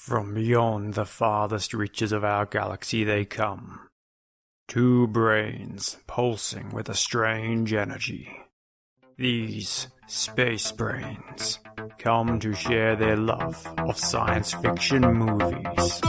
From beyond the farthest reaches of our galaxy they come. Two brains pulsing with a strange energy. These space brains come to share their love of science fiction movies.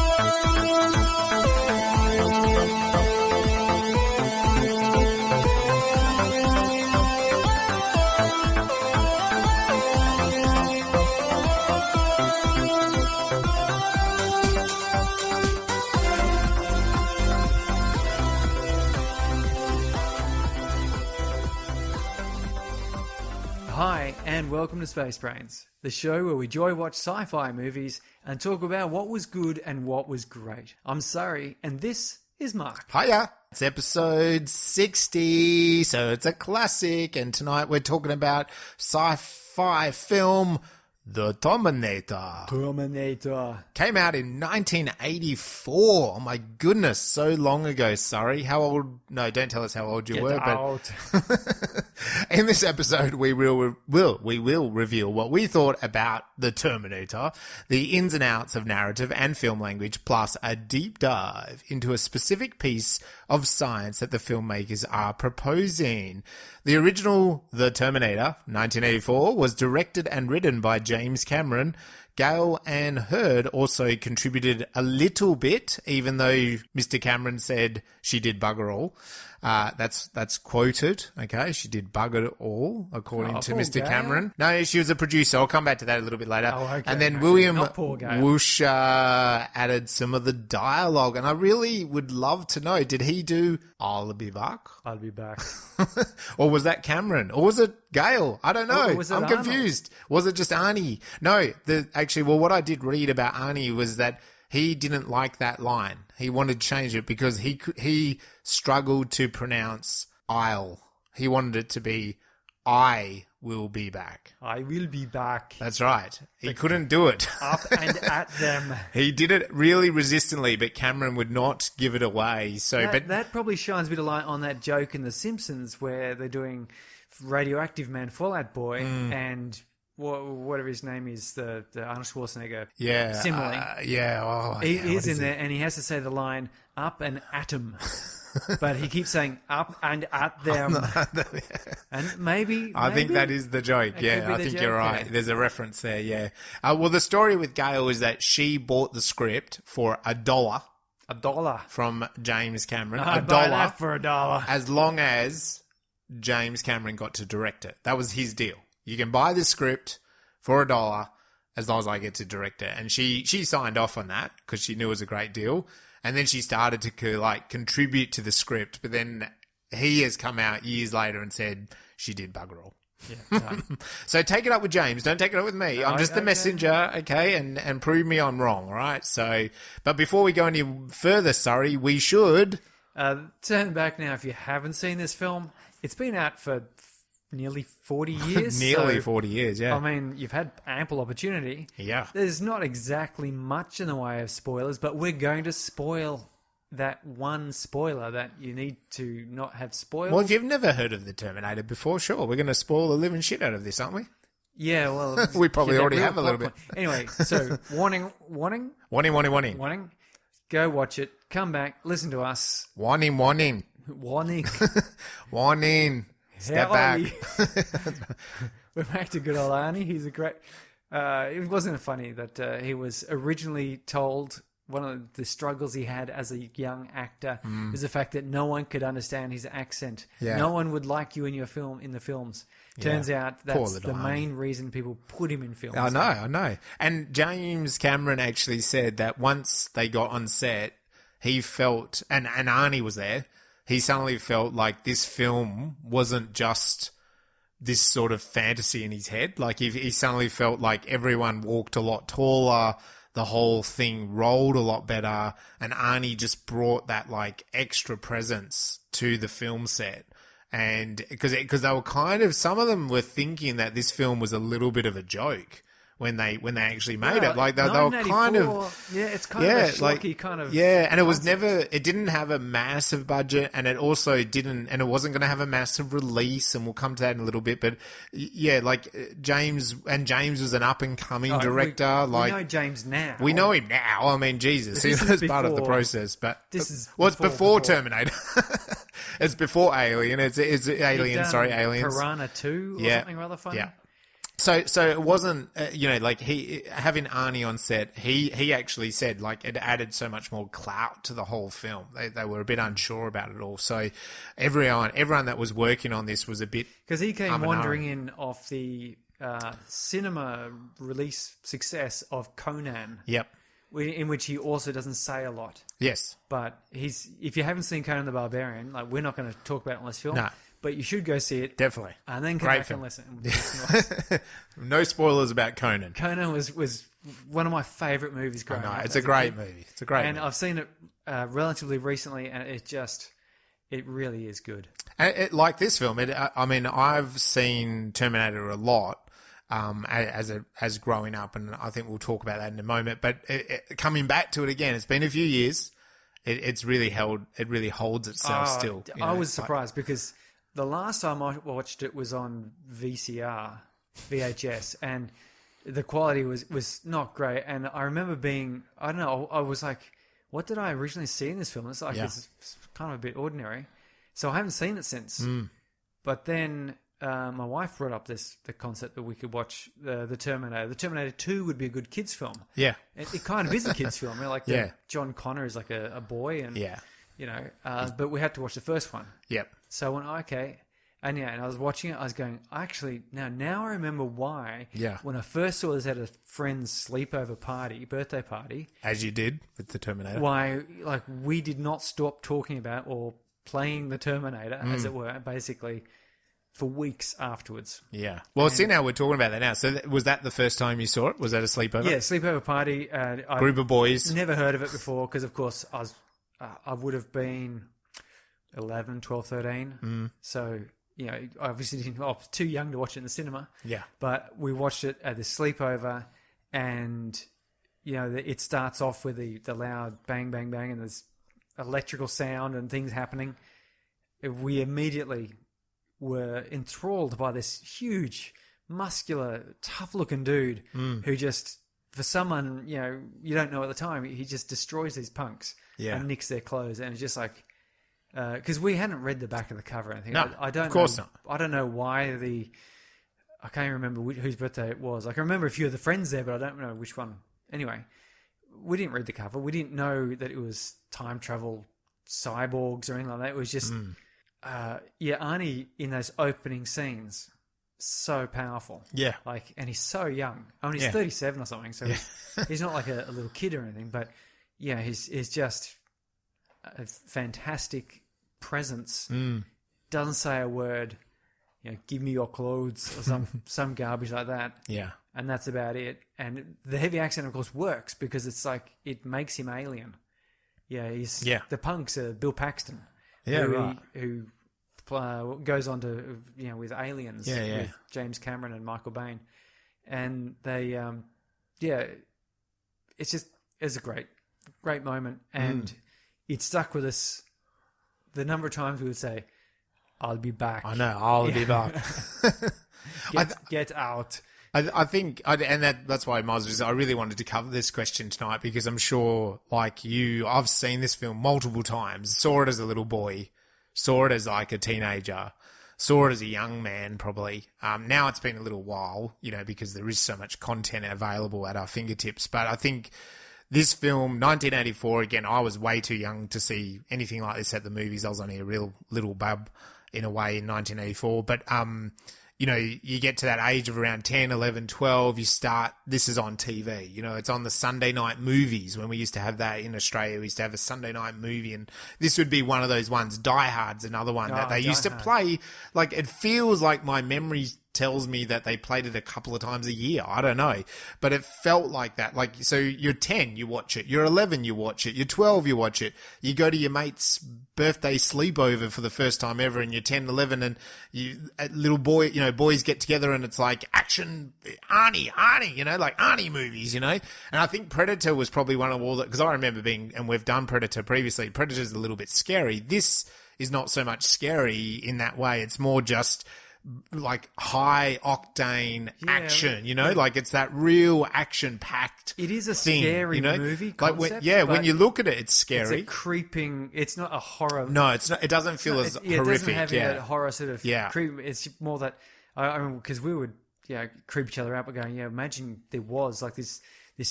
Hi, and welcome to Space Brains, the show where we joy watch sci-fi movies and talk about what was good and what was great. I'm Surrey, and this is Mark. Hiya! It's episode 60, so it's a classic, and tonight we're talking about sci-fi film The Terminator. Came out in 1984. Oh my goodness, so long ago, sorry. How old? No, don't tell us how old you were. Out. But in this episode, we will reveal what we thought about The Terminator, the ins and outs of narrative and film language, plus a deep dive into a specific piece of science that the filmmakers are proposing. The original The Terminator, 1984, was directed and written by James Cameron. Gale and Hurd also contributed a little bit, even though Mr. Cameron said she did bugger all. That's quoted, okay? She did bugger all, according to Mr. Gale. Cameron. No, she was a producer. I'll come back to that a little bit later. Oh, okay. And then Okay. William Not poor Gale. Whoosh added some of the dialogue. And I really would love to know, did he do I'll be back? I'll be back. Or was that Cameron? Or was it Gale? I don't know. Or was it I'm confused. Was it just Arnie? No, what I did read about Arnie was that he didn't like that line. He wanted to change it because he struggled to pronounce I'll. He wanted it to be I will be back. I will be back. That's right. He couldn't do it. Up and at them. He did it really resistantly, but Cameron would not give it away. So, That probably shines a bit of light on that joke in The Simpsons where they're doing Radioactive Man, Fallout Boy, and whatever his name is, the Arnold Schwarzenegger simile. He is in there, and he has to say the line, up and atom. But he keeps saying, up and at them. And maybe... I think that is the joke, yeah. I think you're right. Yeah. There's a reference there, yeah. Well, the story with Gale is that she bought the script for $1 $1. from James Cameron. I'd buy that for $1. As long as James Cameron got to direct it. That was his deal. You can buy the script for $1 as long as I get to direct it. And she signed off on that because she knew it was a great deal. And then she started to contribute to the script. But then he has come out years later and said she did bugger all. Yeah, no. So take it up with James. Don't take it up with me. I'm just the messenger, okay? And prove me I'm wrong, all right? So, but before we go any further, sorry, we should... Turn back now if you haven't seen this film. It's been out for nearly 40 years. Nearly so, 40 years, yeah. I mean, you've had ample opportunity. Yeah. There's not exactly much in the way of spoilers, but we're going to spoil that one spoiler that you need to not have spoiled. Well, if you've never heard of The Terminator before, sure, we're going to spoil the living shit out of this, aren't we? Yeah, well... We probably already have a little bit. Anyway, so warning. Warning. Go watch it. Come back. Listen to us. Warning. Warning. Warning. Step back. We're back to good old Arnie. He's a great... it wasn't funny that he was originally told one of the struggles he had as a young actor was the fact that no one could understand his accent. Yeah. No one would like you in your film, in the films. Turns out that's the main reason people put him in films. I know. And James Cameron actually said that once they got on set, he felt, and Arnie was there, he suddenly felt like this film wasn't just this sort of fantasy in his head. Like he suddenly felt like everyone walked a lot taller, the whole thing rolled a lot better, and Arnie just brought that like extra presence to the film set. And because they were kind of, some of them were thinking that this film was a little bit of a joke when they actually made it. Like they were kind of it's kind of a schlocky kind of and it didn't have a massive budget, and it also didn't, and it wasn't going to have a massive release, and we'll come to that in a little bit. But James was an up and coming director. We know James now. We know him now. I mean, Jesus, he was part of the process. But it's before Terminator. It's before Alien. It's Aliens. Piranha 2 or something rather funny. Yeah. So it wasn't, having Arnie on set, he actually said, like, it added so much more clout to the whole film. They were a bit unsure about it all. So everyone that was working on this was a bit... Because he came wandering in off the cinema release success of Conan. Yep. In which he also doesn't say a lot. Yes. But if you haven't seen Conan the Barbarian, like, we're not going to talk about it on this film. No. But you should go see it. Definitely. And then come back and listen. No spoilers about Conan. Conan was one of my favourite movies growing up. It's a great movie. It's a great movie. And I've seen it relatively recently, and it really is good. And like this film, I've seen Terminator a lot. As growing up, and I think we'll talk about that in a moment. But coming back to it again, it's been a few years. It really holds itself still. I was surprised because the last time I watched it was on VHS, and the quality was not great. And I remember I was like, what did I originally see in this film? It's like it's kind of a bit ordinary, so I haven't seen it since. But then. My wife brought up the concept that we could watch the Terminator. The Terminator 2 would be a good kids film. Yeah, it kind of is a kids film. Like John Connor is like a boy, and but we had to watch the first one. Yep. So I went okay, and I was watching it. I was going, actually now I remember why. Yeah. When I first saw this at a friend's sleepover birthday party, as you did with the Terminator. Why, like, we did not stop talking about or playing the Terminator, as it were, basically. For weeks afterwards. Yeah. Well, see, now we're talking about that now. So was that the first time you saw it? Was that a sleepover? Yeah, sleepover party. Group of boys. Never heard of it before because, of course, I would have been 11, 12, 13. So, I obviously I was too young to watch it in the cinema. Yeah. But we watched it at the sleepover, and, it starts off with the loud bang, bang, bang, and there's electrical sound and things happening. We immediately... were enthralled by this huge, muscular, tough-looking dude who just, for someone, you don't know at the time, he just destroys these punks and nicks their clothes. And it's just like... Because we hadn't read the back of the cover or anything. No, of course not. I don't know why I can't remember whose birthday it was. I can remember a few of the friends there, but I don't know which one. Anyway, we didn't read the cover. We didn't know that it was time travel cyborgs or anything like that. It was just... Arnie in those opening scenes, so powerful. Yeah. And he's so young. I mean, he's 37 or something, so he's not like a little kid or anything, but he's just a fantastic presence. Doesn't say a word, give me your clothes or some garbage like that. Yeah. And that's about it. And the heavy accent, of course, works because it's like, it makes him alien. The punks are Bill Paxton. Who goes on to with Aliens with James Cameron and Michael Biehn, and they it's a great moment, and it stuck with us. The number of times we would say, "I'll be back." I know, I'll be back. Get out. I think, that's why I really wanted to cover this question tonight, because I'm sure, like you, I've seen this film multiple times, saw it as a little boy, saw it as like a teenager, saw it as a young man probably. Now it's been a little while, because there is so much content available at our fingertips. But I think this film, 1984, again, I was way too young to see anything like this at the movies. I was only a real little bub in a way in 1984. But, you get to that age of around 10, 11, 12, this is on TV. It's on the Sunday night movies. When we used to have that in Australia, we used to have a Sunday night movie, and this would be one of those ones. Die Hard's another one that they used to play. Like, it feels like my memory tells me that they played it a couple of times a year. I don't know. But it felt like that. Like, so you're 10, you watch it. You're 11, you watch it. You're 12, you watch it. You go to your mate's birthday sleepover for the first time ever, and you're 10, 11, and a little boy, boys get together and it's like action, Arnie, like Arnie movies, And I think Predator was probably one of all that, because I remember and we've done Predator previously. Predator's a little bit scary. This is not so much scary in that way. It's more just like high octane action, like it's that real action packed. It is a thing, scary movie concept. Like when you look at it, it's scary. It's a creeping. It's not a horror. No, it's not. It doesn't feel as horrific. It doesn't have that horror sort of creep. It's more that I mean, because we would creep each other out, but going imagine there was like this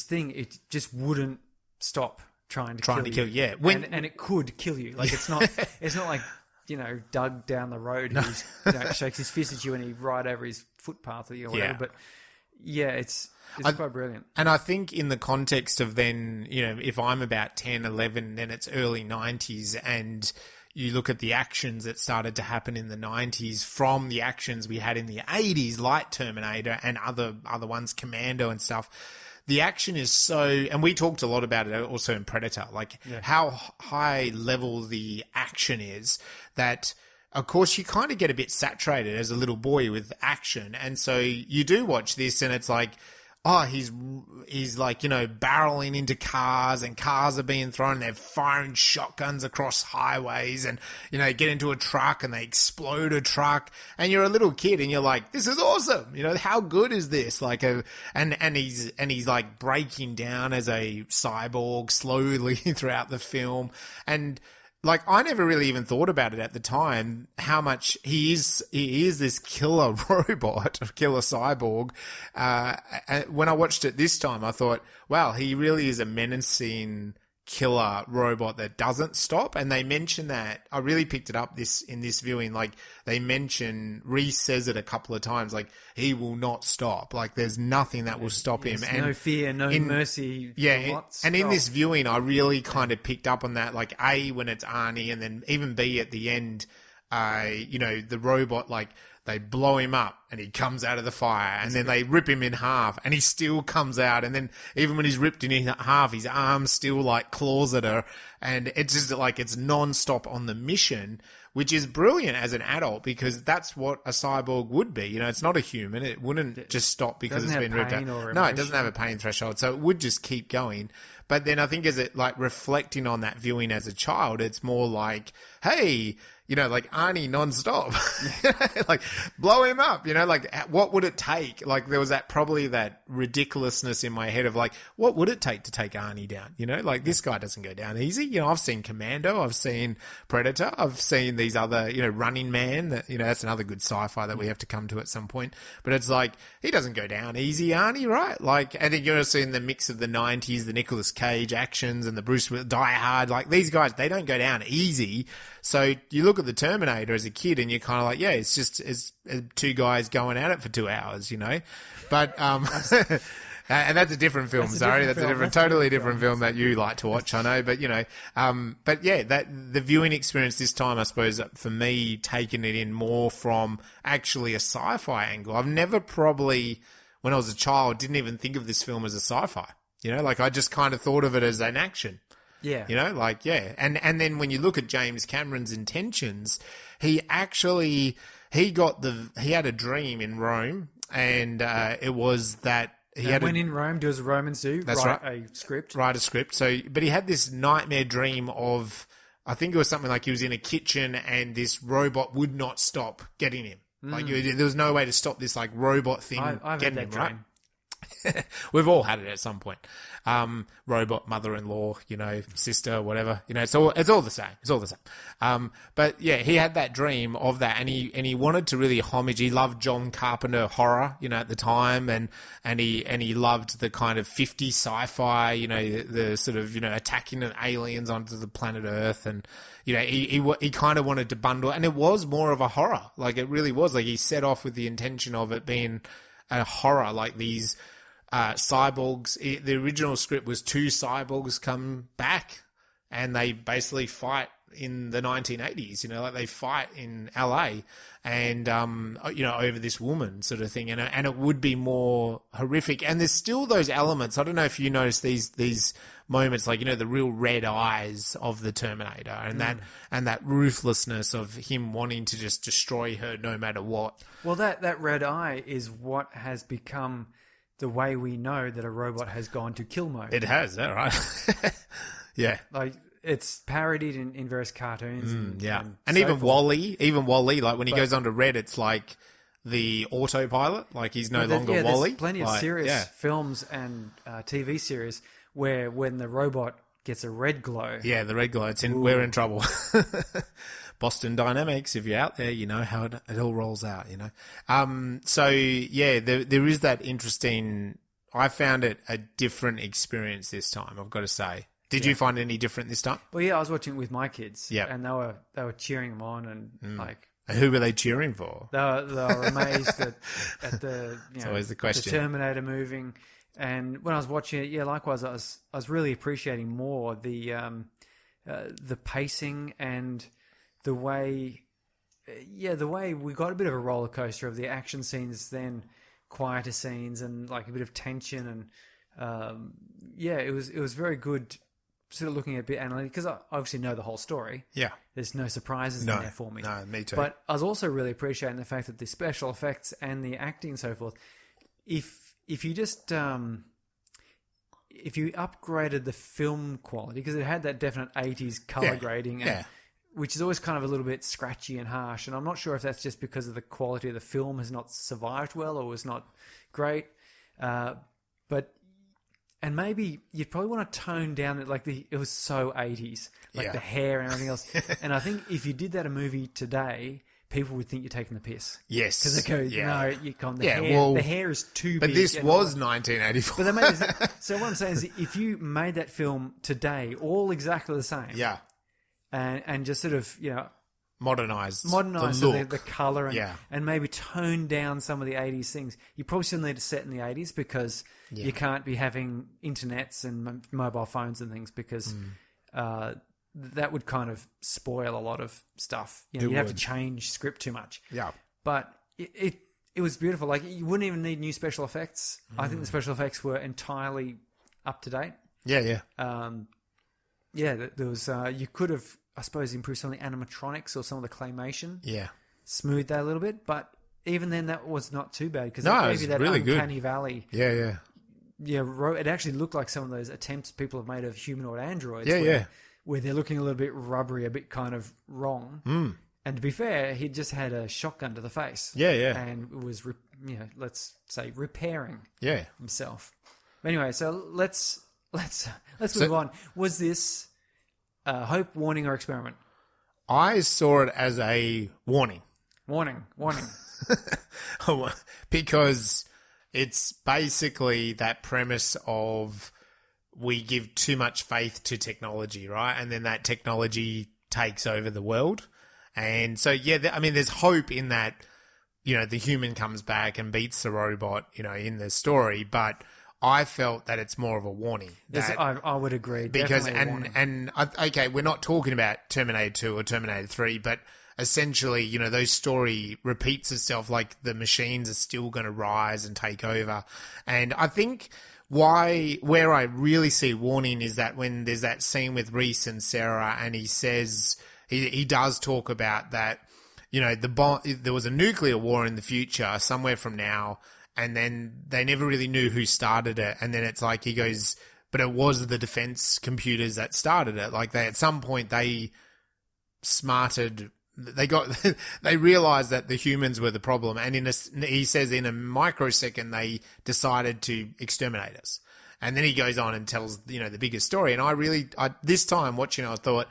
thing. It just wouldn't stop trying to kill you. Yeah, and it could kill you. Like it's not. It's not like. Doug down the road who's shakes his fist at you and he right over his footpath or whatever. Yeah. But it's quite brilliant. And I think in the context of then, if I'm about 10, 11, then it's early 90s, and you look at the actions that started to happen in the 90s from the actions we had in the 80s, like Terminator and other ones, Commando and stuff. The action is so, and we talked a lot about it also in Predator, like how high level the action is, that of course you kind of get a bit saturated as a little boy with action. And so you do watch this and it's like, he's like, barreling into cars and cars are being thrown and they're firing shotguns across highways and, get into a truck and they explode a truck and you're a little kid and you're like, this is awesome. How good is this? Like and he's like breaking down as a cyborg slowly throughout the film. And like, I never really even thought about it at the time, how much he is this killer robot, killer cyborg. When I watched it this time, I thought, wow, he really is a menacing killer robot that doesn't stop. And they mention that, I really picked it up in this viewing, like they mention, Reese says it a couple of times, like he will not stop. Like there's nothing that will stop him. And no fear, no mercy. Yeah. And in this viewing, I really kind of picked up on that, like A, when it's Arnie, and then even B at the end, the robot, like, they blow him up and he comes out of the fire and then they rip him in half and he still comes out. And then even when he's ripped in half, his arm still like claws at her. And it's just like, it's non-stop on the mission, which is brilliant as an adult because that's what a cyborg would be. It's not a human. It wouldn't just stop because it's been ripped out. No, it doesn't have a pain threshold. So it would just keep going. But then I think as it like reflecting on that viewing as a child, it's more like, hey, like Arnie non-stop, like blow him up, like what would it take? Like there was probably that ridiculousness in my head of like, what would it take to take Arnie down? Like this guy doesn't go down easy. I've seen Commando, I've seen Predator, I've seen these other, Running Man, that, that's another good sci-fi that we have to come to at some point. But it's like, he doesn't go down easy, Arnie, right? Like, and then you're seeing the mix of the 90s, the Nicolas Cage actions and the Bruce Willis, Die Hard, like these guys, they don't go down easy. So you look at the Terminator as a kid and you're kind of like, yeah, it's just two guys going at it for 2 hours, But, and that's a different film, that's a totally different film that you like to watch, I know. But, but yeah, the viewing experience this time, I suppose, for me, taking it in more from actually a sci-fi angle. I've never probably, when I was a child, didn't even think of this film as a sci-fi. Like I just kind of thought of it as an action. Yeah. And then when you look at James Cameron's intentions, he had a dream in Rome and it was that when in Rome, do as Romans do, write a script. So, but he had this nightmare dream of, I think it was something like he was in a kitchen and this robot would not stop getting him. Like there was no way to stop this like robot thing getting him, right? We've all had it at some point. Robot mother-in-law, sister, whatever, it's all the same. It's all the same. But yeah, he had that dream of that and he wanted to really homage. He loved John Carpenter horror, at the time and he loved the kind of 50s sci-fi, the sort of, attacking of aliens onto the planet Earth and, he kind of wanted to bundle, and it was more of a horror. Like it really was. Like he set off with the intention of it being a horror, like these cyborgs. The original script was 2 cyborgs come back and they basically fight in the 1980s, you know, like they fight in LA and, you know, over this woman sort of thing. And it would be more horrific. And there's still those elements. I don't know if you notice these moments, like, you know, the real red eyes of the Terminator and that ruthlessness of him wanting to just destroy her no matter what. Well, that red eye is what has become the way we know that a robot has gone to kill mode. It has, is that right? Yeah. Like, it's parodied in various cartoons. And so even Wall-E, like when he goes onto red, it's like the autopilot, like he's no longer Wall-E. There's plenty of serious films and TV series where when the robot gets a red glow. Yeah, the red glow, we're in trouble. Boston Dynamics, if you're out there, you know how it all rolls out, you know. So, yeah, there is that interesting... I found it a different experience this time, I've got to say. Did you find it any different this time? Well, yeah, I was watching it with my kids. Yeah. And they were cheering them on and like... And who were they cheering for? They were amazed at the, you know, always the question. The Terminator moving. And when I was watching it, likewise, I was really appreciating more the pacing and the way we got a bit of a roller coaster of the action scenes, then quieter scenes and like a bit of tension and it was very good. Sort of looking at a bit analytic because I obviously know the whole story. Yeah, there's no surprises in there for me. No, me too. But I was also really appreciating the fact that the special effects and the acting and so forth. If you just if you upgraded the film quality, because it had that definite 80s color grading, which is always kind of a little bit scratchy and harsh. And I'm not sure if that's just because of the quality of the film has not survived well or was not great, but. And maybe you'd probably want to tone down it, like it was so 80s, like the hair and everything else. And I think if you did that a movie today, people would think you're taking the piss. Yes. Because they go, no, you can't. The hair is too big. But this was 1984. But they made it, so what I'm saying is if you made that film today, all exactly the same. Yeah. And just sort of, you know, Modernize the colour and maybe tone down some of the 80s things. You probably still need to set in the 80s because you can't be having internets and mobile phones and things because that would kind of spoil a lot of stuff. You know, you'd have to change script too much. Yeah. But it was beautiful. Like, you wouldn't even need new special effects. I think the special effects were entirely up to date. Yeah, yeah. There was you could have, I suppose, improve some of the animatronics or some of the claymation. Yeah. Smooth that a little bit. But even then, that was not too bad because it gave you that really uncanny valley. Yeah. It actually looked like some of those attempts people have made of humanoid androids. Where they're looking a little bit rubbery, a bit kind of wrong. And to be fair, he just had a shotgun to the face. And it was, let's say, repairing himself. But anyway, so let's move on. Was this... hope, warning, or experiment? I saw it as a warning. Warning. Because it's basically that premise of we give too much faith to technology, right? And then that technology takes over the world. And so, there's hope in that, you know, the human comes back and beats the robot, you know, in the story, but... I felt that it's more of a warning. Yes, I would agree. Because okay, we're not talking about Terminator 2 or Terminator 3, but essentially, you know, those story repeats itself. Like the machines are still going to rise and take over. And I think where I really see warning is that when there's that scene with Reese and Sarah, and he says he does talk about that, you know, there was a nuclear war in the future somewhere from now. And then they never really knew who started it. And then it's like he goes, but it was the defense computers that started it. Like at some point they realized that the humans were the problem. And he says in a microsecond, they decided to exterminate us. And then he goes on and tells, you know, the biggest story. And this time watching it, I thought,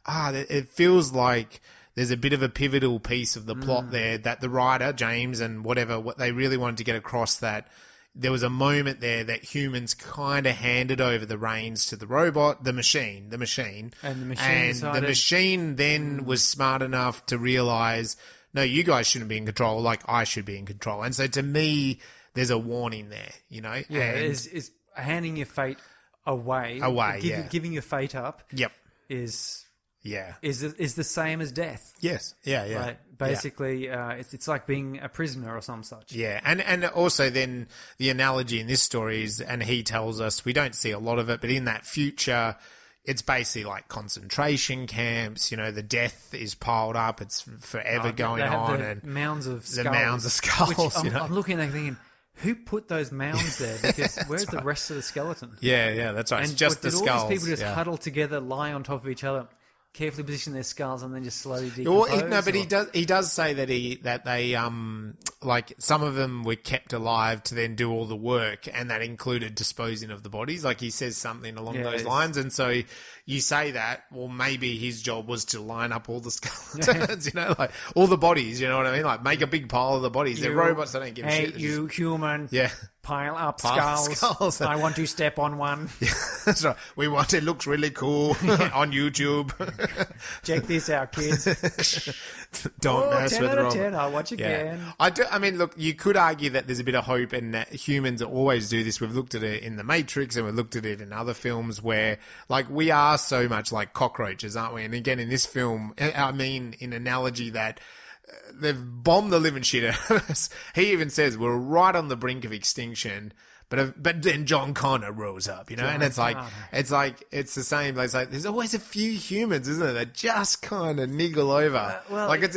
it feels like there's a bit of a pivotal piece of the plot there that the writer, James, and what they really wanted to get across, that there was a moment there that humans kind of handed over the reins to the robot, the machine. And the machine then was smart enough to realize, no, you guys shouldn't be in control, like I should be in control. And so to me, there's a warning there, you know? Yeah, is handing your fate away. Giving your fate up. Yep. Is... is the same as death. Yes. Yeah. Yeah. Right? Basically, it's like being a prisoner or some such. Yeah, and also then the analogy in this story is, and he tells us, we don't see a lot of it, but in that future, it's basically like concentration camps. You know, the death is piled up; it's forever going on, and mounds of skulls. The mounds of skulls. Which I'm looking at thinking, who put those mounds there? Because where's the rest of the skeleton? Yeah, that's right. And it's just the skulls. All these people just huddle together, lie on top of each other, carefully position their skulls, and then just slowly decompose? No, but he does say that they like some of them were kept alive to then do all the work, and that included disposing of the bodies. Like he says something along those lines, and so you say that, well, maybe his job was to line up all the skeletons, you know, like all the bodies, you know what I mean? Like make a big pile of the bodies. They're robots, they don't give a shit. Hey, you human. Yeah. Pile up skulls. I want to step on one. Yeah, that's right. It looks really cool on YouTube. Check this out, kids. Don't mess 10 with out Robert. of 10, I'll watch again. I mean, look, you could argue that there's a bit of hope and that humans always do this. We've looked at it in The Matrix and we've looked at it in other films where, like, we are so much like cockroaches, aren't we? And again, in this film, I mean, in analogy that they've bombed the living shit out of us. He even says we're right on the brink of extinction, but then John Connor rose up, you know, and it's like it's the same. It's like there's always a few humans, isn't there, that just kind of niggle over. Like in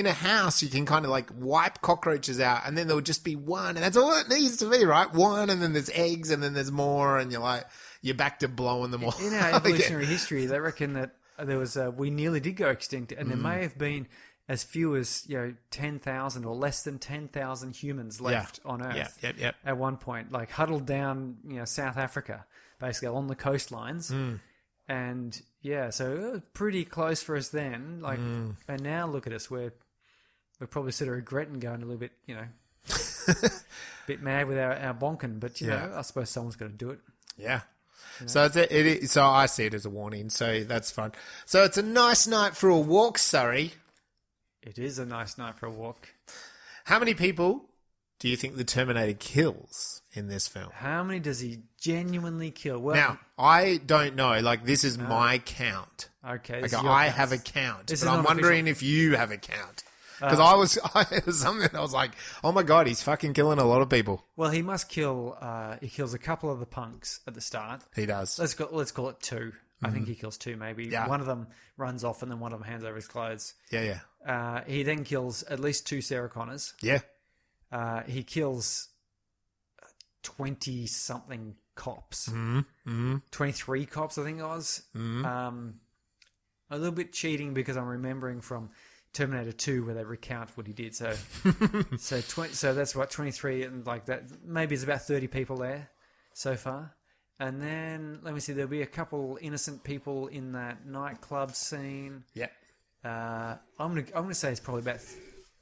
a house you can kind of like wipe cockroaches out, and then there'll just be one, and that's all it needs to be, right? One, and then there's eggs, and then there's more, and you're back to blowing them all. In our evolutionary history, they reckon that there was we nearly did go extinct, and there may have been as few as 10,000 or less than 10,000 humans left on Earth at one point, like huddled down South Africa, basically on the coastlines, and so it was pretty close for us then. Like, and now look at us, we're probably sort of regretting going a little bit, bit mad with our bonking, but I suppose someone's got to do it. Yeah. So so I see it as a warning. So that's fun. So it's a nice night for a walk, Surrey. It is a nice night for a walk. How many people do you think the Terminator kills in this film? How many does he genuinely kill? Well, now, I don't know. Like, this is my count. Okay. Like, I have a count. But I'm wondering if you have a count. Because it was something that I was like, oh my God, he's fucking killing a lot of people. Well, he must kill, he kills a couple of the punks at the start. He does. Let's call it two. I think he kills two, maybe. Yeah. One of them runs off and then one of them hands over his clothes. Yeah. He then kills at least two Sarah Connors. Yeah. He kills 20-something cops. 23 cops, I think it was. A little bit cheating because I'm remembering from Terminator 2 where they recount what he did. So so that's what, 23, and like that, maybe it's about 30 people there so far. And then, let me see, there'll be a couple innocent people in that nightclub scene. Yeah. I'm gonna say it's probably about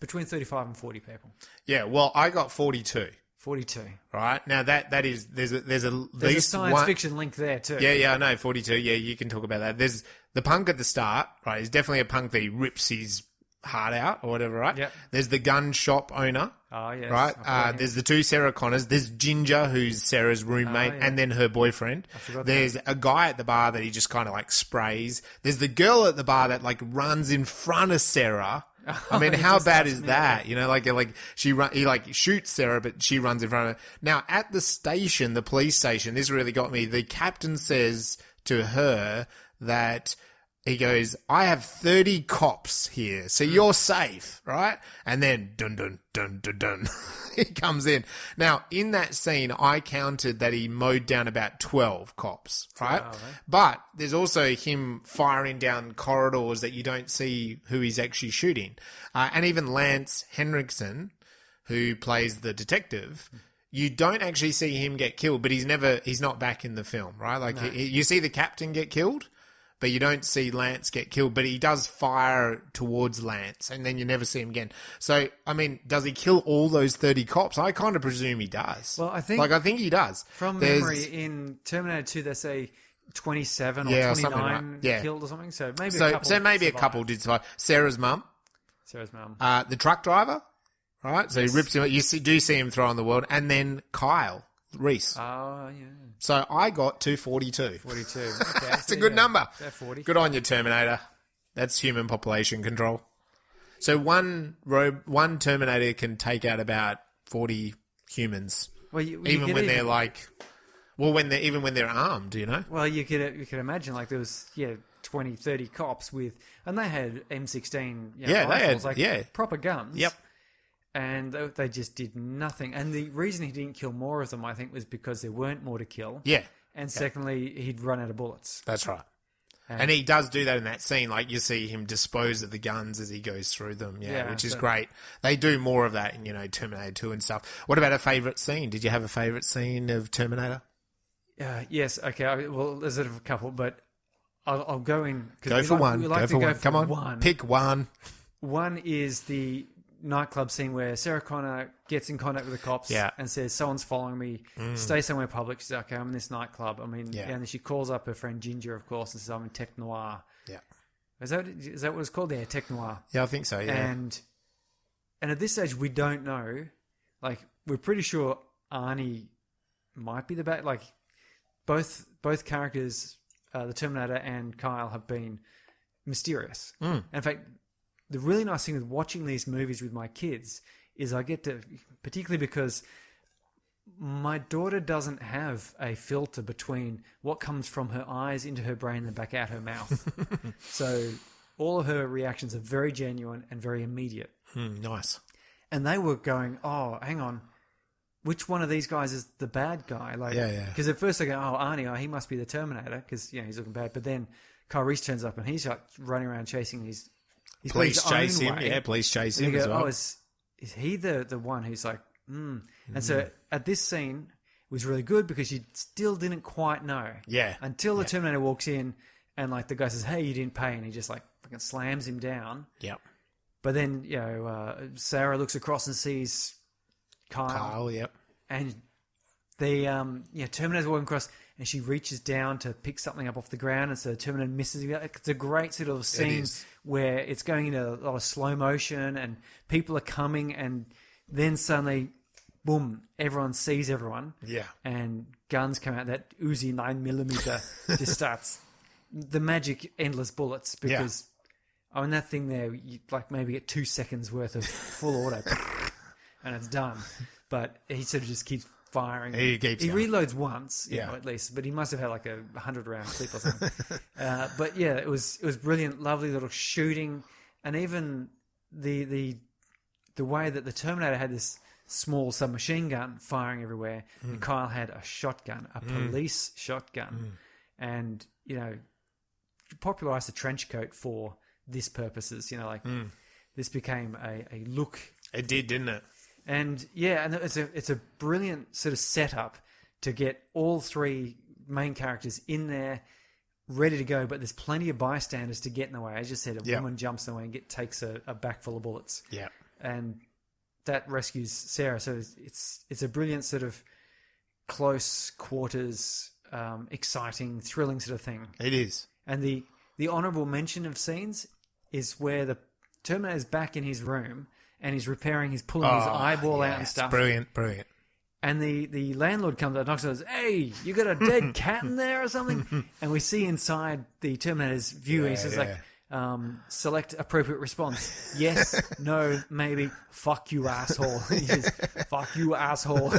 between 35 and 40 people. Yeah, well, I got 42. 42. Right? Now, that is, there's a science fiction link there, too. Yeah, I know, 42. Yeah, you can talk about that. There's the punk at the start, right? He's definitely a punk that he rips his heart out or whatever, right? Yep. There's the gun shop owner. Oh, yes. Right? There's the two Sarah Connors. There's Ginger, who's Sarah's roommate, and then her boyfriend. There's a guy at the bar that he just kind of like sprays. There's the girl at the bar that like runs in front of Sarah. I mean, how bad is that? You know, he shoots Sarah, but she runs in front of her. Now, at the station, the police station, this really got me. The captain says to her that he goes, I have 30 cops here, so you're safe, right? And then, dun, dun, dun, dun, dun, he comes in. Now, in that scene, I counted that he mowed down about 12 cops, right? Oh, but there's also him firing down corridors that you don't see who he's actually shooting. And even Lance Henriksen, who plays the detective, you don't actually see him get killed, but he's not back in the film, right? Like, no. You see the captain get killed, but you don't see Lance get killed, but he does fire towards Lance, and then you never see him again. So, I mean, does he kill all those 30 cops? I kind of presume he does. Well, I think he does. From memory, in Terminator 2, they say 27 or 29 killed or something. So maybe a couple. So maybe a couple did survive. Sarah's mum. The truck driver, right? So he rips him. You do see him throw in the world, and then Kyle. Reese. Oh, yeah. So I got 242. 42. Okay. That's a good number. About 40. Good on you, Terminator. That's human population control. So one Terminator can take out about 40 humans. Well, even when they're like... Well, even when they're armed, you know? Well, you could imagine, like, there was, 20, 30 cops with... And they had M16 rifles, they had proper guns. Yep. And they just did nothing. And the reason he didn't kill more of them, I think, was because there weren't more to kill. Yeah. And secondly, he'd run out of bullets. That's right. And he does do that in that scene. Like, you see him dispose of the guns as he goes through them, which is great. They do more of that in, Terminator 2 and stuff. What about a favourite scene? Did you have a favourite scene of Terminator? Yes, okay. Well, there's a couple, but I'll go in. Go for one. Come on, pick one. One is the nightclub scene where Sarah Connor gets in contact with the cops and says, someone's following me, stay somewhere public. She's like, okay, I'm in this nightclub. And then she calls up her friend Ginger, of course, and says, I'm in Tech Noir. Yeah. Is that what it's called? Yeah, Tech Noir. Yeah, I think so, yeah. And at this stage, we don't know. Like, we're pretty sure Arnie might be the bad... Like, both characters, the Terminator and Kyle, have been mysterious. In fact... The really nice thing with watching these movies with my kids is I get to, particularly because my daughter doesn't have a filter between what comes from her eyes into her brain and back out her mouth. So all of her reactions are very genuine and very immediate. Nice. And they were going, oh, hang on, which one of these guys is the bad guy? Like, because at first they go, oh, Arnie, he must be the Terminator because he's looking bad. But then Kyle Reese turns up and he's like running around chasing his police chase him. Yeah, police chase him as well. Oh, is he the one who's like, And so at this scene, it was really good because you still didn't quite know. Yeah. Until the Terminator walks in and like the guy says, hey, you didn't pay. And he just like fucking slams him down. Yep. But then, Sarah looks across and sees Kyle. Yep. And the Terminator's walking across and she reaches down to pick something up off the ground, and so the Terminator misses him. It's a great sort of scene where it's going into a lot of slow motion and people are coming, and then suddenly, boom, everyone sees everyone. Yeah. And guns come out. That Uzi 9mm just starts. The magic endless bullets, because on that thing there, you like maybe get 2 seconds worth of full auto and it's done. But he sort of just keeps firing. He reloads once, at least, but he must have had like 100 round clip or something. But yeah, it was brilliant, lovely little shooting, and even the way that the Terminator had this small submachine gun firing everywhere, and Kyle had a shotgun, a police shotgun, and popularized the trench coat for this purposes. This became a look. It did, didn't it? And and it's a brilliant sort of setup to get all three main characters in there, ready to go. But there's plenty of bystanders to get in the way. As you said, a woman jumps in the way and takes a bag full of bullets. Yeah, and that rescues Sarah. So it's a brilliant sort of close quarters, exciting, thrilling sort of thing. It is. And the honourable mention of scenes is where the Terminator's back in his room. And he's pulling his eyeball out and stuff. Brilliant. And the landlord comes up and knocks and says, hey, you got a dead cat in there or something? And we see inside the Terminator's view, and he says, select appropriate response. Yes, no, maybe, fuck you, asshole. He says, fuck you, asshole.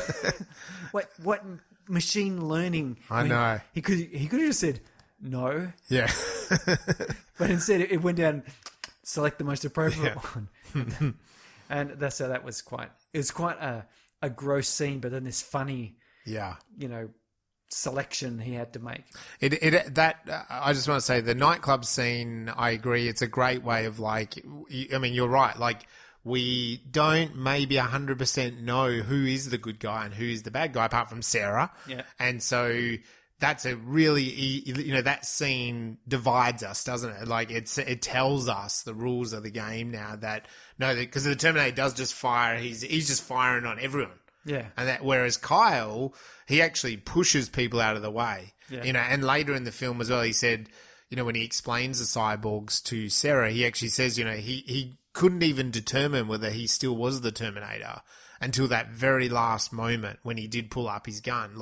What machine learning? I know. He could have just said, no. Yeah. But instead it went down, select the most appropriate one. And that was quite a gross scene, but then this funny, selection he had to make. I just want to say the nightclub scene, I agree. It's a great way of you're right. Like, we don't maybe 100% know who is the good guy and who is the bad guy apart from Sarah. Yeah. And so that's a really, that scene divides us, doesn't it? Like, it tells us the rules of the game now because the Terminator does just fire. He's just firing on everyone. Yeah. And whereas Kyle, he actually pushes people out of the way. Yeah. And later in the film as well, he said, when he explains the cyborgs to Sarah, he actually says, he couldn't even determine whether he still was the Terminator until that very last moment when he did pull up his gun,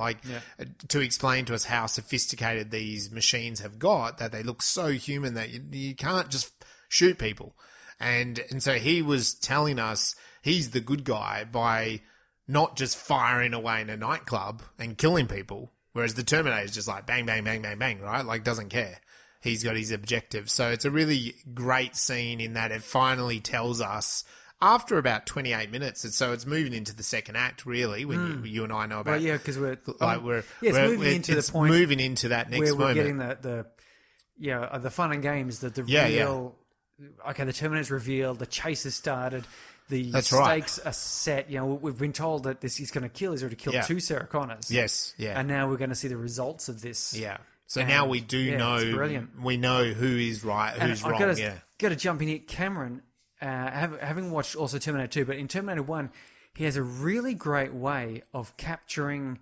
to explain to us how sophisticated these machines have got, that they look so human that you can't just shoot people. And so he was telling us he's the good guy by not just firing away in a nightclub and killing people, whereas the Terminator is just like bang, bang, bang, bang, bang, right? Like, doesn't care. He's got his objective. So it's a really great scene in that it finally tells us after about 28 minutes, and so it's moving into the second act, really, when you and I know about. Well, yeah, because it's moving into that next where we're moment. Getting the fun and games, the real. Okay, the Terminator's revealed, the chase has started, the stakes are set. You know, we've been told that he's going to kill. He's already killed 2 Sarah Connors. Yes, yeah, and now we're going to to see the results of this. Yeah. So now we know. We know who is right, who's wrong. Got to jump in here, Cameron. Having watched also Terminator 2, but in Terminator 1, he has a really great way of capturing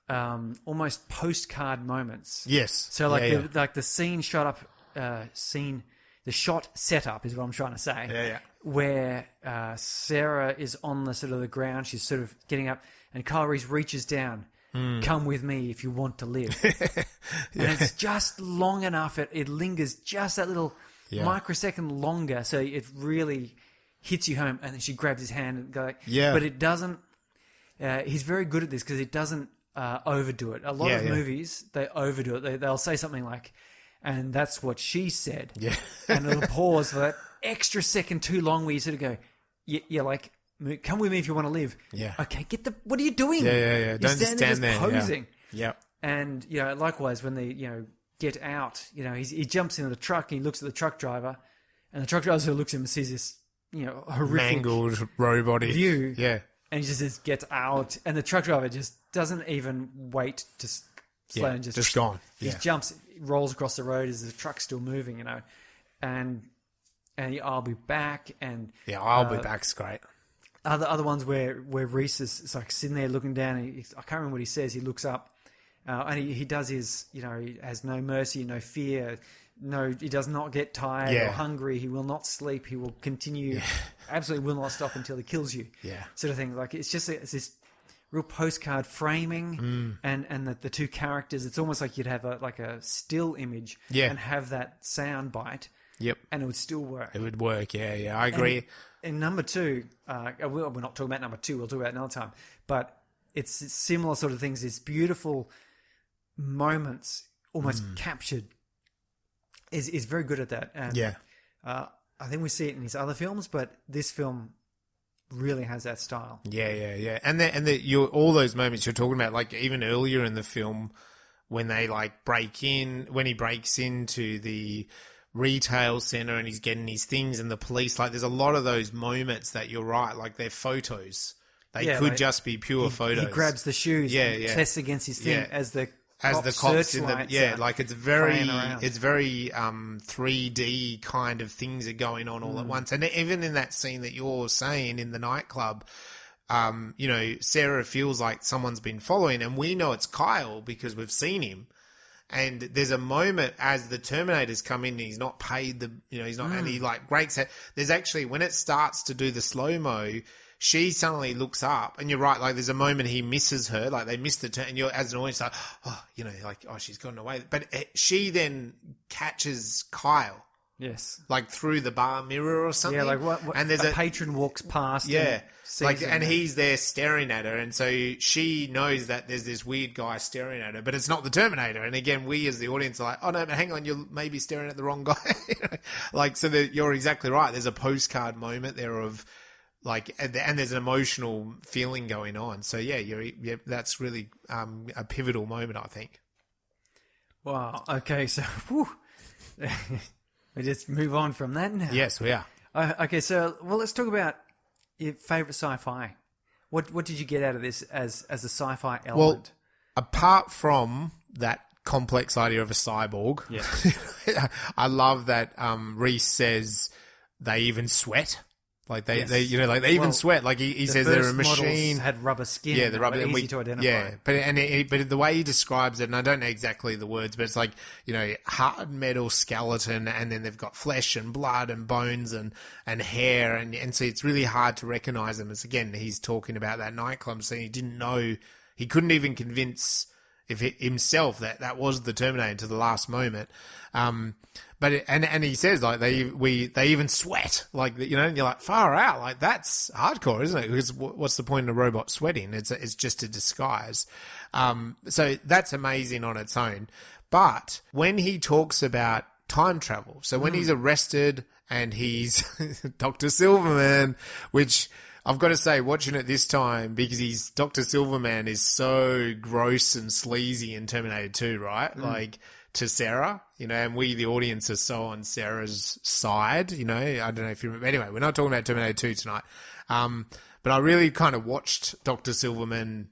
almost postcard moments. Yes. So the scene shot up, the shot setup is what I'm trying to say. Yeah. Where Sarah is on the sort of the ground, she's sort of getting up, and Kyle Reese reaches down. Come with me if you want to live. And it's just long enough. It lingers just that little microsecond longer, so it really hits you home. And then she grabs his hand and goes, but it doesn't. He's very good at this because it doesn't overdo it. A lot of movies, they overdo it. They'll say something like, and that's what she said. Yeah. And it'll pause for that extra second too long where you sort of go, like, come with me if you want to live. Yeah. Okay, what are you doing? Yeah. Don't just stand there. Posing. Yeah. And, likewise, when they, get out, he jumps into the truck and he looks at the truck driver, and the truck driver sort of looks at him and sees this, horrific mangled robot view. Yeah. And he just says, get out. And the truck driver just doesn't even wait to slow and just gone. He jumps, rolls across the road as the truck's still moving, and I'll be back. And I'll be back's great. Other ones where Reese is like sitting there looking down, and I can't remember what he says. He looks up, and he does his, he has no mercy, no fear, he does not get tired or hungry. He will not sleep. He will continue, absolutely will not stop until he kills you. Yeah, sort of thing. Like it's this real postcard framing, and the 2 characters. It's almost like you'd have a still image, and have that sound bite. Yep, and it would still work. It would work. Yeah, I agree. In number 2, we're not talking about number 2. We'll talk about it another time. But it's similar sort of things. These beautiful moments, almost captured. Is very good at that. And, I think we see it in his other films, but this film really has that style. Yeah. And all those moments you're talking about, like even earlier in the film, when they when he breaks into the retail center and he's getting his things, and the police, like there's a lot of those moments that you're right, like they're photos. They could just be pure photos. He grabs the shoes and tests against his thing as the cops in the like it's very 3D kind of things are going on all at once. And even in that scene that you're saying in the nightclub, Sarah feels like someone's been following, and we know it's Kyle because we've seen him. And there's a moment as the Terminators come in, and he's not paid and he breaks it. There's actually, when it starts to do the slow-mo, she suddenly looks up, and you're right, like there's a moment he misses her, like they missed the turn, and you're, as an audience, like, she's gotten away. But she then catches Kyle. Yes. Like through the bar mirror or something. Yeah, like what and there's a patron walks past. Yeah. And he's there staring at her, and so she knows that there's this weird guy staring at her, but it's not the Terminator. And again, we as the audience are like, oh no, but hang on, you're maybe staring at the wrong guy. You're exactly right. There's a postcard moment there of and there's an emotional feeling going on. So that's really a pivotal moment, I think. Wow. Okay. So, we just move on from that now. Yes, we are. Okay, so let's talk about your favourite sci-fi. What did you get out of this as a sci-fi element? Well, apart from that complex idea of a cyborg, I love that Reese says they even sweat. Like they even sweat. Like he says they're a machine. Had rubber skin. Yeah, the rubber. Easy to identify. Yeah, but the way he describes it, and I don't know exactly the words, but it's like, hard metal skeleton, and then they've got flesh and blood and bones and hair, and so it's really hard to recognize them. As again, he's talking about that nightclub scene. He didn't know. He couldn't even convince himself that was the Terminator to the last moment. But he says like they even sweat, like, and you're like, far out, like that's hardcore, isn't it? Because what's the point in a robot sweating? It's just a disguise. So that's amazing on its own. But when he talks about time travel, so when he's arrested and he's Dr. Silverman, which I've got to say, watching it this time, because Dr. Silverman is so gross and sleazy in Terminator 2, right? Like, to Sarah, and we, the audience, are so on Sarah's side, I don't know if you remember. Anyway, we're not talking about Terminator 2 tonight. But I really kind of watched Dr. Silverman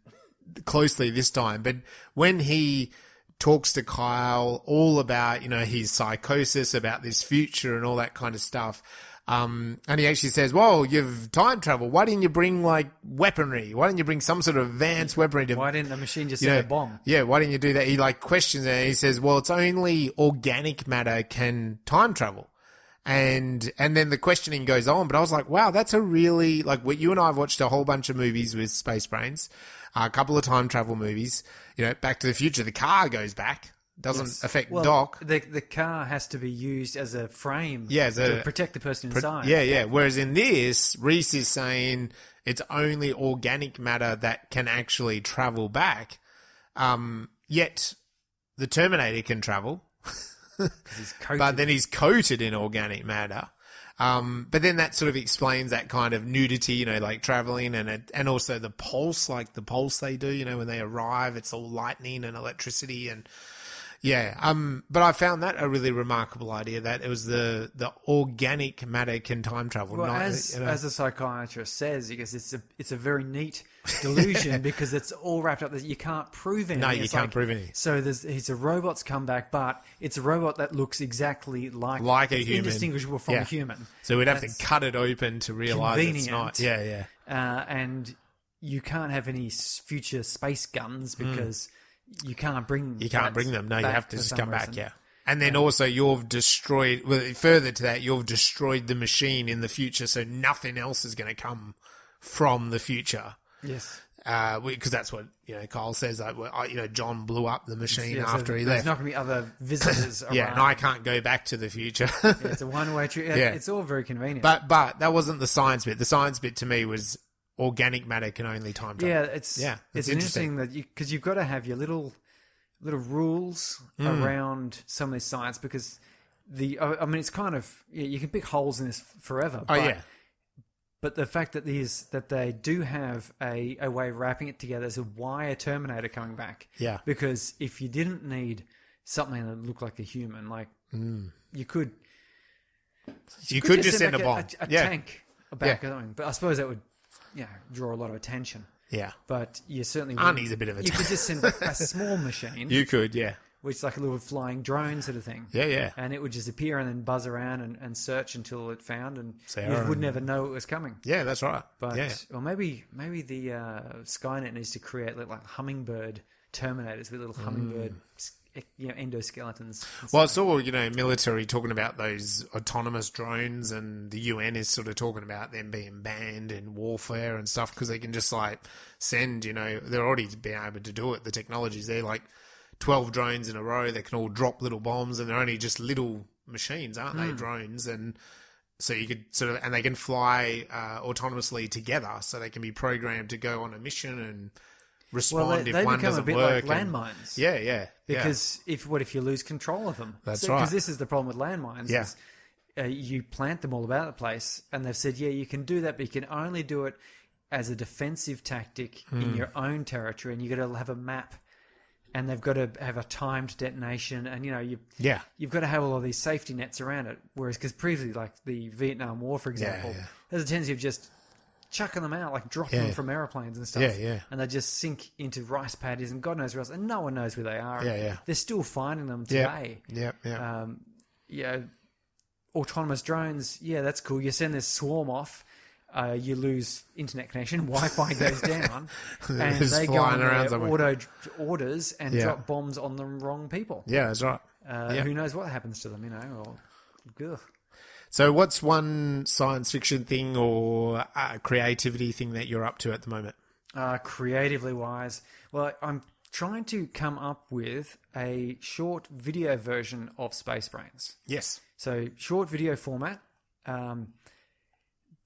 closely this time. But when he talks to Kyle all about, his psychosis, about this future and all that kind of stuff, and he actually says, well, you've time traveled. Why didn't you bring, like, weaponry? Why didn't you bring some sort of advanced weaponry? Why didn't the machine just set a bomb? Yeah, why didn't you do that? He, like, questions it, and he says, well, it's only organic matter can time travel. And then the questioning goes on, but I was like, wow, that's a really, like, you and I have watched a whole bunch of movies with space brains, a couple of time travel movies. Back to the Future, the car goes back. Doesn't affect Doc. The car has to be used as a frame to protect the person inside. Yeah. Whereas in this, Reese is saying it's only organic matter that can actually travel back. Yet the Terminator can travel. But then he's coated in organic matter. But then that sort of explains that kind of nudity, like traveling and also the pulse they do, when they arrive, it's all lightning and electricity and... Yeah, but I found that a really remarkable idea, that it was the organic matter can time travel. Well, as a psychiatrist says, because it's a very neat delusion because it's all wrapped up that you can't prove anything. No, you can't prove anything. So it's a robot's come back, but it's a robot that looks exactly like a human, indistinguishable from a human. So we'd have to cut it open to realise it's not. Yeah. And you can't have any future space guns because. You can't bring them. No, you have to just come back, yeah. And then also you've destroyed, further to that, you've destroyed the machine in the future, so nothing else is going to come from the future. Yes. Because that's what, Kyle says, John blew up the machine after he left. There's not going to be other visitors around. Yeah, and I can't go back to the future. It's a one-way trip. Yeah. It's all very convenient. But that wasn't the science bit. The science bit to me was... organic matter can only time travel. Yeah, it's interesting that because you've got to have your little rules around some of this science because it's kind of you can pick holes in this forever. But the fact that they do have a way of wrapping it together is why a Terminator coming back. Yeah, because if you didn't need something that looked like a human, like you could just send a bomb, a tank back going. But I suppose that would. Draw a lot of attention. Yeah. But you certainly Arnie's a bit of a... You could just send a small machine. You could, yeah. Which is like a little flying drone sort of thing. Yeah. And it would just appear and then buzz around and search until it found and you would never know it was coming. Yeah, that's right. But or maybe the Skynet needs to create like hummingbird Terminators with little hummingbird endoskeletons. Well, I saw, military talking about those autonomous drones, and the UN is sort of talking about them being banned in warfare and stuff because they can just like send, they're already being able to do it. The technology's there, like 12 drones in a row. They can all drop little bombs, and they're only just little machines, aren't they? Drones, and so you could and they can fly autonomously together, so they can be programmed to go on a mission and respond if one doesn't work. They become a bit like landmines. Yeah. Because if you lose control of them. That's right. Because this is the problem with landmines. Yeah. Is, you plant them all about the place, and they've said, you can do that, but you can only do it as a defensive tactic in your own territory, and you've got to have a map, and they've got to have a timed detonation, and you've got to have all of these safety nets around it. Whereas, because previously, like the Vietnam War, for example, there's a tendency of just chucking them out, like dropping them from airplanes and stuff. And they just sink into rice paddies and God knows where else, and no one knows where they are. They're still finding them today. Autonomous drones, that's cool. You send this swarm off, you lose internet connection, Wi-Fi goes down, and It's they go flying on around their somewhere. orders and drop bombs on the wrong people. Yeah, that's right. Who knows what happens to them, or... Ugh. So what's one science fiction thing or creativity thing that you're up to at the moment? Creatively wise, well, I'm trying to come up with a short video version of Spacebrains. Yes. So short video format,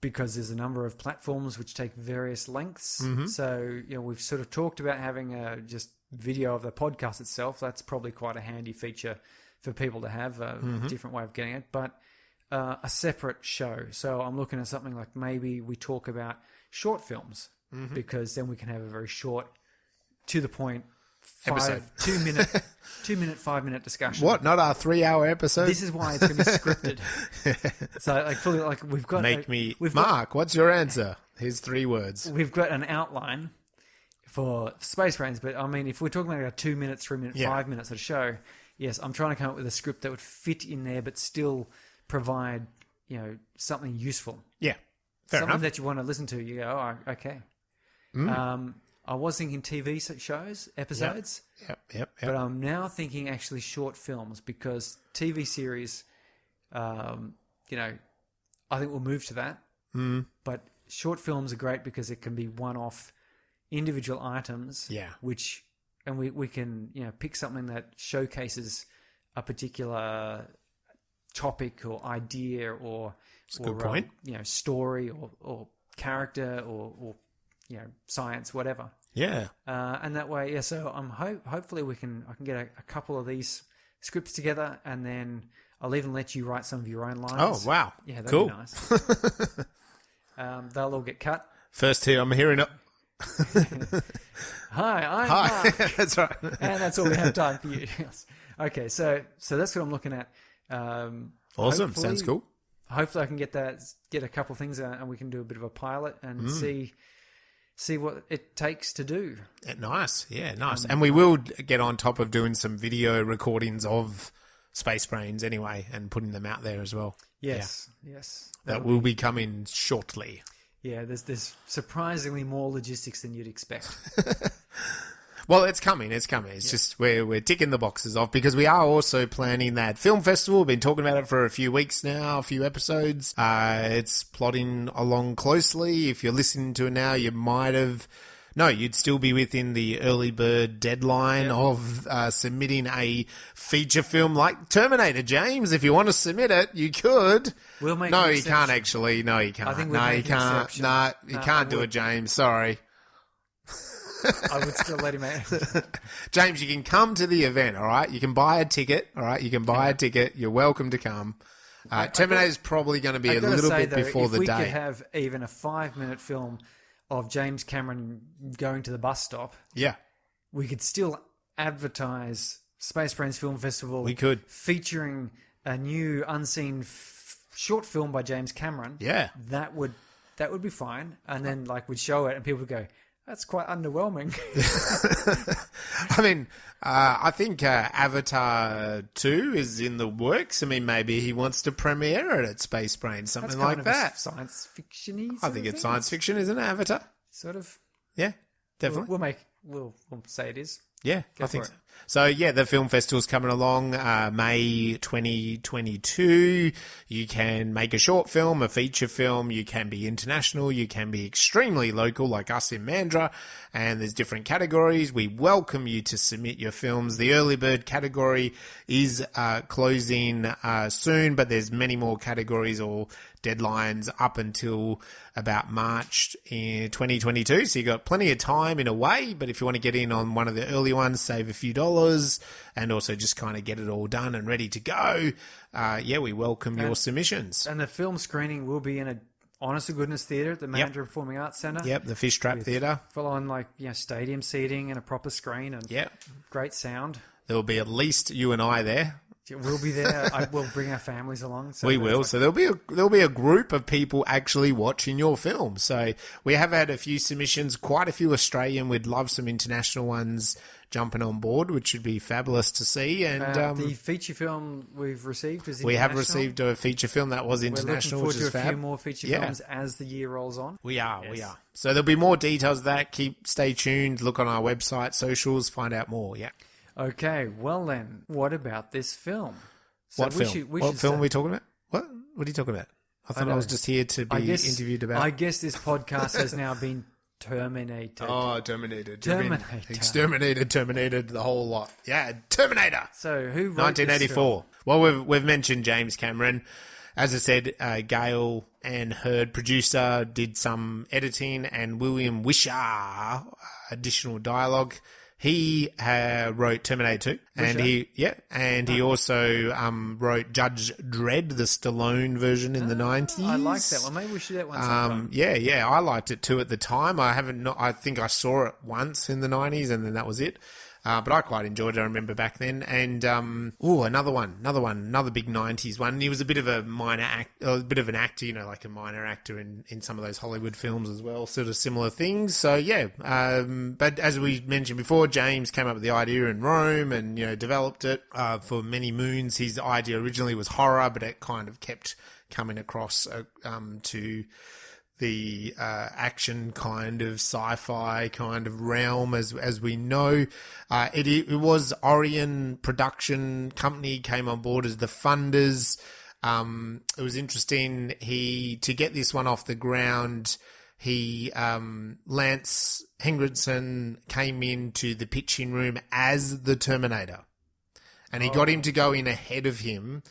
because there's a number of platforms which take various lengths. Mm-hmm. So, we've sort of talked about having just video of the podcast itself. That's probably quite a handy feature for people to have, a different way of getting it. But a separate show. So I'm looking at something like maybe we talk about short films, because then we can have a very short, to the point, Episode. 2 minute, 5-minute discussion. What? Not our 3-hour episode? This is why it's going to be scripted. So, we've got Mark, what's your answer? Here's 3 words. We've got an outline for Spacebrains, but I mean, if we're talking about 2 minutes, 3 minutes, 5 minutes of a show, yes, I'm trying to come up with a script that would fit in there, but still provide, something useful. Yeah, fair something enough. that you want to listen to. You go, oh, okay. I was thinking TV shows, episodes. Yep. But I'm now thinking actually short films, because TV series, I think we'll move to that. But short films are great because it can be one-off individual items. Yeah. And we can, pick something that showcases a particular topic or idea or good point. story or character or science, whatever. Yeah. And that way, so I'm hopefully I can get a couple of these scripts together, and then I'll even let you write some of your own lines. Oh, wow. Yeah, that'd cool. be nice. They'll all get cut. First here, I'm hearing it. Hi, I'm Mark. That's right. And that's all we have time for you. Okay, so that's what I'm looking at. Awesome. Sounds cool. Hopefully I can get a couple of things, and we can do a bit of a pilot and see what it takes to do. Nice. Yeah, nice. And we will get on top of doing some video recordings of Spacebrains anyway and putting them out there as well. Yes. That will be coming shortly. Yeah, there's surprisingly more logistics than you'd expect. Well, it's coming. It's just we're ticking the boxes off, because we are also planning that film festival. We've been talking about it for a few weeks now, a few episodes. It's plodding along closely. If you're listening to it now, you'd still be within the early bird deadline of submitting a feature film like Terminator, James. If you want to submit it, you could. We'll make No, an you can't actually. No, you can't. I think no, you can't. No, you can't do it, James. Sorry. I would still let him out. James, you can come to the event, all right? You can buy a ticket, all right? You can buy a ticket. You're welcome to come. Terminator's probably going to be a little bit before the day. If we could have even a 5-minute film of James Cameron going to the bus stop, we could still advertise Spacebrains Film Festival. We could. Featuring a new unseen short film by James Cameron. Yeah. That would be fine. And then we'd show it and people would go, that's quite underwhelming. I mean, I think Avatar 2 is in the works. I mean, maybe he wants to premiere it at Spacebrains, something that's like that. Science fiction-y. I think it's science fiction, isn't it, Avatar? Sort of. Yeah, definitely. We'll say it is. Yeah, I think so. So, yeah, the film festival's coming along, May 2022. You can make a short film, a feature film. You can be international. You can be extremely local, like us in Mandurah. And there's different categories. We welcome you to submit your films. The early bird category is closing soon, but there's many more categories or deadlines up until about March in 2022. So you got plenty of time in a way, but if you want to get in on one of the early ones, save a few dollars and also just kind of get it all done and ready to go. We welcome your submissions. And the film screening will be in a honest to goodness theatre at the Mandurah Performing Arts Centre. Yep, the Fish Trap Theatre. Full on stadium seating and a proper screen and great sound. There will be at least you and I there. We'll be there. We'll bring our families along. So we will. So there'll be a group of people actually watching your film. So we have had a few submissions, quite a few Australian. We'd love some international ones jumping on board, which would be fabulous to see. And the feature film we've received is international. We have received a feature film that was international, which is fab. We're looking forward to a few more feature films as the year rolls on. We are. So there'll be more details of that. Stay tuned. Look on our website, socials, find out more. Yeah. Okay, well then, what about this film? So what film? What film are we talking about? What are you talking about? I thought I was just here to be interviewed about. I guess this podcast has now been terminated. Oh, terminated. Exterminated, the whole lot. Yeah, Terminator. So who wrote 1984. Well, we've mentioned James Cameron. As I said, Gail and Hurd, producer, did some editing, and William Wisher, additional dialogue. He wrote Terminator 2, and he also wrote Judge Dredd, the Stallone version in the 90s. I like that one. Maybe we should do that one sometime. Yeah, I liked it too at the time. I think I saw it once in the 90s, and then that was it. But I quite enjoyed it, I remember back then. And, another big 90s one. He was a bit of a an actor, like a minor actor in some of those Hollywood films as well, sort of similar things. So, yeah. But as we mentioned before, James came up with the idea in Rome and, developed it for many moons. His idea originally was horror, but it kind of kept coming across to the action kind of sci-fi kind of realm as we know. It was Orion Production Company came on board as the funders. It was interesting. To get this one off the ground, Lance Henriksen came into the pitching room as the Terminator. And he got him to go in ahead of him.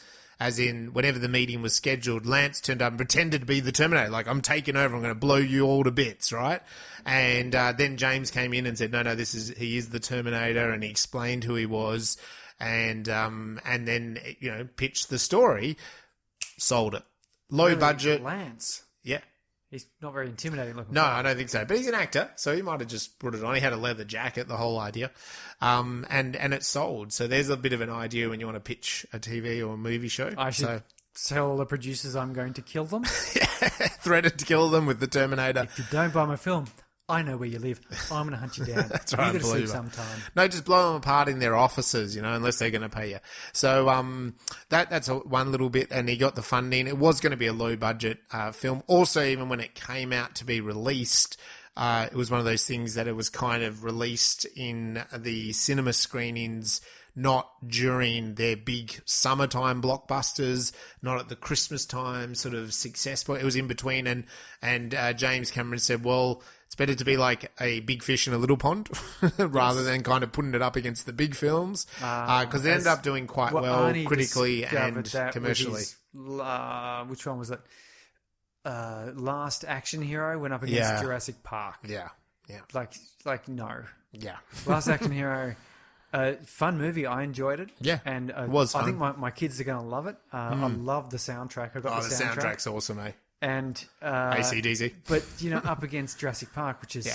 As in, whenever the meeting was scheduled, Lance turned up and pretended to be the Terminator. Like, I'm taking over, I'm going to blow you all to bits, right? And then James came in and said, no, he is the Terminator, and he explained who he was, and then, pitched the story, sold it. Low budget. Lance. Yeah. He's not very intimidating looking. No, I don't think so. But he's an actor, so he might have just put it on. He had a leather jacket, the whole idea. And it sold. So there's a bit of an idea when you want to pitch a TV or a movie show. I should tell the producers I'm going to kill them. Threatened to kill them with the Terminator. If you don't buy my film, I know where you live. I'm going to hunt you down. That's right. You're going to sleep sometime. No, just blow them apart in their offices, unless they're going to pay you. So that's one little bit, and he got the funding. It was going to be a low-budget film. Also, even when it came out to be released, it was one of those things that it was kind of released in the cinema screenings, not during their big summertime blockbusters, not at the Christmas time sort of success, but it was in between. And James Cameron said, well, it's better to be like a big fish in a little pond rather than kind of putting it up against the big films because they ended up doing quite well Arnie critically and commercially. Which one was it? Last Action Hero went up against Jurassic Park. Yeah. Like no. Yeah. Last Action Hero. Fun movie. I enjoyed it. Yeah, and it was fun. I think my kids are going to love it. I love the soundtrack. I got the soundtrack. The soundtrack's awesome, eh? And AC/DC. But up against Jurassic Park, which is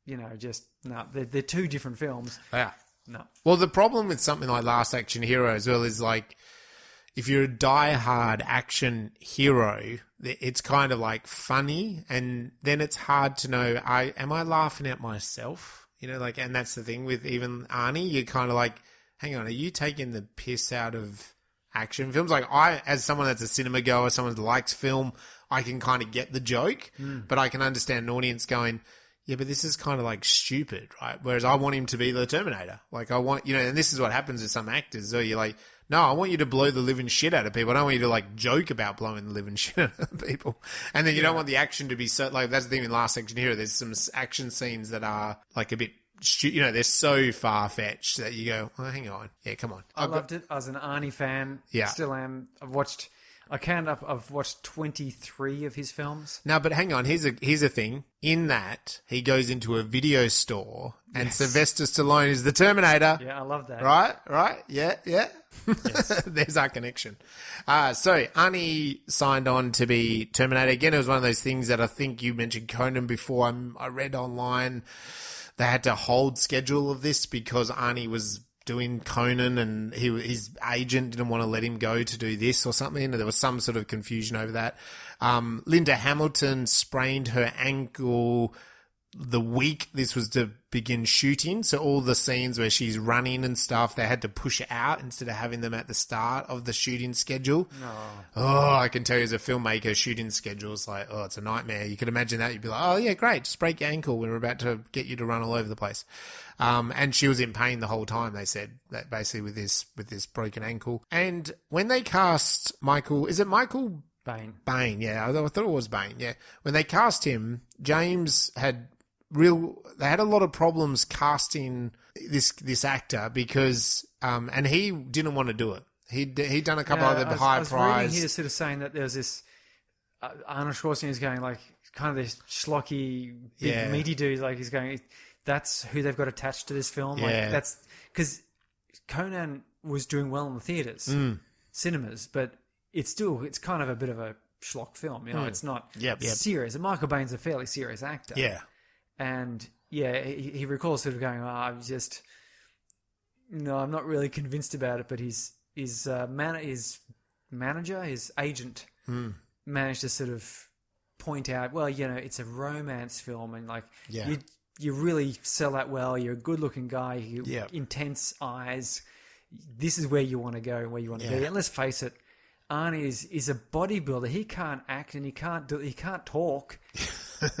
they're two different films. Yeah. No. Well, the problem with something like Last Action Hero as well is like if you're a die-hard action hero, it's kind of like funny, and then it's hard to know, am I laughing at myself? And that's the thing with even Arnie, you're kind of like, hang on, are you taking the piss out of action films? Like as someone that's a cinema goer, someone that likes film, I can kind of get the joke, but I can understand an audience going, yeah, but this is kind of like stupid, right? Whereas I want him to be the Terminator. Like I want, and this is what happens with some actors. So you're like, no, I want you to blow the living shit out of people. I don't want you to like joke about blowing the living shit out of people. And then you don't want the action to be so like, that's the thing in Last Action Hero. There's some action scenes that are like a bit, they're so far-fetched that you go, oh, hang on. Yeah, come on. I loved it. I was an Arnie fan. Yeah. Still am. I've watched 23 of his films. No, but hang on. Here's a thing. In that, he goes into a video store and Sylvester Stallone is the Terminator. Yeah, I love that. Right? Yeah. Yes. There's our connection. So Arnie signed on to be Terminator. Again, it was one of those things that I think you mentioned Conan before. I read online they had to hold schedule of this because Arnie was doing Conan, and his agent didn't want to let him go to do this or something. There was some sort of confusion over that. Linda Hamilton sprained her ankle the week this was to begin shooting. So all the scenes where she's running and stuff, they had to push out instead of having them at the start of the shooting schedule. Oh, I can tell you as a filmmaker, shooting schedules, like, oh, it's a nightmare. You could imagine that. You'd be like, oh yeah, great. Just break your ankle. We're about to get you to run all over the place. And she was in pain the whole time, they said, that basically with this broken ankle. And when they cast Michael, is it Michael Biehn, yeah. I thought it was Biehn, yeah. When they cast him, James they had a lot of problems casting this actor because, and he didn't want to do it. He'd done a couple other high prize. I was reading here sort of saying that there was this, Arnold Schwarzenegger's going like, kind of this schlocky, big meaty dude, like he's going, that's who they've got attached to this film. Yeah. Like that's, because Conan was doing well in the theatres, cinemas, but it's kind of a bit of a schlock film, you know, it's not serious. And Michael Biehn's a fairly serious actor. Yeah. And he recalls sort of going, I'm not really convinced about it, but his manager, his agent, managed to sort of point out, well, you know, it's a romance film, and like you really sell that well. You're a good-looking guy, intense eyes. This is where you want to go, where you want to be. And let's face it, Arnie is a bodybuilder. He can't act and he can't talk.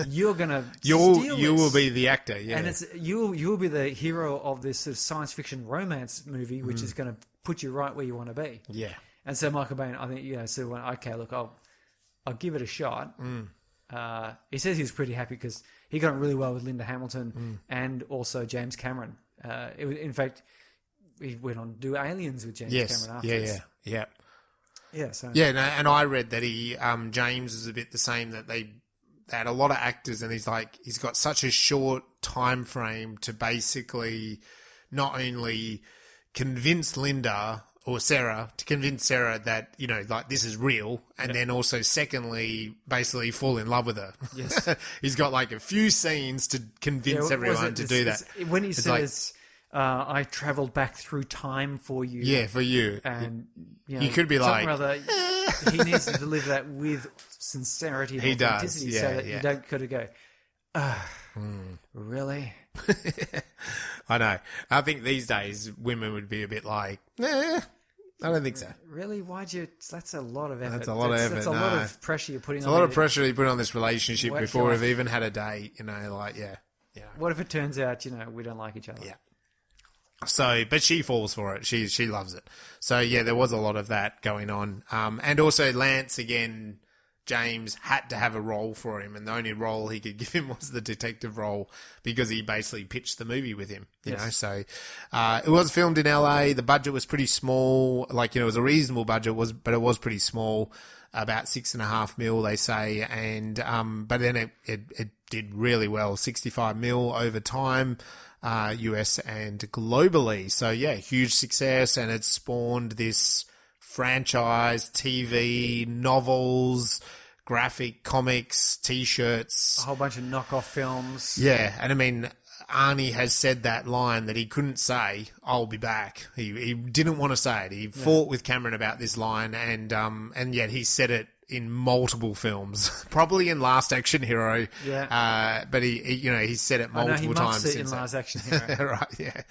You're gonna you will be the actor, and you'll be the hero of this sort of science fiction romance movie, which is going to put you right where you want to be. Yeah. And so Michael Biehn, I think, sort of went, okay, look, I'll give it a shot. He says he was pretty happy because he got on really well with Linda Hamilton and also James Cameron. In fact, he went on to do Aliens with James Cameron afterwards. Yeah. So. Yeah, no, and I read that James is a bit the same, that they had a lot of actors, and he's got such a short time frame to basically not only convince Linda or Sarah that, you know, like this is real, and then also secondly basically fall in love with her. Yes. He's got like a few scenes to convince everyone to do that. When he says, I travelled back through time for you. Yeah, for you. And you could be like... Rather, he needs to deliver that with sincerity and authenticity, so that you don't kind of go, really? I know. I think these days women would be a bit like, I don't think so. Really? That's a lot of effort. That's a lot of effort. That's a lot of pressure you're putting on. It's a lot of pressure you put on this relationship before we've even had a date, you know, like, What if it turns out, you know, we don't like each other? Yeah. So, but she falls for it. She loves it. So, yeah, there was a lot of that going on. And also Lance, again, James had to have a role for him, and the only role he could give him was the detective role because he basically pitched the movie with him, you know. So, it was filmed in LA. The budget was pretty small. Like, you know, it was a reasonable budget, but it was pretty small, about $6.5 million, they say. And, but then it did really well, $65 million over time. US and globally. So yeah, huge success, and it spawned this franchise, TV, novels, graphic comics, T-shirts. A whole bunch of knockoff films. Yeah, and I mean, Arnie has said that line that he couldn't say, I'll be back. He didn't want to say it. He fought with Cameron about this line, and yet he said it in multiple films, probably in Last Action Hero. Yeah. But he said it multiple times. He in Last Action Hero. Right. Yeah.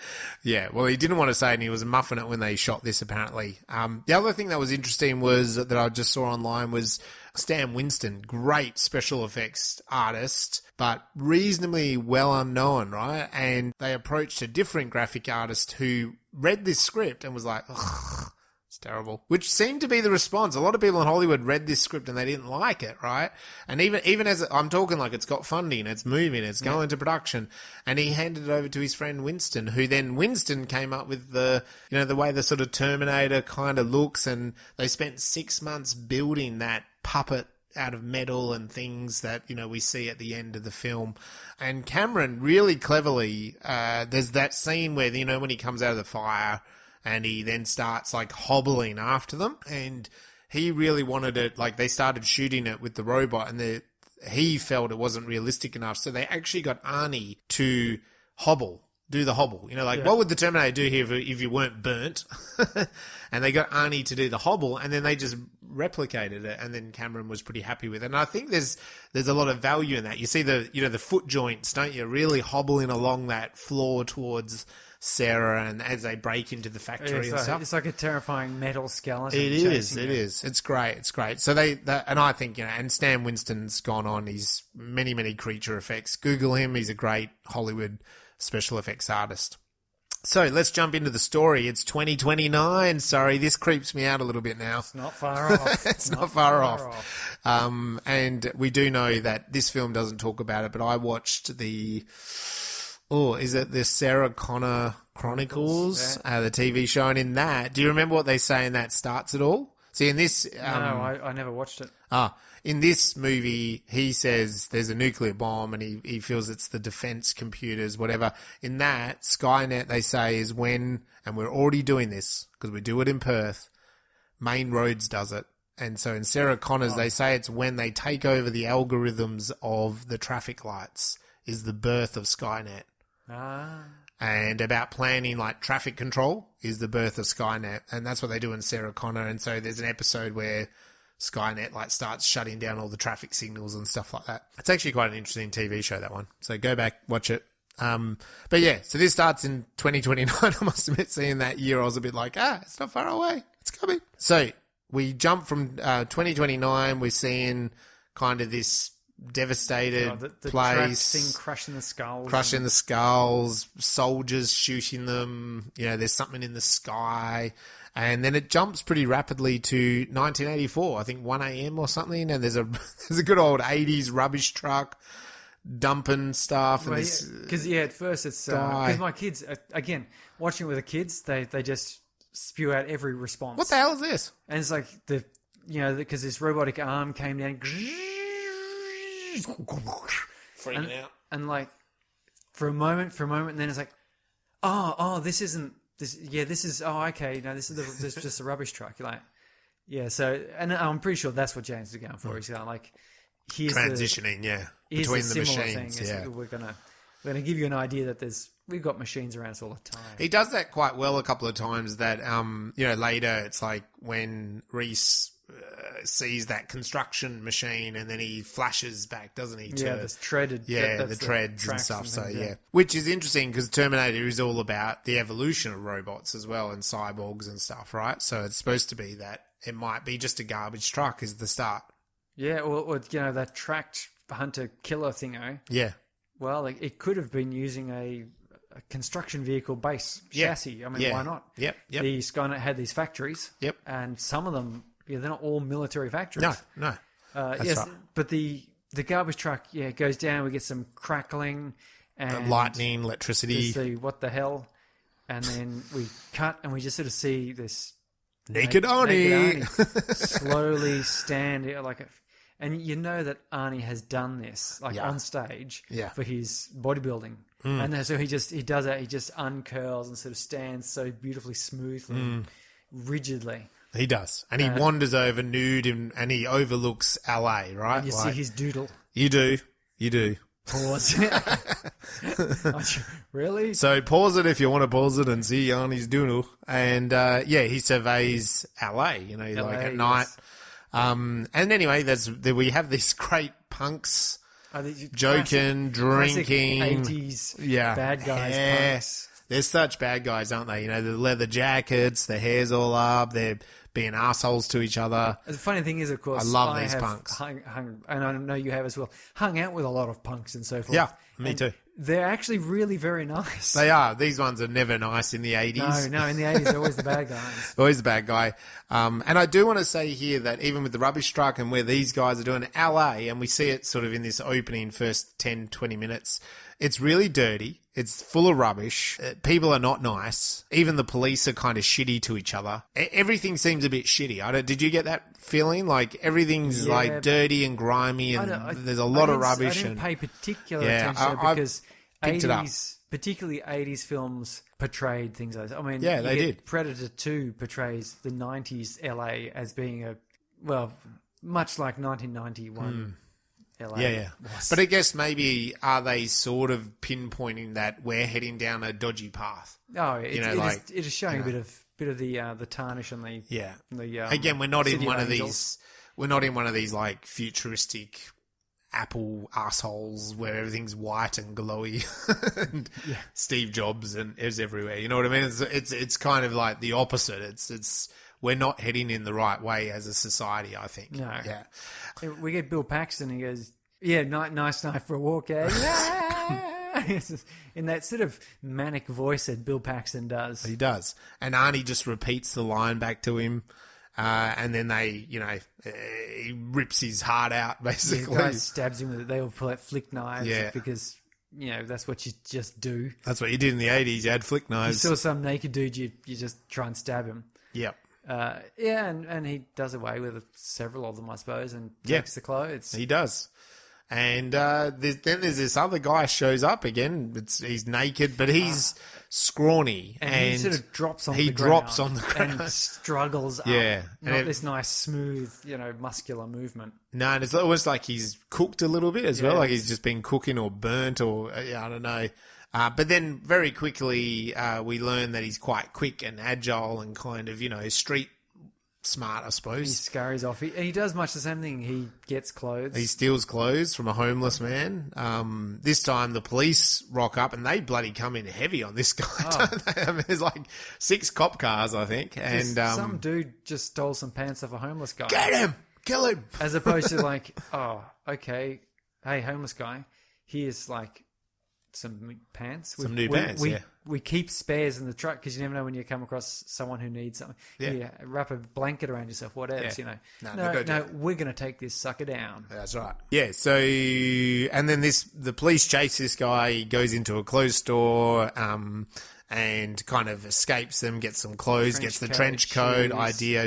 Yeah. Well, he didn't want to say it, and he was muffing it when they shot this, apparently. The other thing that was interesting that I just saw online was Stan Winston, great special effects artist, but reasonably well unknown, right? And they approached a different graphic artist who read this script and was like, ugh, it's terrible, which seemed to be the response. A lot of people in Hollywood read this script and they didn't like it, right? And even as I'm talking like it's got funding, it's moving, it's going to production, and he handed it over to his friend Winston, who then Winston came up with the way the sort of Terminator kind of looks, and they spent 6 months building that puppet out of metal and things that, you know, we see at the end of the film. And Cameron really cleverly, there's that scene where, you know, when he comes out of the fire and he then starts like hobbling after them, and he really wanted it, like they started shooting it with the robot, and he felt it wasn't realistic enough, so they actually got Arnie to hobble do the hobble. What would the Terminator do here if you weren't burnt? And they got Arnie to do the hobble, and then they just replicated it, and then Cameron was pretty happy with it. And I think there's a lot of value in that. You see the foot joints, don't you? Really hobbling along that floor towards Sarah, and as they break into the factory and stuff. It's like a terrifying metal skeleton. It is. It's great. So and I think, and Stan Winston's gone on. He's many, many creature effects. Google him. He's a great Hollywood special effects artist. So let's jump into the story. It's 2029. Sorry, this creeps me out a little bit now. It's not far off. It's not far off. And we do know that this film doesn't talk about it, but I watched is it the Sarah Connor Chronicles, the TV show? And in that, do you remember what they say in that starts it all? See, in this... no, I never watched it. In this movie, he says there's a nuclear bomb and he feels it's the defense computers, whatever. In that, Skynet, they say, is when, and we're already doing this because we do it in Perth, Main Roads does it. And so in Sarah Connor's, they say it's when they take over the algorithms of the traffic lights is the birth of Skynet. And about planning like traffic control is the birth of Skynet. And that's what they do in Sarah Connor. And so there's an episode where Skynet like starts shutting down all the traffic signals and stuff like that. It's actually quite an interesting TV show, that one. So go back, watch it. But yeah, so this starts in 2029. I must admit, seeing that year, I was a bit like, it's not far away. It's coming. So we jump from 2029. We're seeing kind of this devastated the place. Thing crushing the skulls, soldiers shooting them. There's something in the sky. And then it jumps pretty rapidly to 1984, I think 1 a.m. or something. And there's a good old 80s rubbish truck dumping stuff. Because at first it's because my kids, again, watching it with the kids, they just spew out every response. What the hell is this? And it's like because this robotic arm came down, freaking out, and like for a moment, and then it's like, this isn't. This is okay. No, this is just a rubbish truck. You're like, so, and I'm pretty sure that's what James is going for. He's going like, here's transitioning, between the machines. We're gonna give you an idea that we've got machines around us all the time. He does that quite well a couple of times. That later it's like when Reese sees that construction machine and then he flashes back, doesn't he? This treaded. The treads and stuff. Which is interesting because Terminator is all about the evolution of robots as well and cyborgs and stuff, right? So it's supposed to be that it might be just a garbage truck is the start. Yeah, or that tracked hunter-killer thingo. Yeah. Well, it could have been using a construction vehicle base chassis. I mean, why not? Yep. The Skynet had these factories. Yep. And some of them, they're not all military factories. No. Yes, right. But the garbage truck, goes down. We get some crackling and lightning, electricity. What the hell? And then we cut and we just sort of see this naked Arnie slowly stand and you know that Arnie has done this on stage for his bodybuilding. And so he does that. He just uncurls and sort of stands so beautifully smoothly, rigidly. He does. And he wanders over nude and he overlooks LA, right? And you see his doodle. You do. Pause. Really? So pause it if you want to pause it and see Arnie's doodle. And he surveys LA, at night. Yes. And anyway, we have these great punks joking, drinking. 80s bad guys punks. They're such bad guys, aren't they? The leather jackets, their hair's all up, they're being assholes to each other. The funny thing is, of course, I love these punks. And I know you have as well, hung out with a lot of punks and so forth. Yeah, me too. They're actually really very nice. They are. These ones are never nice in the 80s. No, in the 80s, they're always the bad guys. Always the bad guy. And I do want to say here that even with the rubbish truck and where these guys are doing LA, and we see it sort of in this opening first 10, 20 minutes, it's really dirty. It's full of rubbish. People are not nice. Even the police are kind of shitty to each other. Everything seems a bit shitty. Did you get that feeling? Like everything's like dirty and grimy and there's a lot of rubbish. I didn't pay particular attention because 80s, particularly 80s films portrayed things like that. I mean, they did. Predator 2 portrays the 90s LA as being much like 1991. LA was. But I guess maybe are they sort of pinpointing that we're heading down a dodgy path? Oh, it is showing a bit of the tarnish on the again, we're not in one of Angels. these. We're not in one of these like futuristic Apple assholes where everything's white and glowy, and Steve Jobs and is everywhere. You know what I mean? It's kind of like the opposite. It's we're not heading in the right way as a society, I think. No. Yeah. We get Bill Paxton. He goes, "Yeah, nice night for a walk, eh?" In that sort of manic voice that Bill Paxton does. He does, and Arnie just repeats the line back to him. And then he rips his heart out, basically. The guy stabs him with it. They all pull out flick knives because, that's what you just do. That's what you did in the 80s. You had flick knives. You saw some naked dude, you just try and stab him. Yep. And he does away with several of them, I suppose, and takes the clothes. He does. And then there's this other guy shows up again. He's naked, but he's scrawny. And he sort of drops on the ground. He drops on the ground. And struggles up. Yeah. Not this nice, smooth, muscular movement. No, and it's almost like he's cooked a little bit as well. Like he's just been cooking or burnt or, I don't know. But then very quickly we learn that he's quite quick and agile and kind of, street smart, I suppose. He scurries off. He does much the same thing. He gets clothes. He steals clothes from a homeless man. This time the police rock up and they bloody come in heavy on this guy, don't they? I mean, there's like 6 cop cars, I think. And some dude just stole some pants off a homeless guy. Get him! Kill him! As opposed to like, oh, okay, hey, homeless guy, here's like some pants. Some new pants, We keep spares in the truck because you never know when you come across someone who needs something. Yeah, wrap a blanket around yourself, whatever. No, we're going to take this sucker down. That's right. Yeah. So, and then the police chase this guy. He goes into a clothes store, and kind of escapes them. Gets some clothes. Gets the trench coat,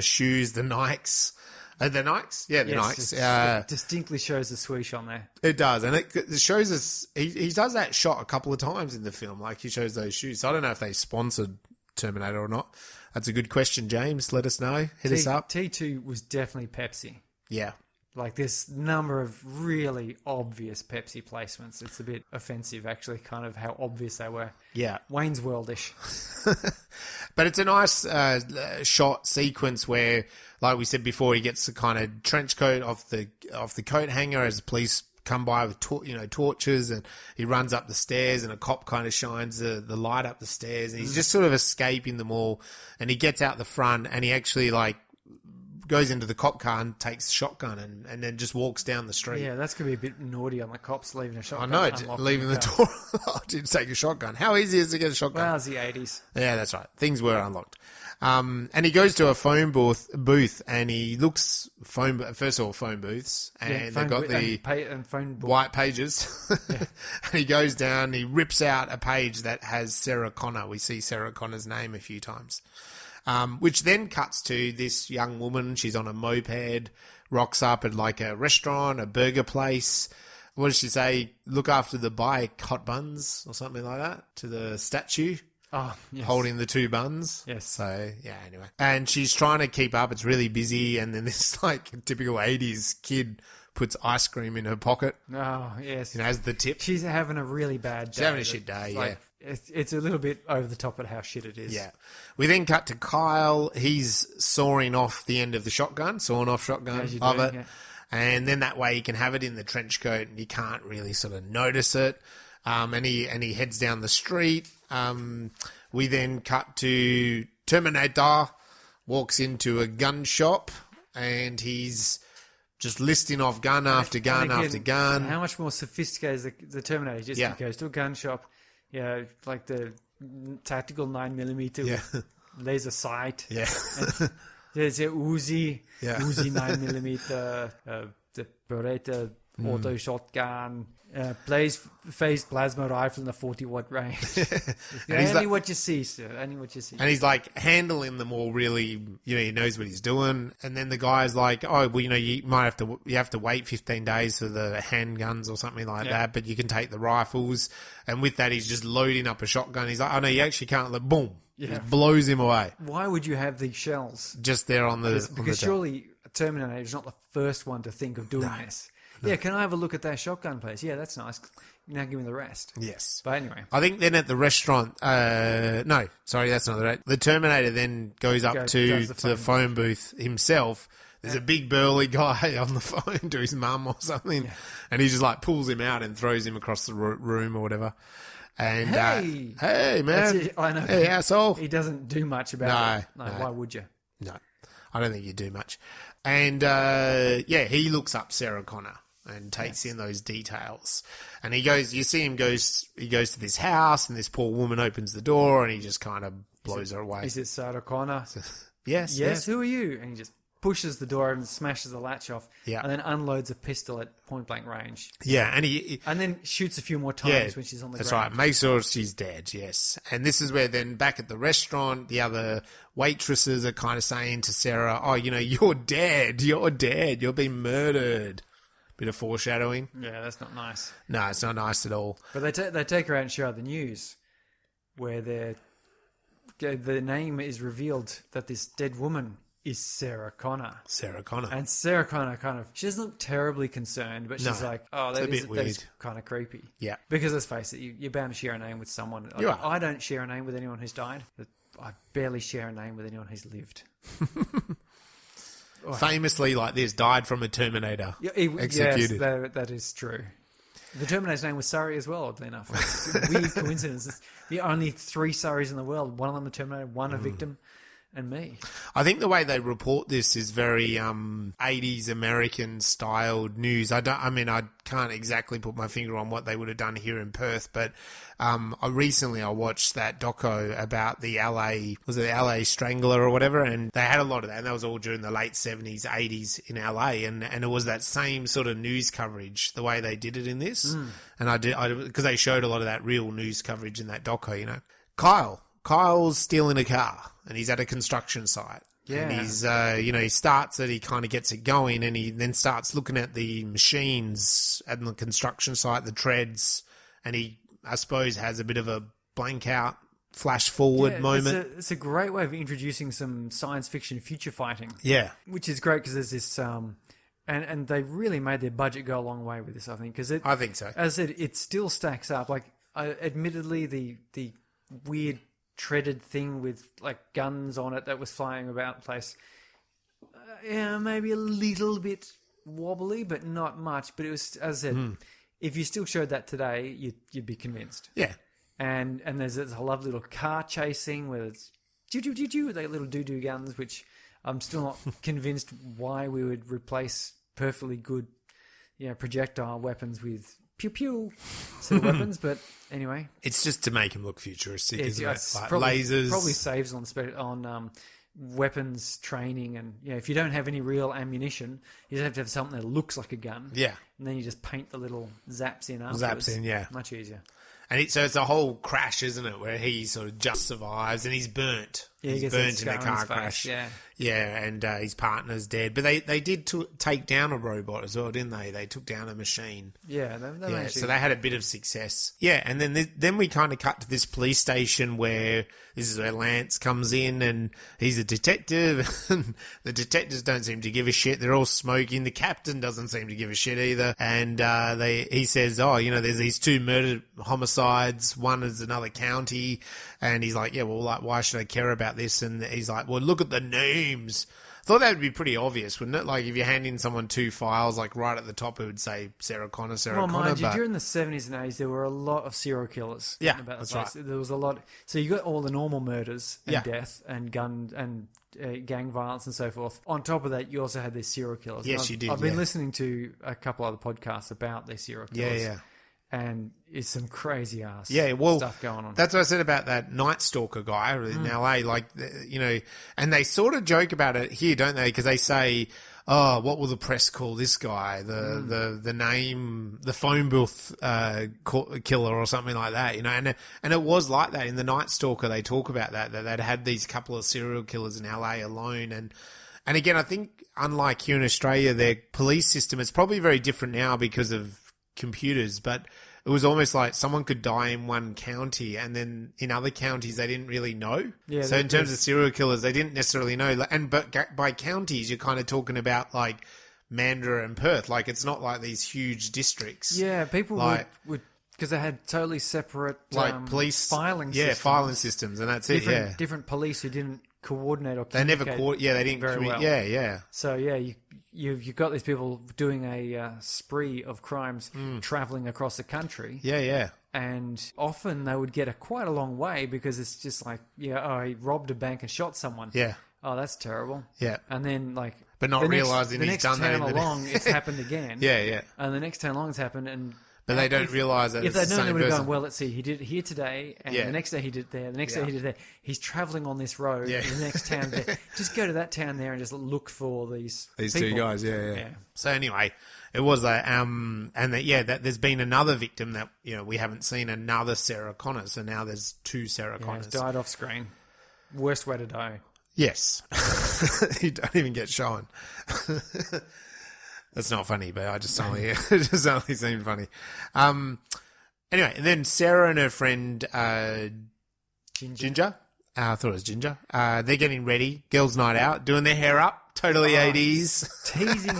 shoes, the Nikes. The Nikes? Yeah, the Nikes. It distinctly shows the swoosh on there. It does. And it shows us... He does that shot a couple of times in the film. Like, he shows those shoes. So I don't know if they sponsored Terminator or not. That's a good question, James. Let us know. Hit us up. T2 was definitely Pepsi. Yeah. Like, this number of really obvious Pepsi placements. It's a bit offensive, actually, kind of how obvious they were. Yeah. Wayne's World-ish. But it's a nice shot sequence where, like we said before, he gets the kind of trench coat off the coat hanger as the police come by with torches, and he runs up the stairs, and a cop kind of shines the light up the stairs, and he's just sort of escaping them all, and he gets out the front, and he actually goes into the cop car and takes the shotgun and then just walks down the street. Yeah, that's going to be a bit naughty on the cops leaving a shotgun. I know, leaving the door unlocked to take a shotgun. How easy is it to get a shotgun? Well, it's the 80s. Yeah, that's right. Things were unlocked. And he goes to a phone booth and he looks phone booths, and they've got the white pages. Yeah. And he goes down, he rips out a page that has Sarah Connor. We see Sarah Connor's name a few times. Which then cuts to this young woman. She's on a moped, rocks up at like a restaurant, a burger place. What does she say? Look after the bike, hot buns or something like that, to the statue. Oh, yes. Holding the 2 buns. Yes. So, yeah, anyway. And she's trying to keep up. It's really busy. And then this like typical 80s kid puts ice cream in her pocket. Oh, yes. As the tip. She's having a really bad day. She's having a shit day, It's a little bit over the top at how shit it is. Yeah. We then cut to Kyle. He's sawing off the end of the shotgun, of it. Yeah. And then that way he can have it in the trench coat and you can't really sort of notice it. And he heads down the street. We then cut to Terminator, walks into a gun shop, and he's just listing off gun after gun after gun. How much more sophisticated is the Terminator? He goes to a gun shop, like the tactical 9mm laser sight. Yeah. There's a Uzi 9mm, the Beretta auto shotgun. Phased plasma rifle in the 40-watt range. Only what you see, sir. Only what you see. And he's like handling them all really, he knows what he's doing. And then the guy's like, oh, well, you have to wait 15 days for the handguns or something like that, but you can take the rifles. And with that, he's just loading up a shotgun. He's like, oh no, you actually can't. Boom. Yeah. Just blows him away. Why would you have these shells? Just there on the... Because surely Terminator is not the first one to think of doing this. Yeah, can I have a look at that shotgun, please? Yeah, that's nice. Now give me the rest. Yes. But anyway. I think then at the restaurant, no, sorry, that's not right. The Terminator then goes up to the phone booth himself. There's a big burly guy on the phone to his mum or something, and he just like pulls him out and throws him across the room or whatever. And hey man, I know. Hey asshole. He doesn't do much about it. No, why would you? No, I don't think you do much. And he looks up Sarah Connor and takes in those details. And he goes, you see him he goes to this house, and this poor woman opens the door, and he just kind of blows her away. Is it Sarah Connor? Yes. Who are you? And he just pushes the door and smashes the latch off, and then unloads a pistol at point blank range. Yeah, and then shoots a few more times when she's on the ground. That's right. Make sure she's dead. Yes, and this is where then back at the restaurant, the other waitresses are kind of saying to Sarah, "Oh, you're dead. You're dead. You're being murdered." Bit of foreshadowing. Yeah, that's not nice. No, it's not nice at all. But they take her out and show her the news, where the name is revealed that this dead woman is Sarah Connor. Sarah Connor. And Sarah Connor she doesn't look terribly concerned, but she's like, oh, that is kind of creepy. Yeah. Because let's face it, you're bound to share a name with someone. You are. I don't share a name with anyone who's died. I barely share a name with anyone who's lived. Famously like this, died from a Terminator. Executed. Yes, that is true. The Terminator's name was Surrey as well, oddly enough. It's a weird coincidence. It's the only 3 Surreys in the world. One of them a Terminator, one a victim, and me. I think the way they report this is very 80s American styled news. I can't exactly put my finger on what they would have done here in Perth, but recently I watched that doco about the LA Strangler or whatever, and they had a lot of that, and that was all during the late 70s, 80s in LA, and it was that same sort of news coverage, the way they did it in this. And because they showed a lot of that real news coverage in that doco, Kyle's still in a car, and he's at a construction site. Yeah. And he's, he starts it, he kind of gets it going, and he then starts looking at the machines at the construction site, the treads, and he, I suppose, has a bit of a blank out, flash forward moment. It's a great way of introducing some science fiction future fighting. Yeah. Which is great because there's this, and they really made their budget go a long way with this, I think. I think so. As I said, it still stacks up. Like, admittedly, the weird treaded thing with like guns on it that was flying about the place, maybe a little bit wobbly, but not much. But it was, as I said, if you still showed that today, you'd be convinced. Yeah. And there's a lovely little car chasing where it's with like little doo-doo guns, which I'm still not convinced why we would replace perfectly good, projectile weapons with pew-pew sort of weapons, but anyway. It's just to make him look futuristic, isn't it? Like probably, lasers. Probably saves on weapons training, and if you don't have any real ammunition, you just have to have something that looks like a gun. Yeah. And then you just paint the little zaps in afterwards. Zaps in, yeah. Much easier. And so it's a whole crash, isn't it, where he sort of just survives, and he's burnt. Yeah, he's burnt in a car crash. Yeah. Yeah, and his partner's dead. But they did take down a robot as well, didn't they? They took down a machine. Yeah, so they had a bit of success. Yeah, and then we kind of cut to this police station where this is where Lance comes in, and he's a detective. And the detectives don't seem to give a shit. They're all smoking. The captain doesn't seem to give a shit either. And he says, there's these 2 murder homicides. One is another county. And he's like, why should I care about this? And he's like, well, look at the names. I thought that would be pretty obvious, wouldn't it? Like, if you hand in someone 2 files, like right at the top, it would say Sarah Connor. Well, mind you, during the 70s and 80s, there were a lot of serial killers. Yeah, about that's right. right. There was a lot. So you got all the normal murders and death and gun and gang violence and so forth. On top of that, you also had these serial killers. Yes, you did. I've been listening to a couple other podcasts about these serial killers. Yeah. And it's some crazy ass stuff going on. That's what I said about that Night Stalker guy in LA. Like, and they sort of joke about it here, don't they? Because they say, oh, what will the press call this guy? The name, the phone booth killer or something like that, And it was like that in the Night Stalker. They talk about that they'd had these couple of serial killers in LA alone. And again, I think unlike here in Australia, their police system is probably very different now because of computers, but it was almost like someone could die in one county and then in other counties they didn't really know. Yeah, so in terms of serial killers, they didn't necessarily know. But by counties, you're kind of talking about like Mandurah and Perth. Like, it's not like these huge districts. Yeah, people would because they had totally separate police filing systems. Yeah, filing systems, and that's it. Different police who didn't coordinate or communicate. They didn't very well. Yeah. So you've got these people doing a spree of crimes, traveling across the country. Yeah. And often they would get quite a long way because it's just like, he robbed a bank and shot someone. Yeah. Oh, that's terrible. Yeah. And then but not realising he's done that. The next town along, it's happened again. Yeah. And the next town along, it's happened, and but they don't realise that if it's the they'd known, same they would have person. gone, well, let's see, he did it here today, and the next day he did it there, the next day he did it there. He's travelling on this road, in the next town there. Just go to that town there and just look for these people. Two guys, yeah. So anyway, it was there's been another victim that, we haven't seen, another Sarah Connor, so now there's two Sarah Connors. He's died off screen. Worst way to die. Yes. You don't even get shown. That's not funny, but it just only seemed funny. Anyway, and then Sarah and her friend Ginger. I thought it was Ginger. They're getting ready. Girls' night out, doing their hair up. Totally 80s. Teasing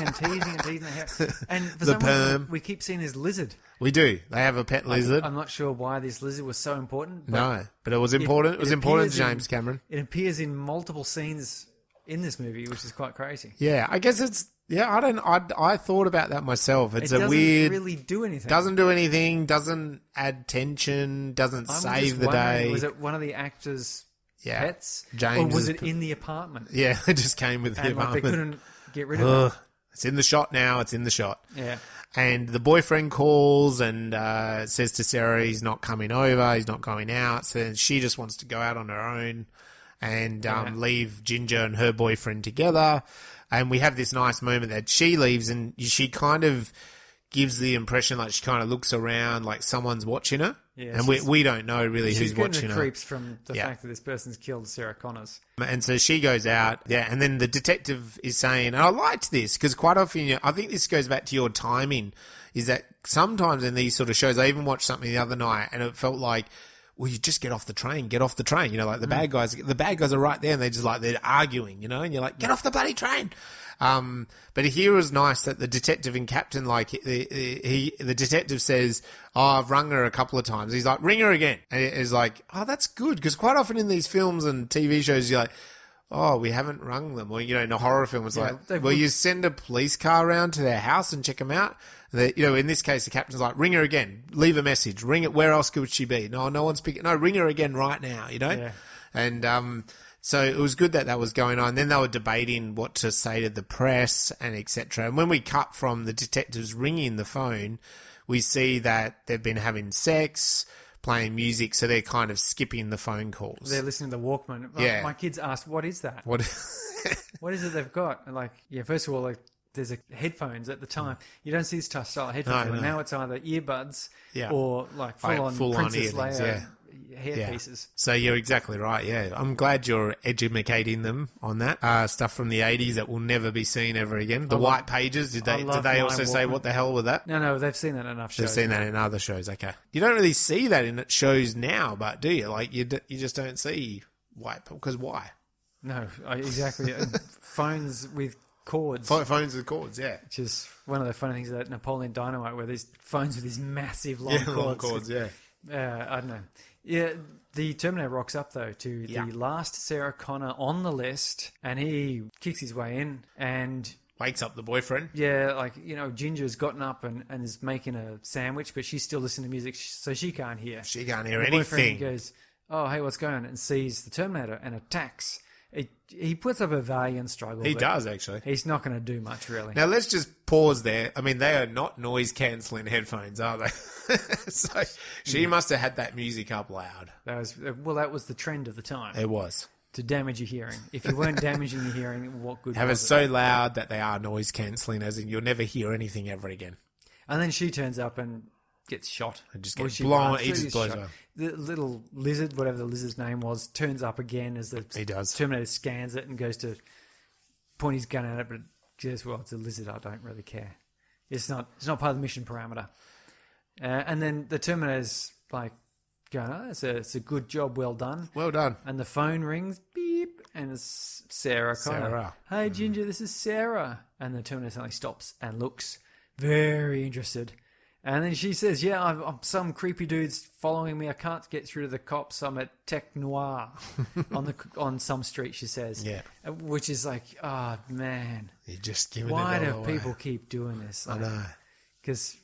their hair. And for the some reason, we keep seeing this lizard. We do. They have a pet lizard. I'm not sure why this lizard was so important. But it was important. It was important to James Cameron. It appears in multiple scenes in this movie, which is quite crazy. Yeah, I guess it's... Yeah, I thought about that myself. It doesn't really do anything. Doesn't do anything, doesn't add tension, doesn't save the day. Was it one of the actors' pets? James, or was it in the apartment? Yeah, it just came with the apartment. They couldn't get rid of it. It's in the shot now, it's in the shot. Yeah. And the boyfriend calls and says to Sarah he's not coming over, he's not going out. So she just wants to go out on her own and leave Ginger and her boyfriend together. And we have this nice moment that she leaves and she kind of gives the impression like she kind of looks around like someone's watching her. Yeah, and we don't know really who's watching her. She's getting the creeps from the fact that this person's killed Sarah Connors. And so she goes out, and then the detective is saying, and I liked this because quite often, I think this goes back to your timing, is that sometimes in these sort of shows, I even watched something the other night and it felt like, well, you just get off the train. Like the bad guys are right there and they're arguing, and you're like, get off the bloody train. But here it was nice that the detective and captain, like the detective says, oh, I've rung her a couple of times. He's like, ring her again. And it's like, oh, that's good. Because quite often in these films and TV shows, you're like, oh, we haven't rung them. Or, in a horror film, it's you send a police car around to their house and check them out. In this case, the captain's like, ring her again, leave a message, ring it. Where else could she be? No one's picking. No, ring her again right now, Yeah. And, so it was good that was going on. Then they were debating what to say to the press and etc. And when we cut from the detectives ringing the phone, we see that they've been having sex, playing music, so they're kind of skipping the phone calls. They're listening to the Walkman. Yeah. My kids asked, what is that? What is it they've got? And first of all, there's headphones at the time. You don't see this style of headphones. No. Now it's either earbuds or full-on Princess Leia hairpieces. So you're exactly right, yeah. I'm glad you're educating them on that. Stuff from the 80s that will never be seen ever again. The white pages, did they also say what the hell with that? No, they've seen that in enough shows. They've seen that in other shows, okay. You don't really see that in shows now, but do you? Like, you just don't see white, because why? No, exactly. Phones with cords. Phones with cords, yeah. Which is one of the funny things about Napoleon Dynamite, where these phones with these massive long cords. Long cords, yeah. I don't know. Yeah, the Terminator rocks up, though, to the last Sarah Connor on the list, and he kicks his way in and... wakes up the boyfriend. Yeah, Ginger's gotten up and is making a sandwich, but she's still listening to music, so she can't hear. She can't hear anything. The boyfriend goes, oh, hey, what's going on? And sees the Terminator and attacks. He puts up a valiant struggle. He does, actually. He's not going to do much, really. Now, let's just pause there. I mean, they are not noise-cancelling headphones, are they? So she must have had that music up loud. That was the trend of the time. It was. To damage your hearing. If you weren't damaging your hearing, what good have was it? Have it so loud that they are noise-cancelling, as in you'll never hear anything ever again. And then she turns up and gets shot. And just gets blown. He just blows her. The little lizard, whatever the lizard's name was, turns up again as the Terminator scans it and goes to point his gun at it, but says, well, it's a lizard, I don't really care. It's not part of the mission parameter. And then the Terminator's like going, oh, it's a good job, well done. Well done. And the phone rings, beep, and it's Sarah Connor. Sarah. Hey, Ginger, this is Sarah. And the Terminator suddenly stops and looks very interested. And then she says, yeah, I'm some creepy dude's following me. I can't get through to the cops. I'm at Tech Noir on some street, she says. Yeah. Which is like, oh, man. You're just giving Why it do all away. people keep doing this? I know. Because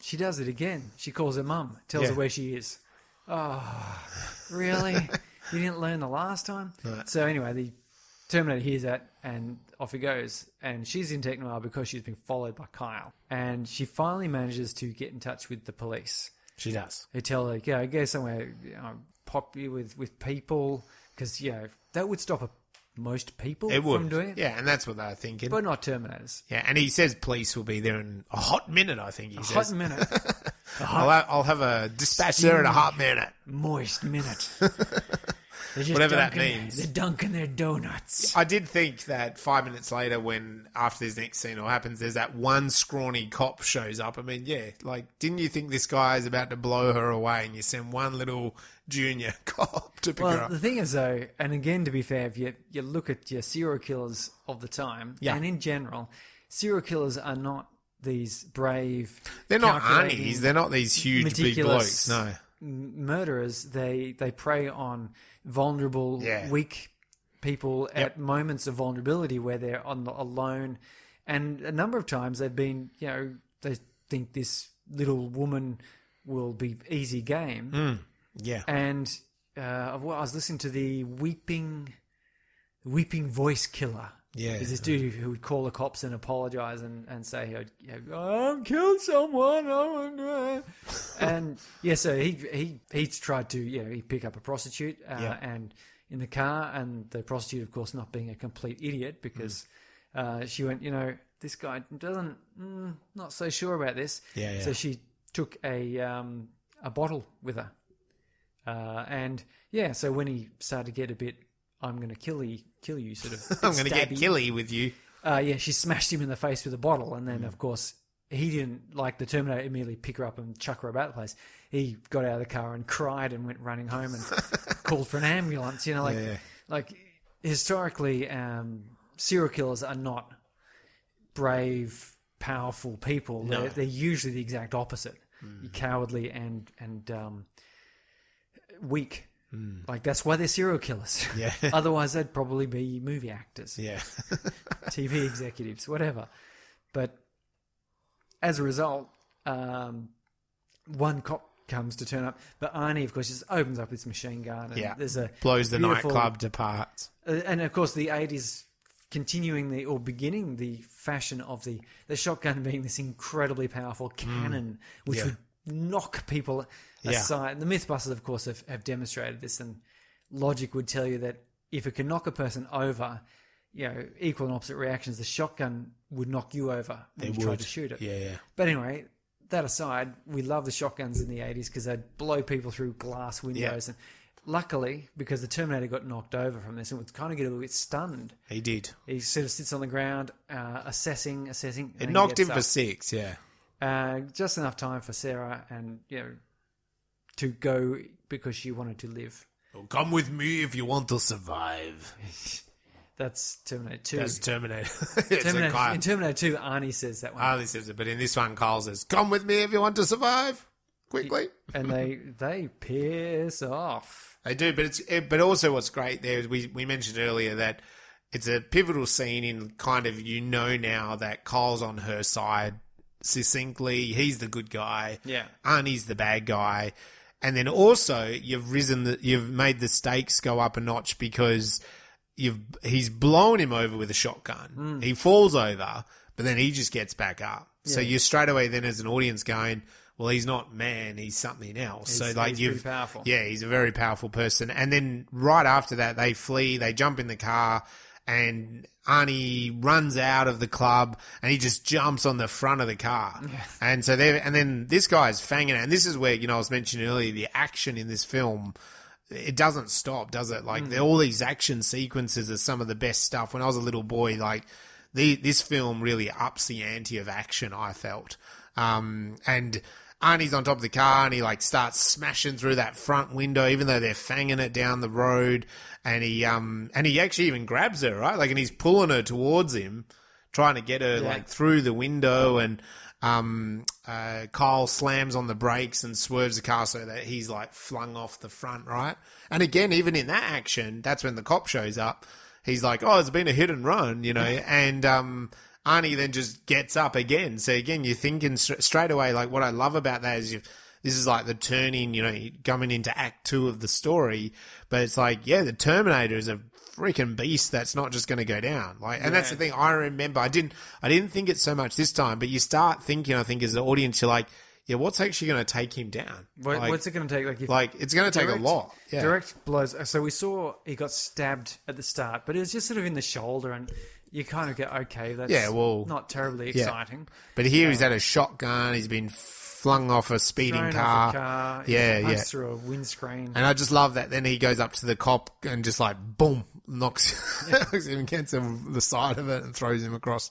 she does it again. She calls her mum, tells her where she is. Oh, really? You didn't learn the last time? No. So anyway, the Terminator hears that and off he goes. And she's in Tech Noir because she's been followed by Kyle. And she finally manages to get in touch with the police. She does. They tell her, go somewhere popular with people. Because, that would stop most people from doing it. Yeah, and that's what they're thinking. But not Terminators. Yeah, and he says police will be there in a hot minute, I think he says. Hot minute. I'll have a dispatch there in a hot minute. Moist minute. Whatever that means. They're dunking their donuts. I did think that 5 minutes later when, after this next scene all happens, there's that one scrawny cop shows up. I mean, didn't you think this guy is about to blow her away and you send one little junior cop to pick her up? The thing is, though, and again, to be fair, if you look at your serial killers of the time, and in general, serial killers are not these brave... They're not Arnies. They're not these huge, big blokes. No. Murderers, they prey on vulnerable, weak people at moments of vulnerability where they're alone. And a number of times they've been, they think this little woman will be easy game. Yeah. And I was listening to the Weeping Voice Killer. Yeah. There's this dude who would call the cops and apologize and say, I've killed someone. And so he tried to, he pick up a prostitute and in the car, and the prostitute, of course, not being a complete idiot because she went, this guy doesn't, not so sure about this. Yeah. So she took a bottle with her. So when he started to get a bit, I'm going to kill you, sort of. I'm going to get killy with you. She smashed him in the face with a bottle, and then, of course, he didn't, like the Terminator, immediately pick her up and chuck her about the place. He got out of the car and cried and went running home and called for an ambulance. Like historically, serial killers are not brave, powerful people. No. They're usually the exact opposite. Cowardly and weak. Like, that's why they're serial killers. Yeah. Otherwise, they'd probably be movie actors. Yeah. TV executives, whatever. But as a result, one cop comes to turn up. But Arnie, of course, just opens up his machine gun. And there's a blows the nightclub to parts. And, of course, the 80s beginning the fashion of the shotgun being this incredibly powerful cannon, which would knock people aside. The Mythbusters, of course, have demonstrated this, and logic would tell you that if it can knock a person over, equal and opposite reactions, the shotgun would knock you over when you try to shoot it. Yeah. But anyway, that aside, we love the shotguns in the 80s because they'd blow people through glass windows. And luckily, because the Terminator got knocked over from this and would kind of get a little bit stunned. He did. He sort of sits on the ground, assessing. It knocked him for 6, just enough time for Sarah and, to go because she wanted to live. Well, come with me if you want to survive. That's Terminator 2. That's Terminator. In Terminator 2, Arnie says that one. Arnie says it, but in this one, Kyle says, come with me if you want to survive. Quickly. And they piss off. They do, but also what's great there is we mentioned earlier that it's a pivotal scene in kind of, now that Kyle's on her side succinctly. He's the good guy. Yeah. Arnie's the bad guy. And then also you've made the stakes go up a notch because he's blown him over with a shotgun. He falls over, but then he just gets back up. Yeah. So you're straight away then as an audience going, well, he's not man, he's something else. He's pretty powerful. Yeah, he's a very powerful person. And then right after that, they flee, they jump in the car, and Arnie runs out of the club and he just jumps on the front of the car. Yeah. And so and then this guy's fanging it. And this is where, I was mentioning earlier, the action in this film, it doesn't stop, does it? Like, all these action sequences are some of the best stuff. When I was a little boy, like, this film really ups the ante of action, I felt. And Arnie's on top of the car and he like starts smashing through that front window, even though they're fanging it down the road. And he actually even grabs her, right? Like, and he's pulling her towards him, trying to get her like through the window. And Kyle slams on the brakes and swerves the car so that he's like flung off the front, right? And again, even in that action, that's when the cop shows up. He's like, "Oh, it's been a hit and run," and Arnie then just gets up again. So again, you're thinking straight away, like, what I love about that is this is like the turning, coming into act 2 of the story. But it's like, the Terminator is a freaking beast that's not just going to go down. Like, and that's the thing I remember. I didn't think it so much this time, but you start thinking, I think, as an audience, you're like, what's actually going to take him down? What's it going to take? It's going to take a lot. Yeah. Direct blows. So we saw he got stabbed at the start, but it was just sort of in the shoulder, and you kind of go, okay, that's not terribly exciting. But here he's had a shotgun. He's been flung off a speeding car. Punched through a windscreen. And I just love that. Then he goes up to the cop and just like, boom, knocks him against the side of it and throws him across.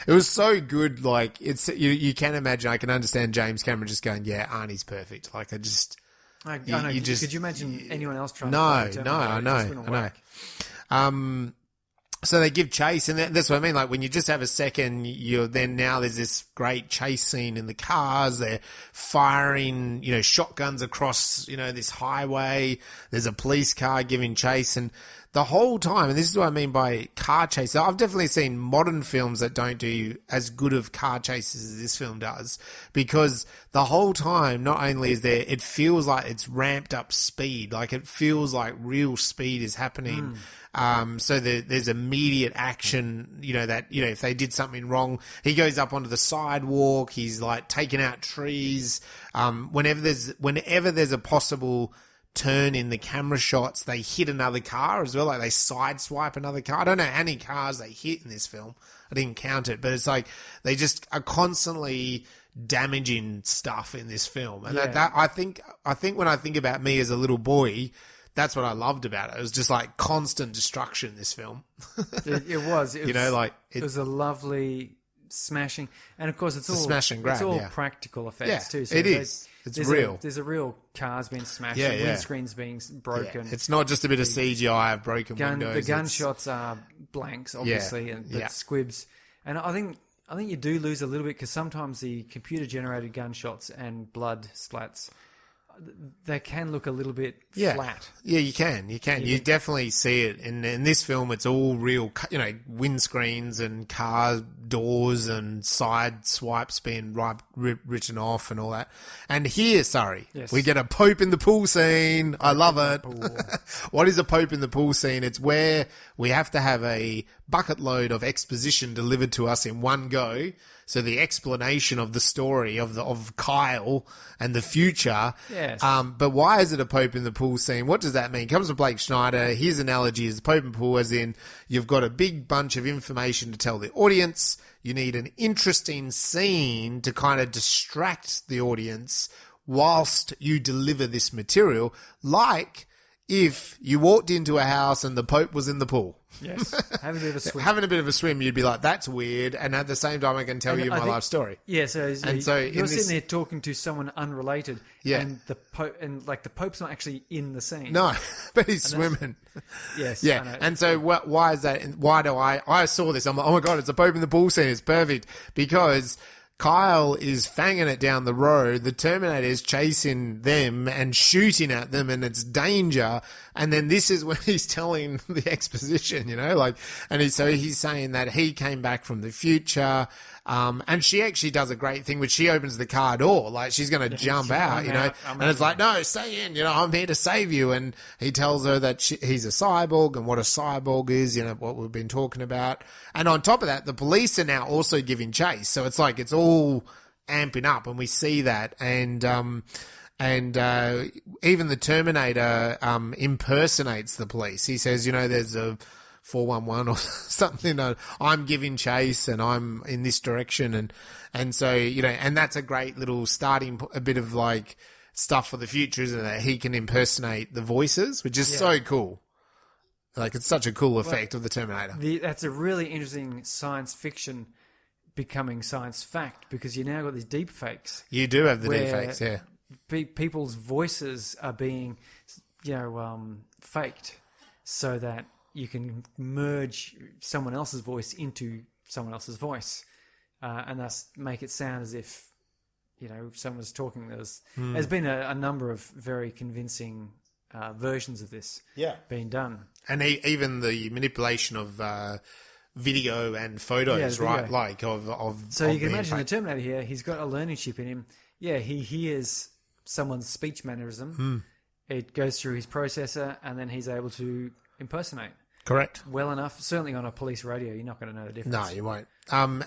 It was so good. Like, it's you can imagine. I can understand James Cameron just going, Arnie's perfect. Like, I know. Could you imagine anyone else trying to play I know. So they give chase, and that's what I mean. Like, when you just have a second, now there's this great chase scene in the cars. They're firing, shotguns across, this highway. There's a police car giving chase, and the whole time, and this is what I mean by car chase. I've definitely seen modern films that don't do as good of car chases as this film does, because the whole time, not only is there, it feels like it's ramped up speed, like it feels like real speed is happening. So there's immediate action, if they did something wrong, he goes up onto the sidewalk, he's like taking out trees. Whenever there's a possible turn in the camera shots, they hit another car as well, like they sideswipe another car. I don't know how many cars they hit in this film. I didn't count it, but it's like they just are constantly damaging stuff in this film. And that I think when I think about me as a little boy, that's what I loved about it. It was just like constant destruction, this film. It was. It was a lovely smashing. And of course, it's all smash and grab, it's all practical effects too. So it is. It's real. There's a real cars being smashed, windscreens being broken. Yeah. It's not just a bit of CGI of broken windows. The gunshots are blanks, obviously, and squibs. And I think you do lose a little bit, because sometimes the computer-generated gunshots and blood splats, they can look a little bit flat. Yeah, you can. You definitely see it. In this film, it's all real, windscreens and car doors and side swipes being written off and all that. And here, Surrey, we get a Pope in the pool scene. I love it. What is a Pope in the pool scene? It's where we have to have a bucket load of exposition delivered to us in one go. So the explanation of the story of Kyle and the future. Yes. But why is it a Pope in the pool scene? What does that mean? It comes from Blake Schneider. His analogy is the Pope in the pool, as in you've got a big bunch of information to tell the audience. You need an interesting scene to kind of distract the audience whilst you deliver this material, like if you walked into a house and the Pope was in the pool. Yes, having a bit of a swim. Having a bit of a swim, you'd be like, that's weird. And at the same time, I can tell you my life story. Yeah, so you're sitting there talking to someone unrelated. Yeah. And the Pope's not actually in the scene. No, but he's swimming. Yes. Yeah. And so why is that? Why do I saw this? I'm like, oh my God, it's a Pope in the pool scene. It's perfect. Because Kyle is fanging it down the road. The Terminator is chasing them and shooting at them, and it's danger. And then this is when he's telling the exposition, and he's saying that he came back from the future. And she actually does a great thing, which she opens the car door, like she's going to jump out, and it's like, no, stay in, I'm here to save you. And he tells her that he's a cyborg and what a cyborg is, what we've been talking about. And on top of that, the police are now also giving chase. So it's like, it's all amping up, and we see that. And even the Terminator, impersonates the police. He says, there's a 411 or something. I'm giving chase and I'm in this direction. And so, and that's a great little starting, a bit of like stuff for the future, isn't it? That he can impersonate the voices, which is so cool. Like, it's such a cool effect of the Terminator. That's a really interesting science fiction becoming science fact because you now got these deep fakes. You do have the deep fakes, yeah. People's voices are being, faked so that you can merge someone else's voice into someone else's voice, and thus make it sound as if, someone's talking. There's been a number of very convincing versions of this being done. And even the manipulation of video and photos, right? Like of so you can imagine the Terminator here. He's got a learning chip in him. Yeah, he hears someone's speech mannerism. It goes through his processor, and then he's able to impersonate. Correct. Well enough. Certainly on a police radio, you're not going to know the difference. No, you won't.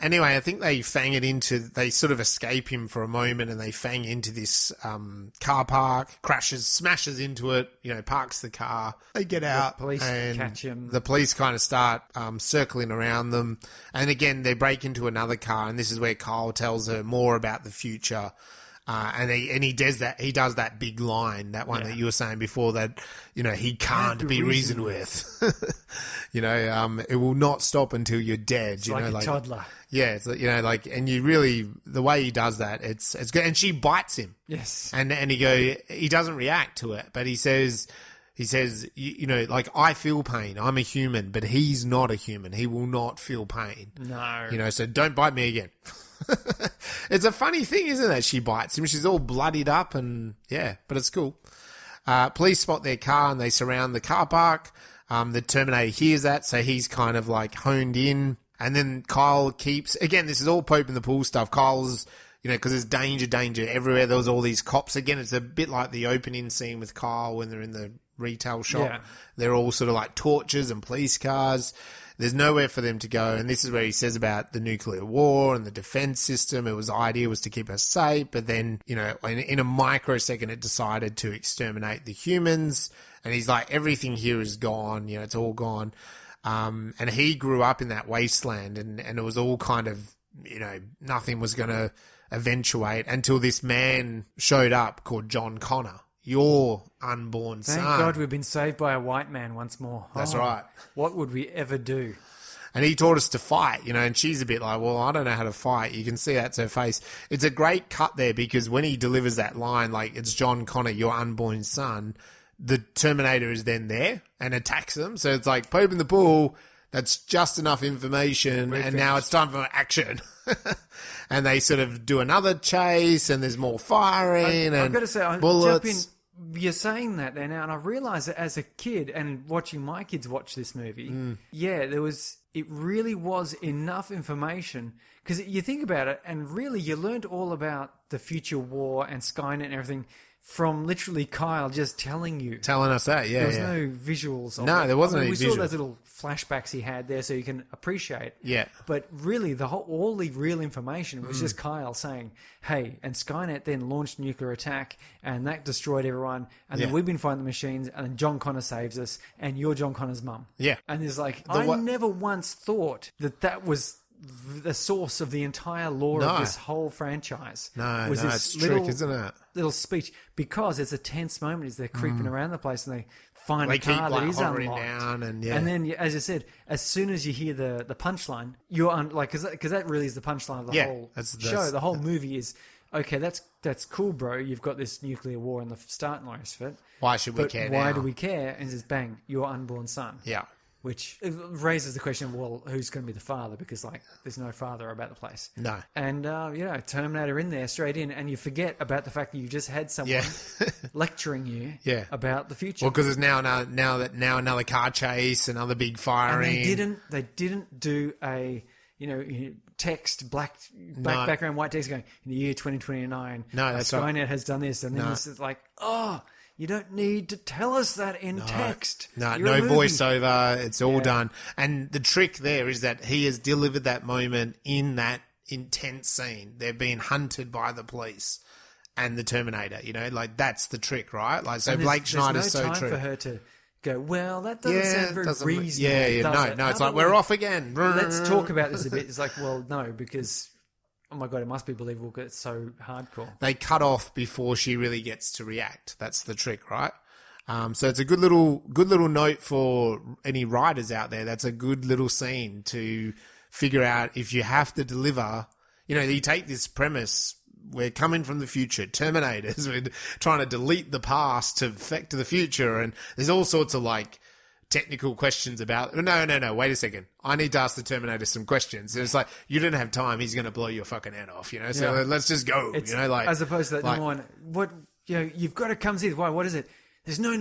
Anyway, I think they sort of escape him for a moment, and they fang into this car park, smashes into it, parks the car. They get out. The police and catch him. The police kind of start circling around them. And again, they break into another car, and this is where Kyle tells her more about the future. And he does that big line, that one that you were saying before, that he can't be reasoned with. It will not stop until you're dead. It's like a toddler. Yeah, it's and you really, the way he does that, it's good. And she bites him. Yes. And he doesn't react to it, but he says, I feel pain. I'm a human, but he's not a human. He will not feel pain. No. So don't bite me again. It's a funny thing, isn't it? She bites him. She's all bloodied up and but it's cool. Police spot their car and they surround the car park. The Terminator hears that, so he's kind of like honed in. And then Kyle again, this is all Pope in the pool stuff. Kyle's, because there's danger everywhere. There was all these cops. Again, it's a bit like the opening scene with Kyle when they're in the retail shop. Yeah. They're all sort of like torches and police cars. There's nowhere for them to go. And this is where he says about the nuclear war and the defense system. The idea was to keep us safe. But then, in a microsecond, it decided to exterminate the humans. And he's like, everything here is gone. It's all gone. And he grew up in that wasteland and it was all kind of, nothing was going to eventuate until this man showed up called John Connor. Your unborn son. Thank God we've been saved by a white man once more. That's right. What would we ever do? And he taught us to fight, and she's a bit like, well, I don't know how to fight. You can see that's her face. It's a great cut there because when he delivers that line, like, it's John Connor, your unborn son, the Terminator is then there and attacks them. So it's like, Pope in the pool, that's just enough information, and now it's time for action. And they sort of do another chase, and there's more firing I've got to say, bullets. Jump in. You're saying that there now, and I realise that as a kid and watching my kids watch this movie, it really was enough information, because you think about it, and really you learned all about the future war and Skynet and everything from literally Kyle just telling us that. There was no visuals of no it. there wasn't any we visuals. saw those little flashbacks he had there so you can appreciate. But really all the real information was just Kyle saying, hey, and Skynet then launched a nuclear attack and that destroyed everyone, and then we've been fighting the machines, and then John Connor saves us, and you're John Connor's mum. And there's like, I never once thought that was the source of the entire lore of this whole franchise. Was this it's little, trick, isn't it? Little speech, because it's a tense moment as they're creeping around the place and they find a car that is unlocked. Down and then, as I said, as soon as you hear the punchline, you're because that really is the punchline of the whole show. The whole movie is, okay, that's cool, bro. You've got this nuclear war in the start and the rest of it. Why should we care now? Why do we care? And it says, bang, your unborn son. Which raises the question of, well, who's going to be the father? Because, there's no father about the place. No. And, Terminator in there, straight in, and you forget about the fact that you just had someone lecturing you about the future. Well, because there's now another car chase, another big firing. And they didn't do a, text, black background, white text going, in the year 2029, Skynet has done this, and then this is like, you don't need to tell us that in text. No voiceover. It's all done. And the trick there is that he has delivered that moment in that intense scene. They're being hunted by the police and the Terminator. That's the trick, right? So Blake Schneider's so true. There's no time for her to go, well, that doesn't sound very reasonable. No, it's like, we're off again. Let's talk about this a bit. It's like, well, no, because... oh my God, it must be believable because it's so hardcore. They cut off before she really gets to react. That's the trick, right? So it's a good little note for any writers out there. That's a good little scene to figure out if you have to deliver, you take this premise, we're coming from the future, Terminators, we're trying to delete the past to affect the future, and there's all sorts of like technical questions about, no, wait a second, I need to ask the Terminator some questions. And it's like, you don't have time, he's going to blow your fucking head off, so let's just go, as opposed to that number one, what, you've got to come see this. Why, what is it? There's no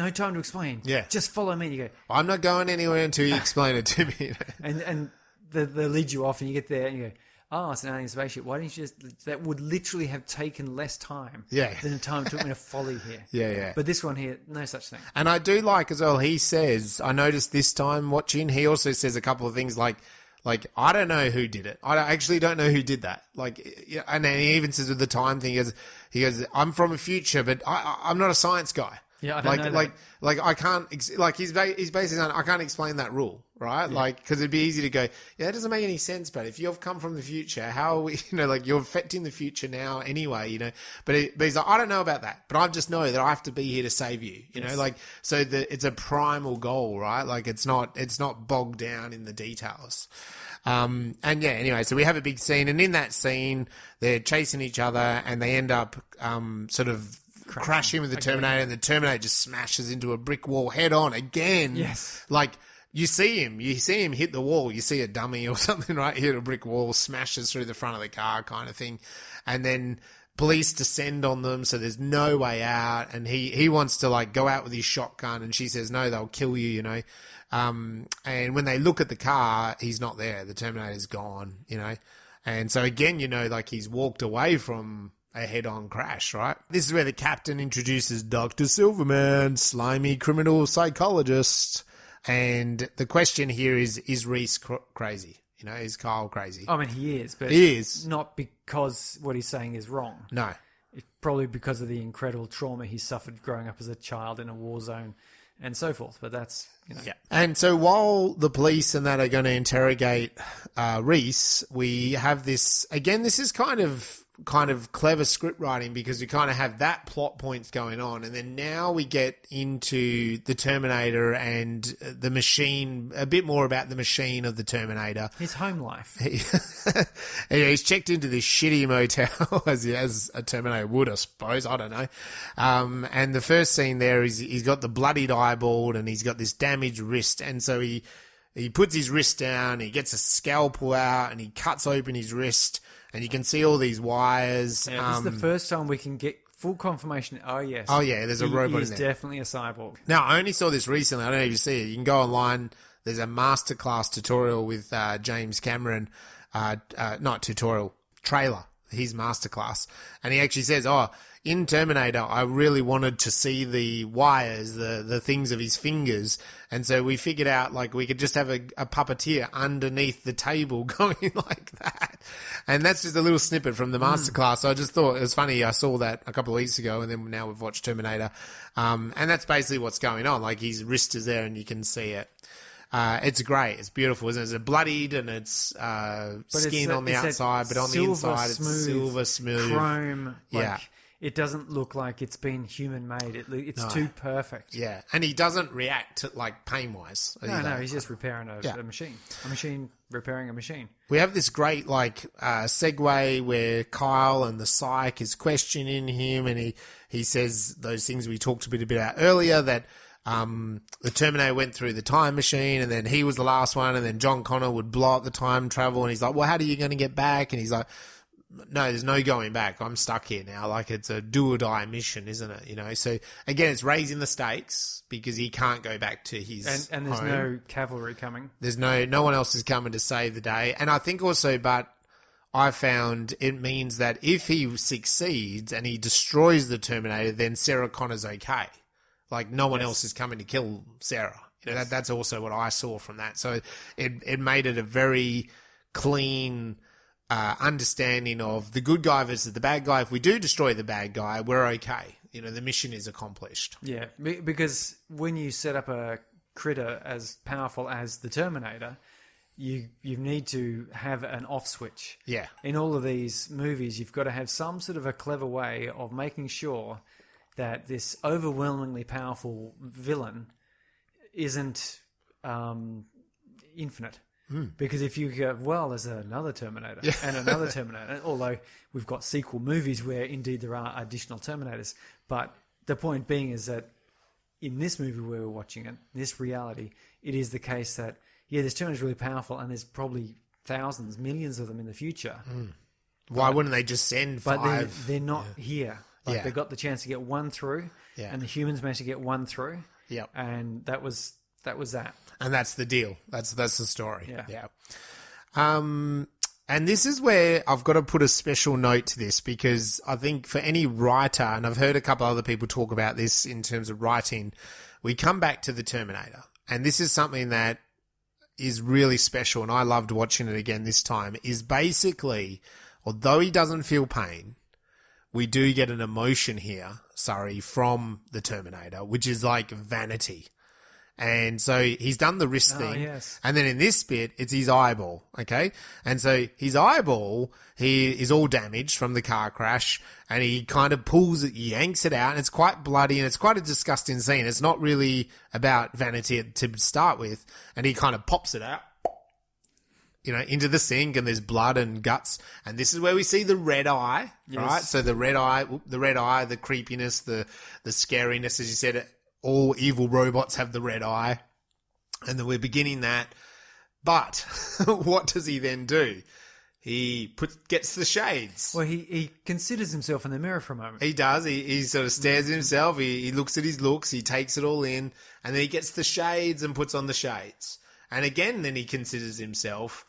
time to explain. Yeah. Just follow me. And you go, I'm not going anywhere until you explain it to me. And they lead you off and you get there and you go, oh, it's an alien spaceship. Why didn't you just... That would literally have taken less time than the time it took me to follow here. Yeah. But this one here, no such thing. And I do like as well, he says, I noticed this time watching, he also says a couple of things like, I don't know who did it. I actually don't know who did that. And then he even says with the time thing, he goes, I'm from a future, but I'm not a science guy. Yeah, I don't know that. I can't, he's basically saying, I can't explain that rule, right? Yeah. Because it'd be easy to go, that doesn't make any sense, but if you've come from the future, how are we, you're affecting the future now anyway, but he's like, I don't know about that, but I just know that I have to be here to save you, so it's a primal goal, right? It's not bogged down in the details. Anyway, so we have a big scene, and in that scene, they're chasing each other, and they end up, sort of, crashing with the Terminator, and the Terminator just smashes into a brick wall head on again. Yes. You see him hit the wall. You see a dummy or something, right? Hit a brick wall, smashes through the front of the car kind of thing. And then police descend on them, so there's no way out. And he wants to go out with his shotgun, and she says, no, they'll kill you, And when they look at the car, he's not there. The Terminator's gone, And so again, he's walked away from a head-on crash, right? This is where the captain introduces Dr. Silverman, slimy criminal psychologist. And the question here is Reese crazy? Is Kyle crazy? I mean, he is, but he is. Not because what he's saying is wrong. No. It's probably because of the incredible trauma he suffered growing up as a child in a war zone and so forth. But that's, Yeah. And so while the police and that are going to interrogate Reese, we have this, again, this is kind of clever script writing, because we kind of have that plot points going on, and then now we get into the Terminator and the machine, a bit more about the machine of the Terminator. His home life. He's checked into this shitty motel, as a Terminator would, I suppose. I don't know. And the first scene there is he's got the bloodied eyeball and he's got this damaged wrist, and so he puts his wrist down, he gets a scalpel out and he cuts open his wrist, and you can see all these wires. Yeah, this is the first time we can get full confirmation. Oh, yes. Oh, yeah, there's a robot in there. He's definitely a cyborg. Now, I only saw this recently. I don't know if you see it. You can go online. There's a masterclass tutorial with James Cameron. Not tutorial, trailer. His masterclass. And he actually says, in Terminator, I really wanted to see the wires, the things of his fingers. And so we figured out, we could just have a puppeteer underneath the table going like that. And that's just a little snippet from the masterclass. So I just thought it was funny. I saw that a couple of weeks ago, and then now we've watched Terminator. And that's basically what's going on. His wrist is there and you can see it. It's great. It's beautiful, isn't it? It's bloodied and it's skin on the outside, but on the inside it's silver smooth. Chrome. It doesn't look like it's been human made. It's too perfect. Yeah. And he doesn't react to, pain-wise. No, he's just repairing a machine. A machine repairing a machine. We have this great, segue where Kyle and the psych is questioning him, and he says those things we talked a bit about earlier, that the Terminator went through the time machine, and then he was the last one, and then John Connor would blow up the time travel, and he's like, well, how are you going to get back? And he's like, no, there's no going back. I'm stuck here now. It's a do or die mission, isn't it? So again, it's raising the stakes because he can't go back to his and there's home. no cavalry coming. There's no one else is coming to save the day. And I think also, but I found it means that if he succeeds and he destroys the Terminator, then Sarah Connor's okay. No one else is coming to kill Sarah. That's also what I saw from that. So it made it a very clean understanding of the good guy versus the bad guy. If we do destroy the bad guy, we're okay. The mission is accomplished. Yeah, because when you set up a critter as powerful as the Terminator, you need to have an off switch. Yeah. In all of these movies, you've got to have some sort of a clever way of making sure that this overwhelmingly powerful villain isn't infinite. Because if you go, well, there's another Terminator and another Terminator, although we've got sequel movies where indeed there are additional Terminators. But the point being is that in this movie where we're watching it, this reality, it is the case that, this Terminator's really powerful and there's probably thousands, millions of them in the future. Why wouldn't they just send 5? But they're not here. Like they got the chance to get one through, and the humans managed to get one through. Yep. And that was that. And that's the deal. That's the story. Yeah. And this is where I've got to put a special note to this, because I think for any writer, and I've heard a couple other people talk about this in terms of writing, we come back to the Terminator. And this is something that is really special, and I loved watching it again this time, is basically, although he doesn't feel pain, we do get an emotion here, Surrey, from the Terminator, which is like vanity. And so he's done the wrist thing. Yes. And then in this bit, it's his eyeball, okay? And so his eyeball, he is all damaged from the car crash, and he kind of pulls it, yanks it out, and it's quite bloody, and it's quite a disgusting scene. It's not really about vanity to start with. And he kind of pops it out, into the sink, and there's blood and guts. And this is where we see the red eye, right? So the red eye, the creepiness, the scariness, as you said, all evil robots have the red eye. And then we're beginning that. But what does he then do? He gets the shades. Well, he considers himself in the mirror for a moment. He does. He sort of stares at himself. He looks at his looks. He takes it all in. And then he gets the shades and puts on the shades. And again, then he considers himself,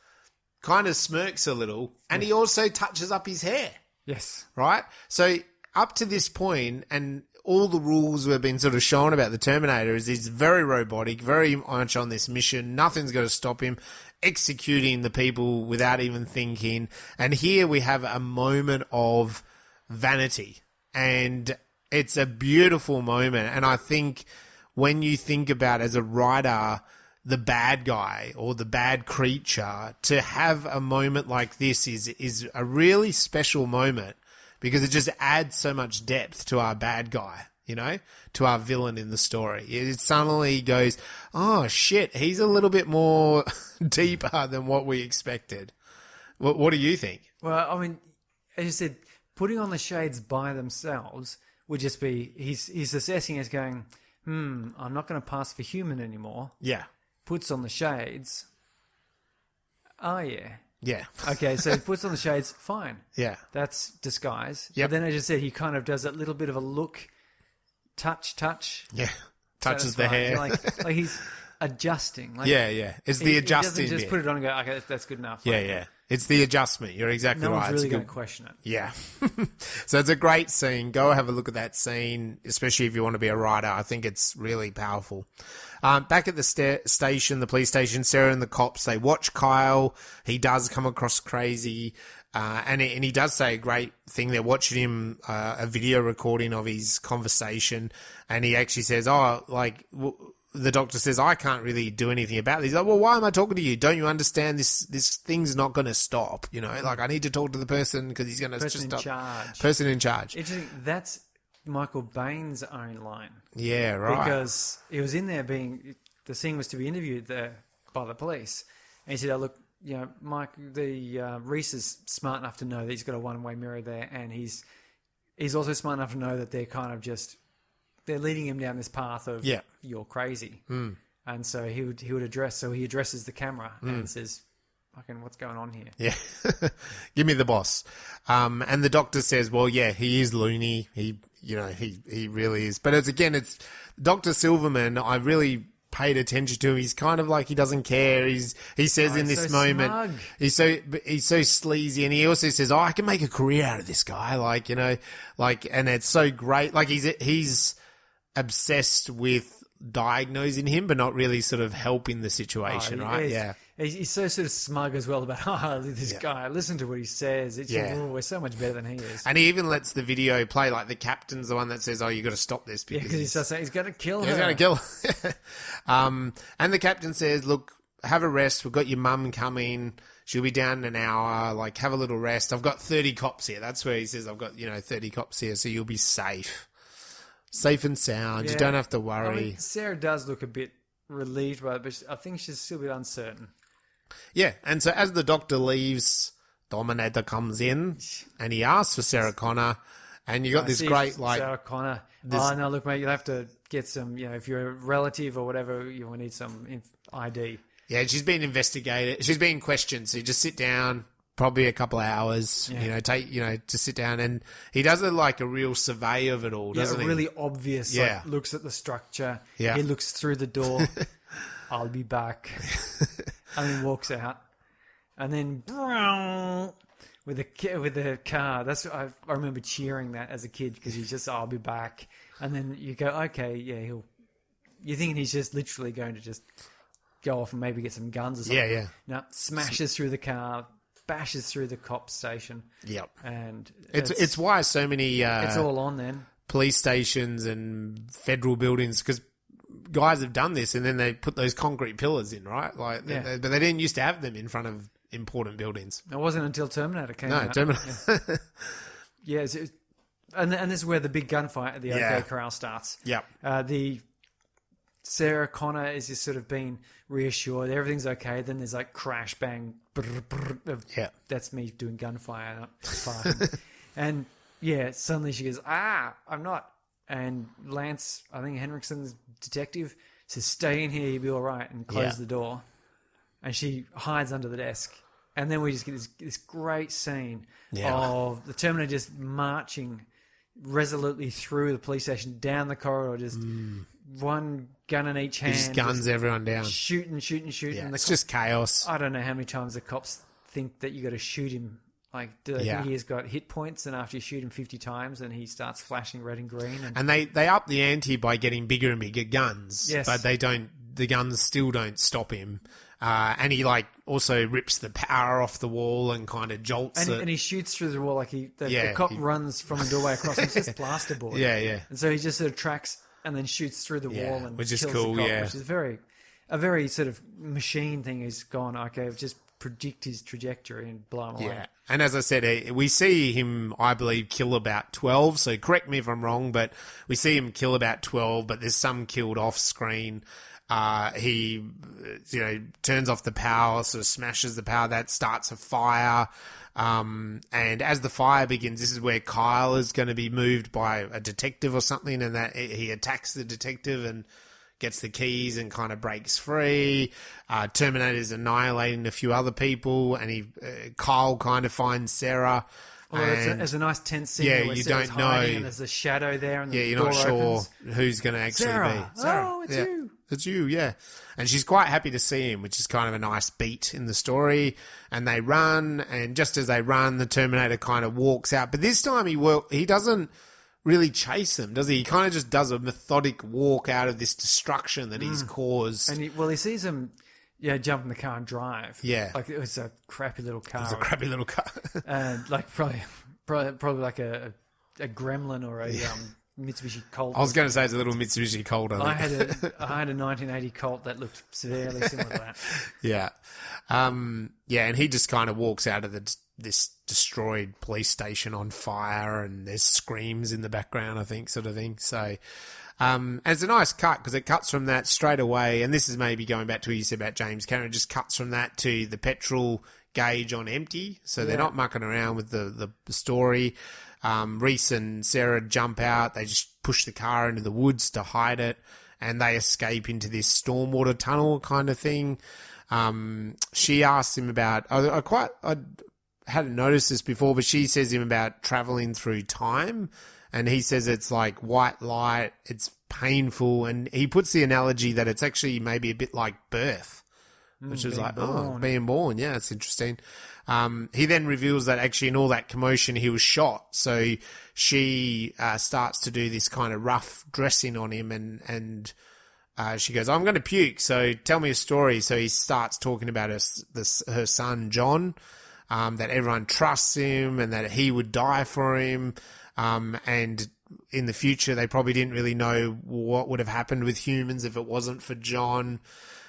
kind of smirks a little, and he also touches up his hair. Yes. Right? So up to this point, and all the rules we've been sort of shown about the Terminator is he's very robotic, very much on this mission. Nothing's going to stop him executing the people without even thinking. And here we have a moment of vanity, and it's a beautiful moment. And I think when you think about, as a writer, the bad guy or the bad creature, to have a moment like this is a really special moment, because it just adds so much depth to our bad guy, to our villain in the story. It suddenly goes, oh shit, he's a little bit more deeper than what we expected. What do you think? Well, I mean, as you said, putting on the shades by themselves would just be, he's assessing as going, I'm not going to pass for human anymore. Yeah. Puts on the shades. Oh, yeah. Yeah. Okay, so he puts on the shades, fine. Yeah. That's disguise. Yep. But then, as you said, he kind of does that little bit of a look, touch. Yeah. Touches the hair. Like he's adjusting. Yeah. It's the adjusting bit. He doesn't just put it on and go, okay, that's good enough. Yeah. It's the adjustment. You're exactly right. No one's really going to question it. Yeah. So it's a great scene. Go have a look at that scene, especially if you want to be a writer. I think it's really powerful. Back at the station, the police station, Sarah and the cops, they watch Kyle. He does come across crazy. And he does say a great thing. They're watching him, a video recording of his conversation. And he actually says, the doctor says, I can't really do anything about this. He's like, well, why am I talking to you? Don't you understand this thing's not going to stop? I need to talk to the person because he's going to just stop. Person in charge. Interesting. That's Michael Biehn's own line. Yeah, right. Because he was in there the scene was to be interviewed there by the police. And he said, oh, look, Mike, Reese is smart enough to know that he's got a one-way mirror there. And he's also smart enough to know that they're kind of just, they're leading him down this path of you're crazy. And so he would addresses the camera and says, fucking, what's going on here? Yeah. Give me the boss. And the doctor says, well, yeah, he is loony. He really is. But it's Dr. Silverman. I really paid attention to him. He's kind of like, he doesn't care. He says in this moment, smug. he's so sleazy. And he also says, oh, I can make a career out of this guy. And it's so great. Like he's obsessed with diagnosing him, but not really sort of helping the situation, right? Yeah. He's so sort of smug as well about, this guy, listen to what he says. We're so much better than he is. And he even lets the video play, like the captain's the one that says, oh, you got to stop this. Because he starts saying he's going to kill her. He's going to kill her. And the captain says, look, have a rest. We've got your mum coming. She'll be down in an hour. Like, have a little rest. I've got 30 cops here. That's where he says, I've got, 30 cops here, so you'll be safe. Safe and sound. Yeah. You don't have to worry. Sarah does look a bit relieved by it, but I think she's still a bit uncertain. Yeah, and so as the Doctor leaves, Terminator comes in and he asks for Sarah Connor, and you got this great, like... Sarah Connor. Oh, no, look, mate, you'll have to get some, if you're a relative or whatever, you will need some ID. Yeah, she's been investigated. She's been questioned, so you just sit down... Probably a couple of hours, to sit down, and he does like a real survey of it all, doesn't he? Really obvious. Yeah. Like, looks at the structure. Yeah. He looks through the door. I'll be back. And then walks out. And then with the car. That's I remember cheering that as a kid because he's just, I'll be back. And then you go, okay, yeah, you're thinking he's just literally going to just go off and maybe get some guns or something. Yeah, yeah. No, smashes through the car. Bashes through the cop station. Yep. And it's why so many... it's all on then. Police stations and federal buildings, because guys have done this and then they put those concrete pillars in, right? Like, but they didn't used to have them in front of important buildings. It wasn't until Terminator came out. No, Terminator. Yeah, and this is where the big gunfight at the OK Corral starts. Yep. The Sarah Connor is just sort of being reassured everything's okay. Then there's like crash, bang, brr, brr, that's me doing gunfire, not farting. And suddenly she goes, I'm not. And Lance, I think Henriksen's detective, says, stay in here, you'll be all right, and close the door. And she hides under the desk. And then we just get this great scene of the Terminator just marching resolutely through the police station, down the corridor, just one gun in each hand. He just guns everyone down. Shooting. Yeah, it's just chaos. I don't know how many times the cops think that you got to shoot him. Like, do they think he's got hit points, and after you shoot him 50 times, and he starts flashing red and green? And they up the ante by getting bigger and bigger guns. Yes. But they don't. The guns still don't stop him. And he also rips the power off the wall and kind of jolts it. And he shoots through the wall like the cop runs from a doorway across and it's just plasterboard. Yeah. And so he just sort of tracks and then shoots through the wall and which is kills cool, the cop, which is a very sort of machine thing. He's gone, okay, just predict his trajectory and blow him away. Yeah. And as I said, we see him, I believe, kill about 12. So correct me if I'm wrong, but we see him kill about 12, but there's some killed off screen. He, turns off the power, sort of smashes the power. That starts a fire. And as the fire begins, this is where Kyle is going to be moved by a detective or something, and that he attacks the detective and gets the keys and kind of breaks free. Terminator's annihilating a few other people, and Kyle kind of finds Sarah. Well, there's a nice tense scene where you Sarah's don't know. hiding and there's a shadow there, and you're door not sure opens. who's going to actually Sarah. be. Sarah. Oh, it's you. It's you, yeah. And she's quite happy to see him, which is kind of a nice beat in the story. And they run, and just as they run, the Terminator kind of walks out. But this time he doesn't really chase them, does he? He kind of just does a methodic walk out of this destruction that he's caused. And he sees him, jump in the car and drive. Yeah. Like, it was a crappy little car. It was a crappy little car. And like probably like a Gremlin or a Mitsubishi Colt. I was going to say it's a little Mitsubishi Colt. I had a 1980 Colt that looked severely similar to that. Yeah. And he just kind of walks out of this destroyed police station on fire, and there's screams in the background, I think, sort of thing. So, and it's a nice cut because it cuts from that straight away. And this is maybe going back to what you said about James Cameron. It just cuts from that to the petrol gauge on empty. So they're not mucking around with the story. Reese and Sarah jump out. They just push the car into the woods to hide it, and they escape into this stormwater tunnel kind of thing. She asks him about... I hadn't noticed this before, but she says him about traveling through time, and he says it's like white light, it's painful, and he puts the analogy that it's actually maybe a bit like birth, which is like, being born. Yeah, it's interesting. He then reveals that actually in all that commotion he was shot. So she starts to do this kind of rough dressing on him, and she goes, I'm going to puke, so tell me a story. So he starts talking about her son, John, that everyone trusts him and that he would die for him. And in the future, they probably didn't really know what would have happened with humans if it wasn't for John.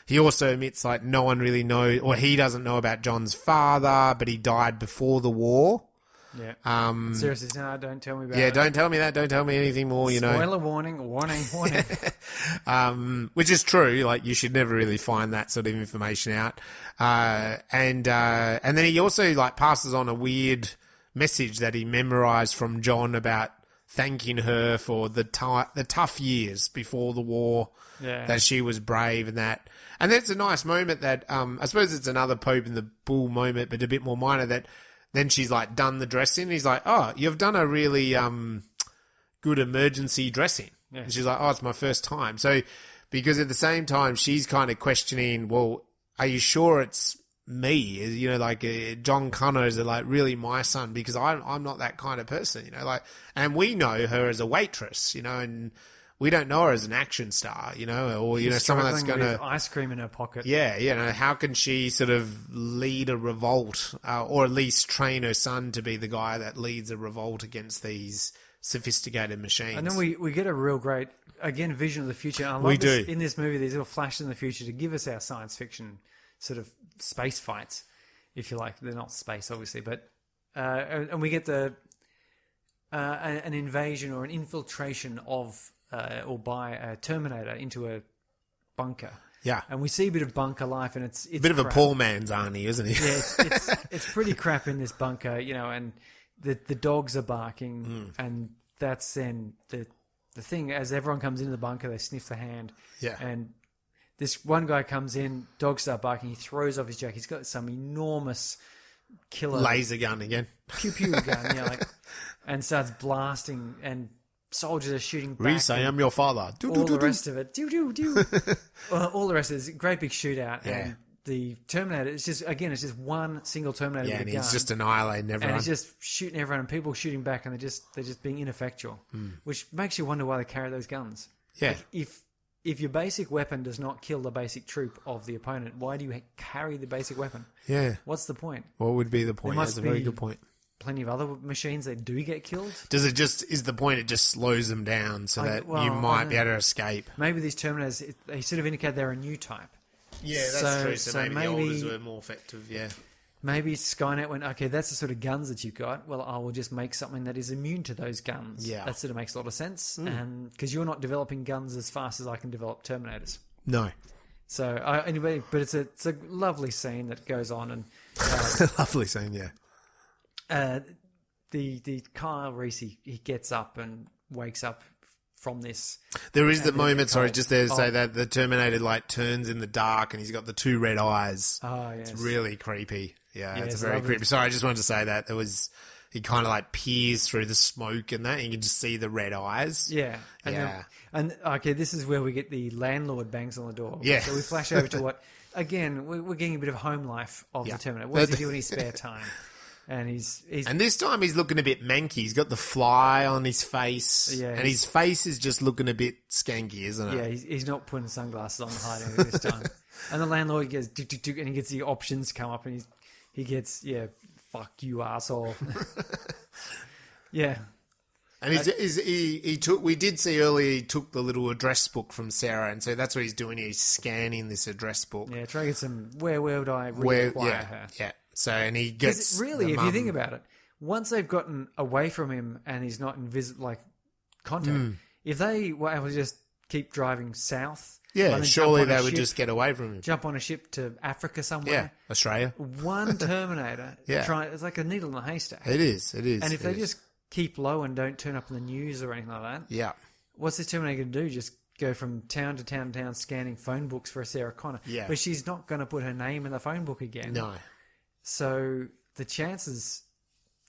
He also admits, like, no one really knows, or he doesn't know about John's father, but he died before the war. Yeah. Seriously, no, don't tell me about it. Yeah, don't tell me that. Don't tell me anything more, Spoiler warning. Which is true. Like, you should never really find that sort of information out. And then he also, like, passes on a weird message that he memorized from John about thanking her for the tough years before the war, that she was brave and that. And that's a nice moment that, I suppose it's another Pope in the Bull moment, but a bit more minor, that then she's like done the dressing. He's like, oh, you've done a really good emergency dressing. Yeah. And she's like, oh, it's my first time. So, because at the same time, she's kind of questioning, well, are you sure it's me? You know, like John Connor's like really my son, because I'm not that kind of person, you know, like, and we know her as a waitress, you know, and we don't know her as an action star, you know, or, you know, someone that's going to ice cream in her pocket. Yeah. You know, how can she sort of lead a revolt, or at least train her son to be the guy that leads a revolt against these sophisticated machines? And then we get a real great, again, vision of the future. And I love this, in this movie, these little flashes in the future to give us our science fiction sort of space fights, if you like. They're not space, obviously, but and we get an invasion or an infiltration of or by a Terminator into a bunker. Yeah, and we see a bit of bunker life, and it's a bit crap. of a poor man's Arnie, isn't he? Yeah, it's pretty crap in this bunker, you know, and the dogs are barking, and that's then the thing. As everyone comes into the bunker, they sniff the hand. Yeah, and this one guy comes in, dogs start barking, he throws off his jacket. He's got some enormous killer laser gun again, pew pew gun, yeah, like, and starts blasting, and soldiers are shooting back. Reese, I am your father. All the rest of it, all the rest of it is a great big shootout, and the Terminator, it's just one single Terminator with a gun. And he's just annihilating everyone. And he's just shooting everyone, and people shooting back, and they're just being ineffectual, which makes you wonder why they carry those guns. Yeah. Like, if your basic weapon does not kill the basic troop of the opponent, why do you carry the basic weapon? Yeah. What's the point? What would be the point? That's a very good point. Plenty of other machines that do get killed. Is the point it just slows them down so that you might be able to escape? Maybe these Terminators, they sort of indicate they're a new type. Yeah, that's true. So maybe the olders were more effective, yeah. Maybe Skynet went, okay, that's the sort of guns that you've got. Well, I will just make something that is immune to those guns. Yeah. That sort of makes a lot of sense. Because you're not developing guns as fast as I can develop Terminators. No. So, anyway, but it's a lovely scene that goes on. And lovely scene, yeah. The Kyle Reese, he gets up and wakes up from this. There is the moment, sorry, just there to say that the Terminator like turns in the dark and he's got the two red eyes. Oh, yes. It's really creepy. Yeah, it's very creepy. Sorry, I just wanted to say that he kind of like peers through the smoke and that, and you can just see the red eyes. Yeah. And okay, this is where we get the landlord bangs on the door. Yeah. So we flash over to what, again, we're getting a bit of home life of the Terminator. What does he do in his spare time? And and this time he's looking a bit manky. He's got the fly on his face, and his face is just looking a bit skanky, isn't it? Yeah, he's not putting sunglasses on hiding it this time. And the landlord gets and he gets the options come up, and he gets fuck you asshole. Yeah. And he took. We did see earlier he took the little address book from Sarah, and so that's what he's doing. He's scanning this address book. Yeah, trying to get some. Where would I reacquire her? Yeah. So, and he gets really, if you think about it, once they've gotten away from him and he's not in contact, if they were able to just keep driving south, surely they would just get away from him. Jump on a ship to Africa somewhere. Yeah, Australia. One Terminator. It's like a needle in a haystack. It is. And if they just keep low and don't turn up in the news or anything like that, what's this Terminator going to do? Just go from town to town to town scanning phone books for a Sarah Connor. Yeah. But she's not going to put her name in the phone book again. No. So the chances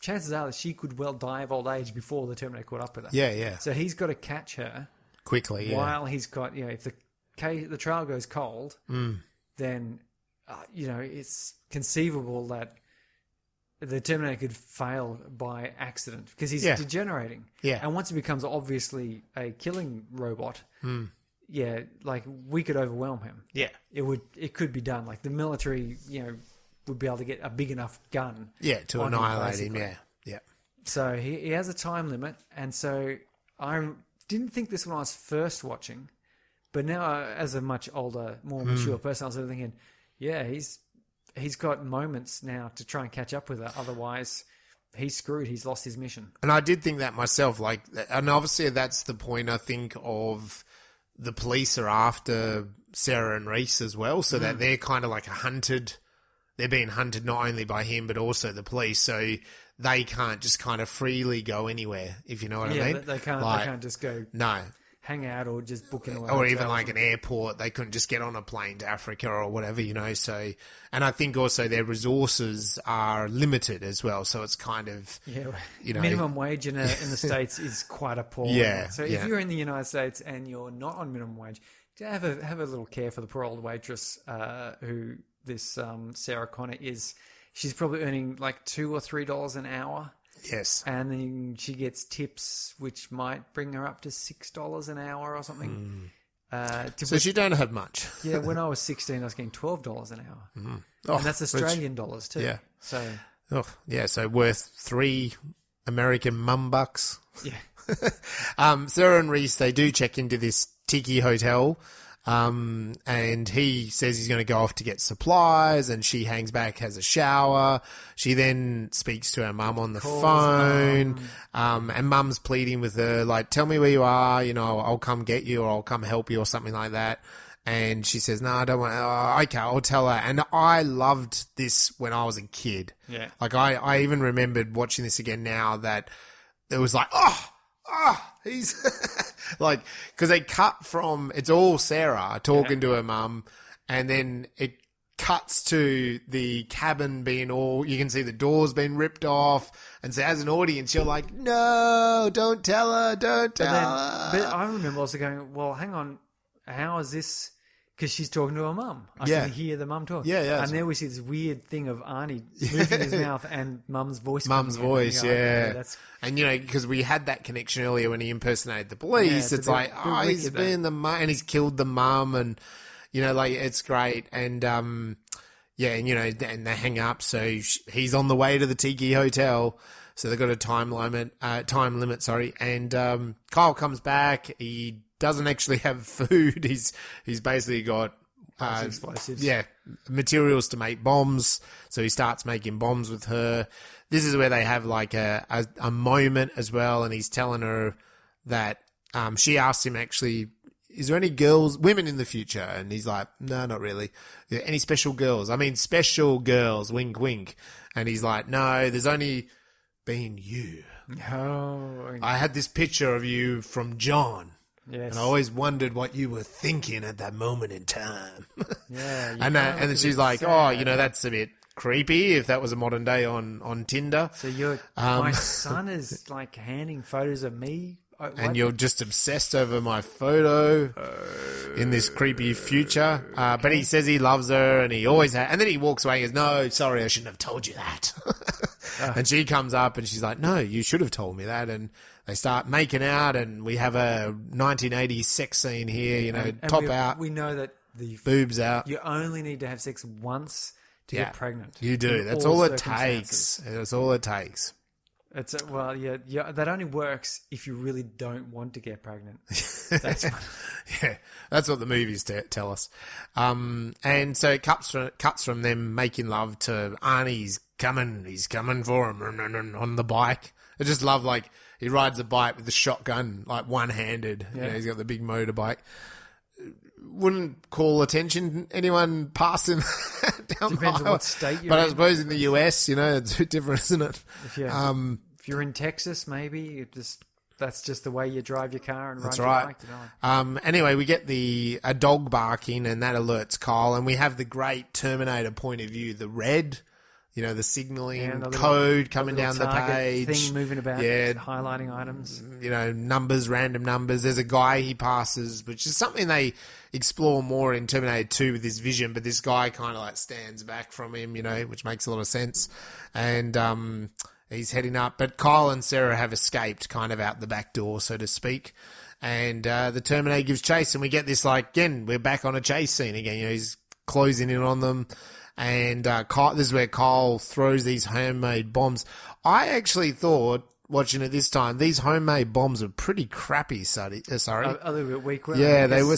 are that she could well die of old age before the Terminator caught up with her. Yeah. So he's got to catch her quickly. While he's got, if the trial goes cold, then it's conceivable that the Terminator could fail by accident because he's degenerating. Yeah. And once he becomes obviously a killing robot, like we could overwhelm him. Yeah. It could be done. Like the military, would be able to get a big enough gun. Yeah, to annihilate him, yeah. So he has a time limit, and so I didn't think this when I was first watching, but now as a much older, more mature person, I was sort of thinking, he's got moments now to try and catch up with her. Otherwise, he's screwed. He's lost his mission. And I did think that myself. Like, and obviously that's the point, I think, of the police are after Sarah and Reese as well, so that they're kind of like they're being hunted not only by him, but also the police. So they can't just kind of freely go anywhere, if you know what I mean. They can't just go hang out or just book in a or even like an airport. They couldn't just get on a plane to Africa or whatever, So, and I think also their resources are limited as well. So it's kind of, minimum wage in the States is quite appalling. Yeah. So if you're in the United States and you're not on minimum wage, have a little care for the poor old waitress who this Sarah Connor is. She's probably earning like $2 or $3 an hour. Yes. And then she gets tips, which might bring her up to $6 an hour or something. So she don't have much. Yeah, when I was 16, I was getting $12 an hour. Oh, and that's Australian dollars too. Yeah. So. So worth $3 American mum bucks. Yeah. Sarah and Reese, they do check into this tiki hotel. And he says he's going to go off to get supplies, and she hangs back, has a shower. She then speaks to her mum on the phone. And mum's pleading with her, like, tell me where you are, I'll come get you or I'll come help you or something like that. And she says, no, I don't want okay, I'll tell her. And I loved this when I was a kid. Yeah. Like, I even remembered watching this again now that it was like, he's like, because they cut from, it's all Sarah talking to her mum, and then it cuts to the cabin being you can see the doors being ripped off, and so as an audience you're like, no, don't tell her. But I remember also going, well, hang on, how is this? Because she's talking to her mum. I can hear the mum talk. Yeah. And there we see this weird thing of Arnie moving his mouth and mum's voice. Mum's voice, And, because we had that connection earlier when he impersonated the police. It's like, he's been the mum, and he's killed the mum, and, it's great. And, and they hang up. So he's on the way to the Tiki Hotel. So they've got a time limit. And Kyle comes back. He doesn't actually have food. He's basically got explosives. Yeah, materials to make bombs. So he starts making bombs with her. This is where they have like a moment as well, and he's telling her that she asks him actually, is there any women in the future? And he's like, no, not really. Any special girls? I mean, special girls, wink, wink. And he's like, no, there's only been you. Oh. I had this picture of you from John. Yes. And I always wondered what you were thinking at that moment in time. Yeah. and then she's like, sad. That's a bit creepy if that was a modern day on Tinder. So my son is like handing photos of me. And you're just obsessed over my photo in this creepy future. But he says he loves her, and he always has. And then he walks away and goes, no, sorry, I shouldn't have told you that. And she comes up and she's like, no, you should have told me that. And they start making out, and we have a 1980s sex scene here, and top out. We know that the boobs out. You only need to have sex once to get pregnant. You do. That's all it takes. That's all it takes. That only works if you really don't want to get pregnant. That's that's what the movies tell us. And so it cuts from them making love to Arnie's he's coming for him on the bike. I just love, like, he rides a bike with a shotgun, like, one-handed. Yeah. He's got the big motorbike. Wouldn't call attention anyone passing down Depends the on what state you're But in. I suppose in the US, it's different, isn't it? If you're in Texas, maybe that's just the way you drive your car and ride your bike. Anyway, we get a dog barking, and that alerts Kyle, and we have the great Terminator point of view, the red. The signalling code coming down the page. Thing moving about, highlighting items. Numbers, random numbers. There's a guy he passes, which is something they explore more in Terminator 2 with this vision, but this guy kind of like stands back from him, which makes a lot of sense. And he's heading up. But Kyle and Sarah have escaped kind of out the back door, so to speak. And the Terminator gives chase, and we get this, like, again, we're back on a chase scene again. He's closing in on them. And this is where Kyle throws these homemade bombs. I actually thought, watching it this time, these homemade bombs were pretty crappy, sorry. A little bit weak. Yeah, they were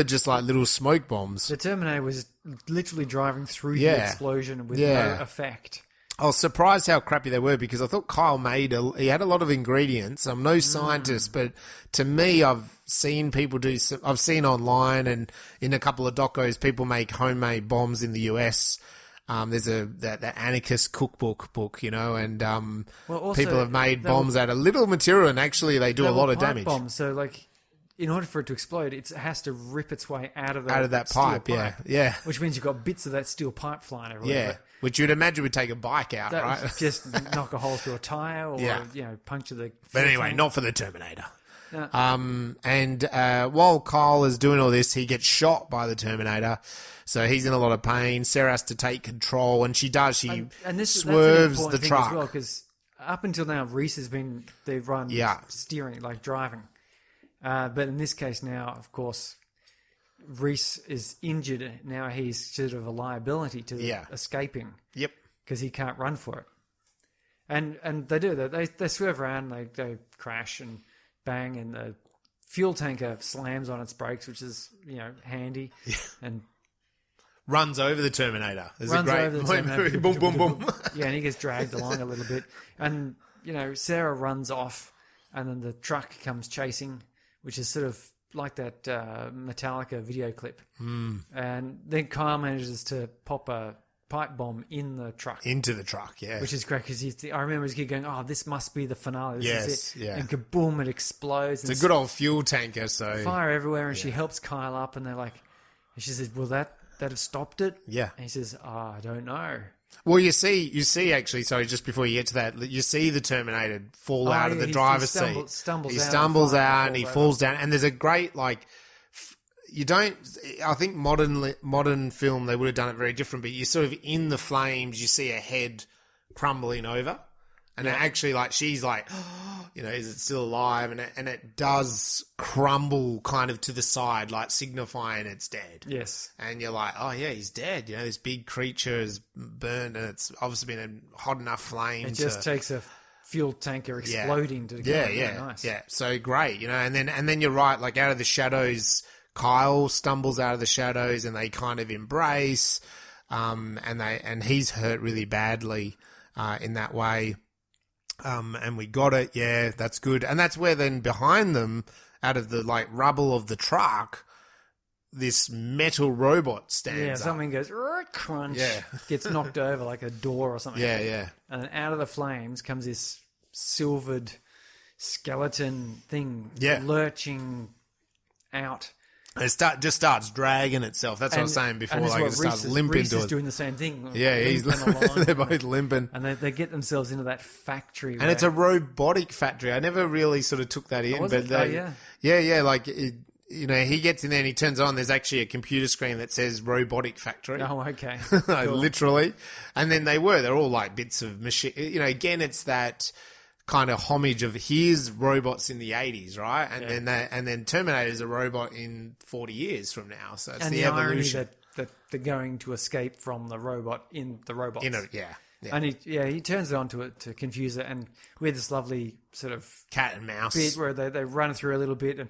just like little smoke bombs. The Terminator was literally driving through the explosion with no effect. I was surprised how crappy they were because I thought Kyle he had a lot of ingredients. I'm no scientist, but to me, I've seen people I've seen online and in a couple of docos, people make homemade bombs in the US. There's that anarchist cookbook book, and also, people have made bombs out of little material and actually they do a lot of damage. Bombs, so like, in order for it to explode, it has to rip its way out of that pipe, yeah. Which means you've got bits of that steel pipe flying everywhere. Yeah, which you'd imagine would take a bike out, right? Just knock a hole through a tyre or, puncture the... But anyway, not for the Terminator. No. And while Kyle is doing all this, he gets shot by the Terminator. So he's in a lot of pain. Sarah has to take control, and she does. She swerves the truck. As well, because up until now, Reese has been the one steering, like driving. But in this case now, of course, Reese is injured. Now he's sort of a liability to escaping. Yep. Because he can't run for it. And they do that. They swerve around, they crash and bang, and the fuel tanker slams on its brakes, which is, handy. Yeah. And runs over the Terminator. There's runs a great over the Terminator. boom, boom, boom. Yeah, and he gets dragged along a little bit. And, Sarah runs off, and then the truck comes chasing, which is sort of like that Metallica video clip. Mm. And then Kyle manages to pop a pipe bomb in the truck. Into the truck, yeah. Which is great, because I remember as a kid going, oh, this must be the finale. This is it. Yeah. And kaboom, it explodes. It's a good old fuel tanker, so... Fire everywhere, and she helps Kyle up, and they're like... And she says, will that have stopped it? Yeah. And he says, I don't know. Well, you see actually, sorry, just before you get to that, you see the Terminator fall out of the driver's seat. He stumbles out and he falls down. And there's a great, I think modern film, they would have done it very different, but you're sort of in the flames, you see a head crumbling over. And it actually, she's like, is it still alive? And it does crumble kind of to the side, signifying it's dead. Yes. And you're like, oh, yeah, he's dead. This big creature is burned, and it's obviously been a hot enough flame. It just takes a fuel tanker exploding to get nice. Yeah, so great, and then you're right, out of the shadows, Kyle stumbles out of the shadows, and they kind of embrace, and he's hurt really badly in that way. And we got it. Yeah, that's good. And that's where then behind them, out of the rubble of the truck, this metal robot stands up. Yeah, something goes crunch. Yeah, gets knocked over like a door or something. Yeah. And then out of the flames comes this silvered skeleton thing, lurching out. And it just starts dragging itself. That's what I was saying before. It starts limping Reese to it. is doing the same thing. Yeah, they're both limping. And they get themselves into that factory. And it's a robotic factory. I never really sort of took that in. He gets in there and he turns on. There's actually a computer screen that says robotic factory. Oh, okay. Cool. Literally. And then they're all bits of machine. Again, it's that kind of homage of here's robots in the 80s, right? And then Terminator's a robot in 40 years from now. So it's the evolution. Irony that they're going to escape from the robot in the robots. Yeah. And he turns it on to confuse it, and with this lovely sort of cat and mouse bit where they run through a little bit, and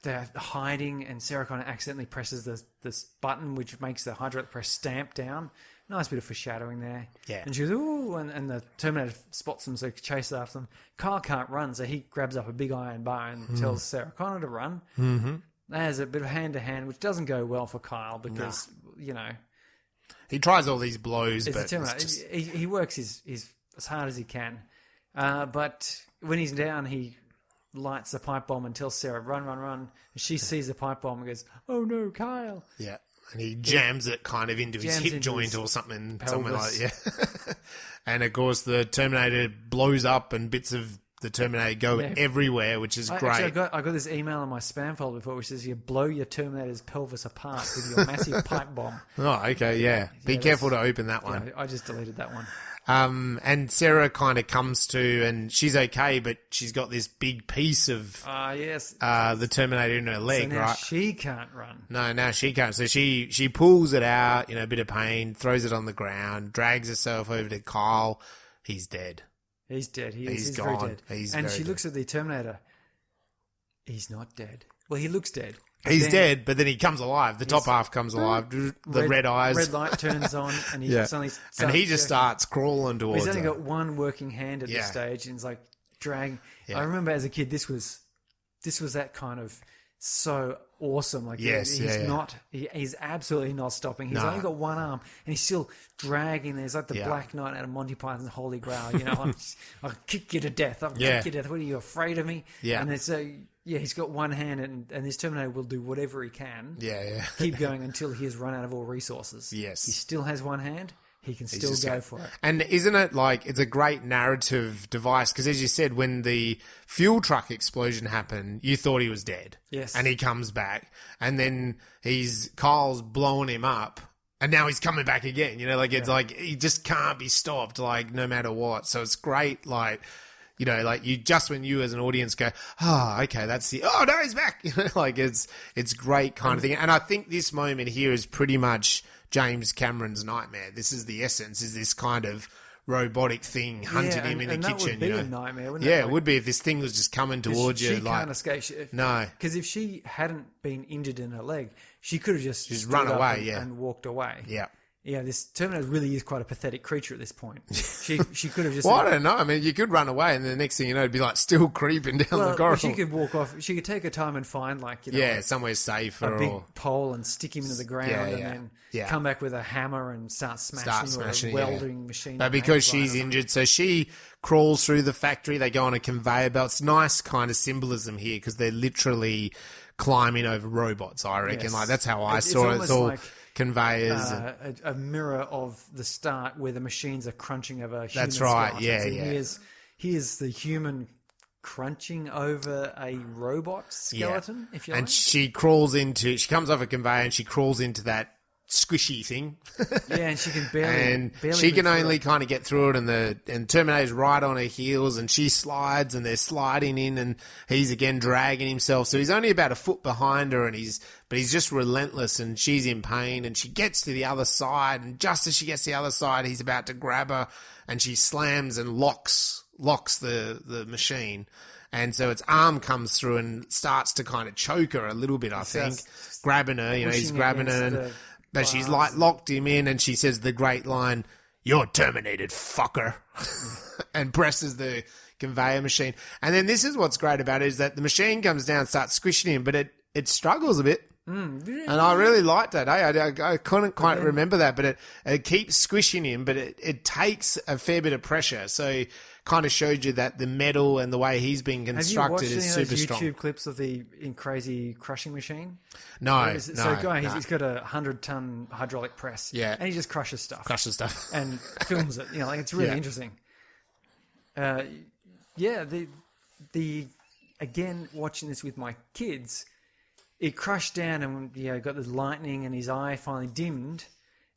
they're hiding, and Sarah kind of accidentally presses this button which makes the hydraulic press stamp down. Nice bit of foreshadowing there. Yeah. And she goes, ooh, and the Terminator spots them, so he chases after them. Kyle can't run, so he grabs up a big iron bar and tells Sarah Connor to run. Mm-hmm. There's a bit of hand-to-hand, which doesn't go well for Kyle because, he tries all these blows, but he works his as hard as he can. But when he's down, he lights the pipe bomb and tells Sarah, run. And she sees the pipe bomb and goes, oh no, Kyle. Yeah. And he jams it kind of into his hip joint or something like that. Yeah. And of course, the Terminator blows up and bits of the Terminator go everywhere, which is great. Actually, I got this email in my spam folder before which says you blow your Terminator's pelvis apart with your massive pipe bomb. Oh, okay, yeah. Be careful to open that one. Yeah, I just deleted that one. And Sarah kind of comes to, and she's okay, but she's got this big piece of the Terminator in her leg, so now right? She can't run. No, now she can't. So she pulls it out, a bit of pain, throws it on the ground, drags herself over to Kyle. He's dead. He's dead. He's gone. Very dead. And she looks at the Terminator. He's not dead. Well, he looks dead. He's dead, but then he comes alive. The top half comes alive. The red eyes. Red light turns on, and he suddenly starts... And he just starts crawling towards He's only got one working hand at this stage, and he's like dragging... I remember as a kid, this was that kind of so awesome. Like he's absolutely not stopping. He's only got one arm, and he's still dragging. There's like the Black Knight out of Monty Python's Holy Grail. You know, I'll kick you to death. I'll kick you to death. What are you, afraid of me? Yeah. And it's he's got one hand, and this Terminator will do whatever he can. Keep going until he has run out of all resources. Yes. He still has one hand. He can still go for it. And isn't it like, it's a great narrative device? Because as you said, when the fuel truck explosion happened, you thought he was dead. Yes. And he comes back. And then Kyle's blowing him up. And now he's coming back again. You know, like, it's like, he just can't be stopped, like, no matter what. So it's great, like... You know, like when you as an audience go, okay, that's oh no, he's back. You know, like it's great kind of thing. And I think this moment here is pretty much James Cameron's nightmare. This is the essence, is this kind of robotic thing hunting him in the kitchen. That would be a nightmare, wouldn't it? Yeah, it would be if this thing was just coming towards you. She can't escape. No. Because if she hadn't been injured in her leg, she could have just run away, and walked away. Yeah. Yeah, this Terminator really is quite a pathetic creature at this point. She could have just... Well, I don't know. I mean, you could run away and the next thing you know, it'd be like still creeping down the corridor. She could walk off. She could take her time and find like, like somewhere safer. A big pole and stick him into the ground and then come back with a hammer and start smashing or a welding machine. But because she's injured, so she crawls through the factory. They go on a conveyor belt. It's nice kind of symbolism here because they're literally climbing over robots, I reckon. Yes. Like, that's how I saw it. It's all... Like, conveyors, a mirror of the start where the machines are crunching over human That's right. skeletons. Here's the human crunching over a robot skeleton, if you like. And she comes off a conveyor and she crawls into that squishy thing. And she can barely she can only kind of get through it, and Terminator's right on her heels, and she slides, and they're sliding in, and he's again dragging himself. So he's only about a foot behind her, but he's just relentless, and she's in pain, and she gets to the other side, and just as she gets to the other side, he's about to grab her, and she slams and locks the machine. And so its arm comes through and starts to kind of choke her a little bit, I think, grabbing her, he's grabbing her, but she's like locked him in, and she says the great line, "You're terminated, fucker," and presses the conveyor machine. And then this is what's great about it, is that the machine comes down, starts squishing him, but it struggles a bit. And I really liked that. I couldn't quite remember that, but it keeps squishing him, but it takes a fair bit of pressure. So kind of showed you that the metal and the way he's been constructed is super strong. Have you watched any of those YouTube clips of the crazy crushing machine? No. He's got a 100-ton hydraulic press. Yeah. And he just crushes stuff. And films it. Like, it's really interesting. Again, watching this with my kids, it crushed down and got the lightning and his eye finally dimmed,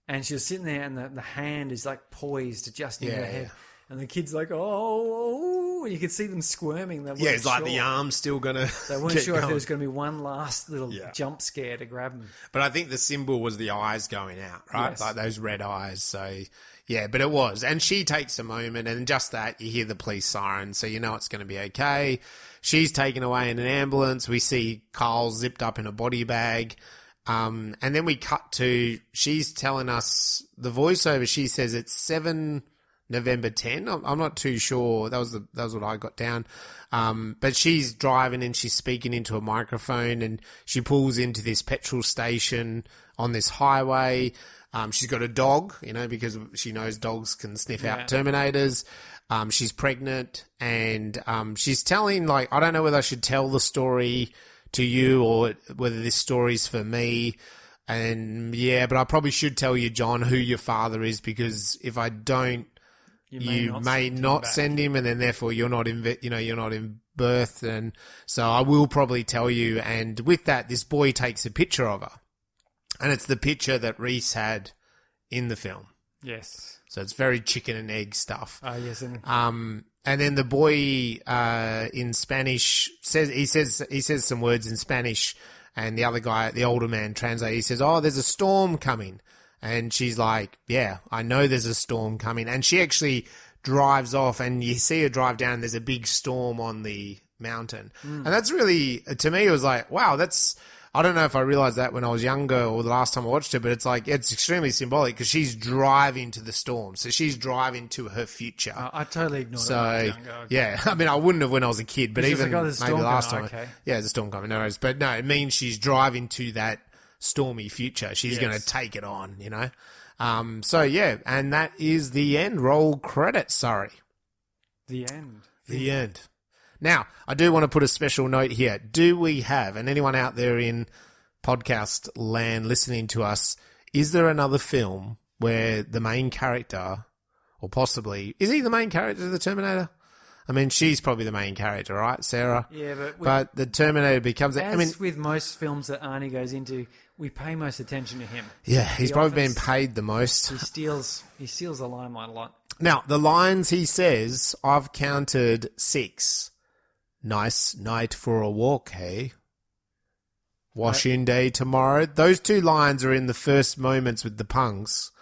and she was sitting there and the hand is like poised just near her head. And the kid's like, oh, and you could see them squirming. It's like the arm's still going to They weren't sure if there was going to be one last little jump scare to grab them. But I think the symbol was the eyes going out, right? Yes. Like those red eyes. So, yeah, but it was. And she takes a moment, and just that, you hear the police siren, so you know it's going to be okay. She's taken away in an ambulance. We see Kyle zipped up in a body bag. And then we cut to, she's telling us, the voiceover, she says it's 7 November 10. I'm not too sure. That was what I got down. But she's driving and she's speaking into a microphone, and she pulls into this petrol station on this highway. She's got a dog, because she knows dogs can sniff out Terminators. She's pregnant, and she's telling, I don't know whether I should tell the story to you or whether this story's for me. And but I probably should tell you, John, who your father is, because if I don't, you may not send him, and then therefore you're not in birth. And so I will probably tell you. And with that, this boy takes a picture of her, and it's the picture that Reese had in the film. Yes. So it's very chicken and egg stuff. Yes. And then the boy in Spanish says some words in Spanish, and the other guy, the older man, translates. He says, "Oh, there's a storm coming." And she's like, "Yeah, I know there's a storm coming." And she actually drives off, and you see her drive down. There's a big storm on the mountain. And that's really, to me, it was like, wow, I don't know if I realized that when I was younger or the last time I watched it, but it's like, it's extremely symbolic because she's driving to the storm. So she's driving to her future. I totally ignored it when I was younger. Yeah, I mean, I wouldn't have when I was a kid, but even like, maybe last time. Okay. Yeah, there's a storm coming. No worries. But no, it means she's driving to that stormy future. She's going to take it on, you know? So yeah, and that is the end. Roll credits, Surrey. The end. The end. Now, I do want to put a special note here. Do we have, and anyone out there in podcast land listening to us, is there another film where the main character, or possibly, is he the main character of the Terminator? I mean, she's probably the main character, right, Sarah? Yeah, but the Terminator becomes... with most films that Arnie goes into, we pay most attention to him. Yeah, he's probably been paid the most. He steals the limelight a lot. Now, the lines he says, I've counted 6. Nice night for a walk, hey? Wash-in day tomorrow. Those 2 lines are in the first moments with the punks.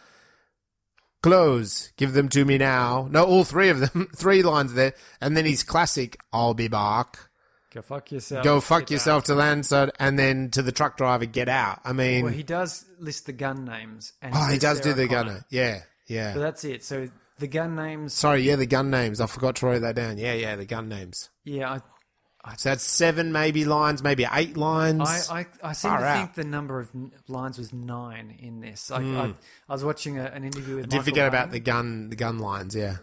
Clothes, give them to me now. No, all 3 of them. 3 lines there. And then his classic, I'll be back. Go fuck yourself. Go fuck yourself to land, and then to the truck driver, get out. I mean... Well, he does list the gun names. And he does Sarah do the Connor. gunner. Yeah, yeah. So that's it. So the gun names... Sorry, yeah, the gun names. I forgot to write that down. Yeah, the gun names. Yeah, so that's 7 maybe lines, maybe 8 lines. I seem to think the number of lines was 9 in this. I was watching an interview with Michael Did forget Biehn. about the gun lines, yeah.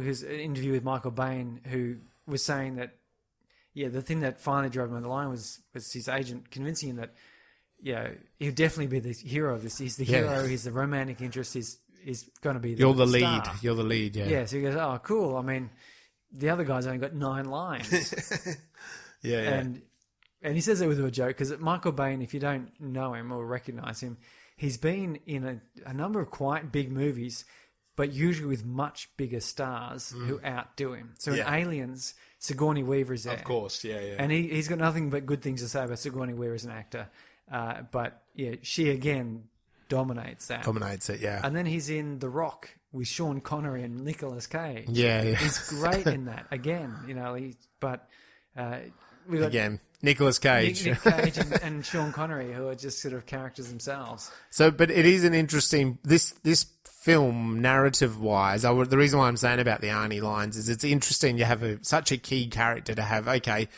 His interview with Michael Biehn, who was saying that, yeah, the thing that finally drove him over the line was his agent convincing him that, yeah, he'll definitely be the hero of this. He's the hero. He's the romantic interest. He's going to be the You're the star. lead. You're the lead, yeah. Yeah, so he goes, oh, cool. I mean, the other guy's only got 9 lines. yeah. And he says it with a joke because Michael Biehn, if you don't know him or recognize him, he's been in a number of quite big movies, but usually with much bigger stars who outdo him. So in Aliens, Sigourney Weaver's there. Of course, yeah. And he's got nothing but good things to say about Sigourney Weaver as an actor. But yeah, she again dominates that. Dominates it, yeah. And then he's in The Rock with Sean Connery and Nicolas Cage. Yeah. He's great in that. Again, you know, we got again, Nicolas Cage. Nick Cage and Sean Connery, who are just sort of characters themselves. So, but it is an interesting... This film, narrative-wise, the reason why I'm saying about the Arnie lines is it's interesting you have such a key character to have, okay,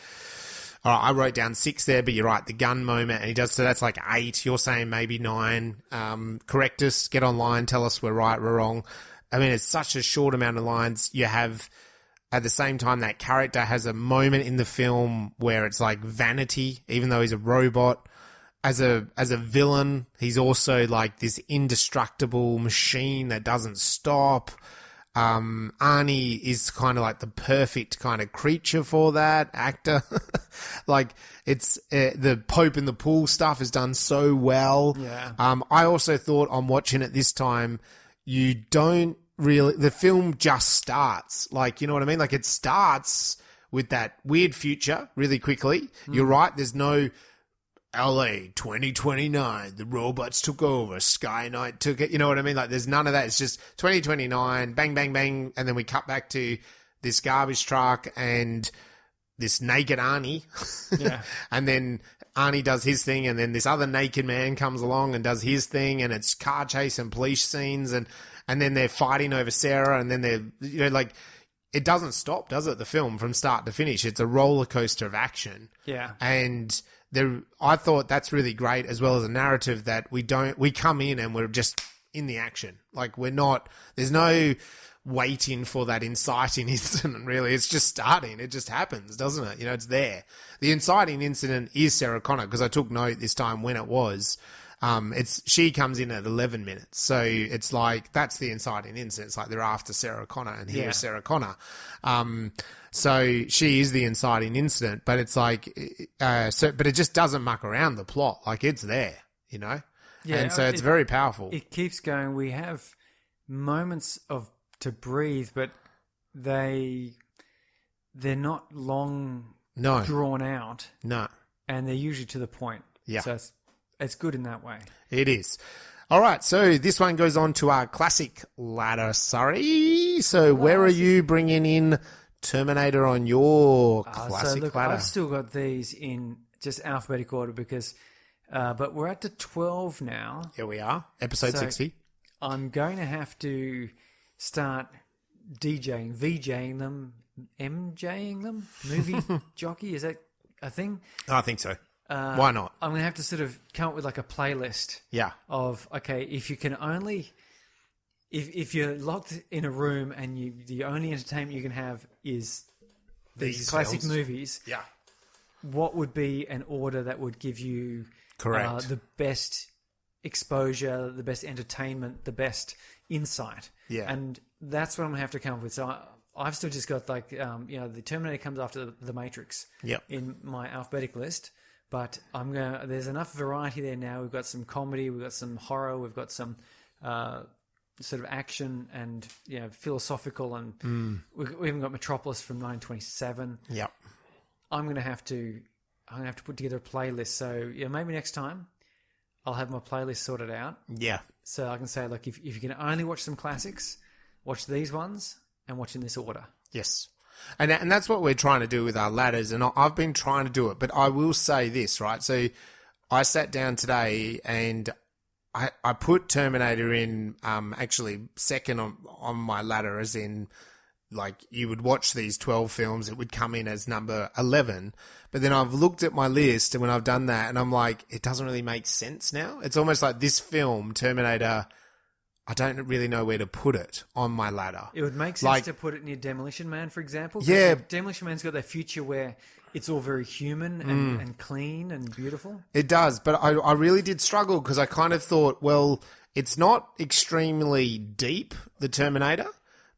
all right, I wrote down 6 there, but you're right, the gun moment, and he does, so that's like 8. You're saying maybe 9. Correct us, get online, tell us we're right, we're wrong. I mean, it's such a short amount of lines. You have... At the same time, that character has a moment in the film where it's like vanity, even though he's a robot. As a villain, he's also like this indestructible machine that doesn't stop. Arnie is kind of like the perfect kind of creature for that actor. Like it's the Pope in the pool stuff is done so well. Yeah. I also thought on watching it this time, you don't really, the film just starts. Like, you know what I mean? Like it starts with that weird future really quickly. You're right. There's no LA 2029, the robots took over, Skynet took it. You know what I mean? Like there's none of that. It's just 2029, bang, bang, bang. And then we cut back to this garbage truck and this naked Arnie. Yeah. And then Arnie does his thing. And then this other naked man comes along and does his thing. And it's car chase and police scenes. And then they're fighting over Sarah. And then they're, you know, like, it doesn't stop, does it? The film from start to finish. It's a roller coaster of action. Yeah. And I thought that's really great, as well as a narrative that we come in and we're just in the action. Like there's no waiting for that inciting incident, really. It's just starting. It just happens, doesn't it? You know, it's there. The inciting incident is Sarah Connor, because I took note this time when it was. She comes in at 11 minutes. So it's like, that's the inciting incident. It's like they're after Sarah Connor and here's Sarah Connor. So she is the inciting incident, but it's like, but it just doesn't muck around the plot. Like it's there, you know? Yeah. And so it's very powerful. It keeps going. We have moments to breathe, but they're not long drawn out. No. And they're usually to the point. Yeah. So it's good in that way. It is. All right, so this one goes on to our classic ladder, Surrey. So where are you bringing in Terminator on your classic ladder? I've still got these in just alphabetical order because But we're at to 12 now. Here we are, episode 60. I'm going to have to start VJing them, MJing them? Movie jockey, is that a thing? I think so. Why not? I'm going to have to sort of come up with like a playlist. Yeah. Of, okay, if you can only... If you're locked in a room and the only entertainment you can have is these classic movies... Yeah. What would be an order that would give you Correct. The best exposure, the best entertainment, the best insight? Yeah. And that's what I'm going to have to come up with. So I've still just got like, the Terminator comes after the Matrix in my alphabetic list. But there's enough variety there now. We've got some comedy, we've got some horror, we've got some sort of action and philosophical, and we even got Metropolis from 1927. Yep. I'm gonna have to put together a playlist. So maybe next time I'll have my playlist sorted out. Yeah. So I can say, look, if you can only watch some classics, watch these ones and watch in this order. Yes. And that's what we're trying to do with our ladders, and I've been trying to do it. But I will say this, right? So I sat down today and I put Terminator in actually second on my ladder, as in, like, you would watch these 12 films, it would come in as number 11. But then I've looked at my list, and when I've done that, and I'm like, it doesn't really make sense now. It's almost like this film, Terminator, I don't really know where to put it on my ladder. It would make sense to put it near Demolition Man, for example. Yeah. Demolition Man's got that future where it's all very human and clean and beautiful. It does, but I really did struggle because I kind of thought, well, it's not extremely deep, the Terminator,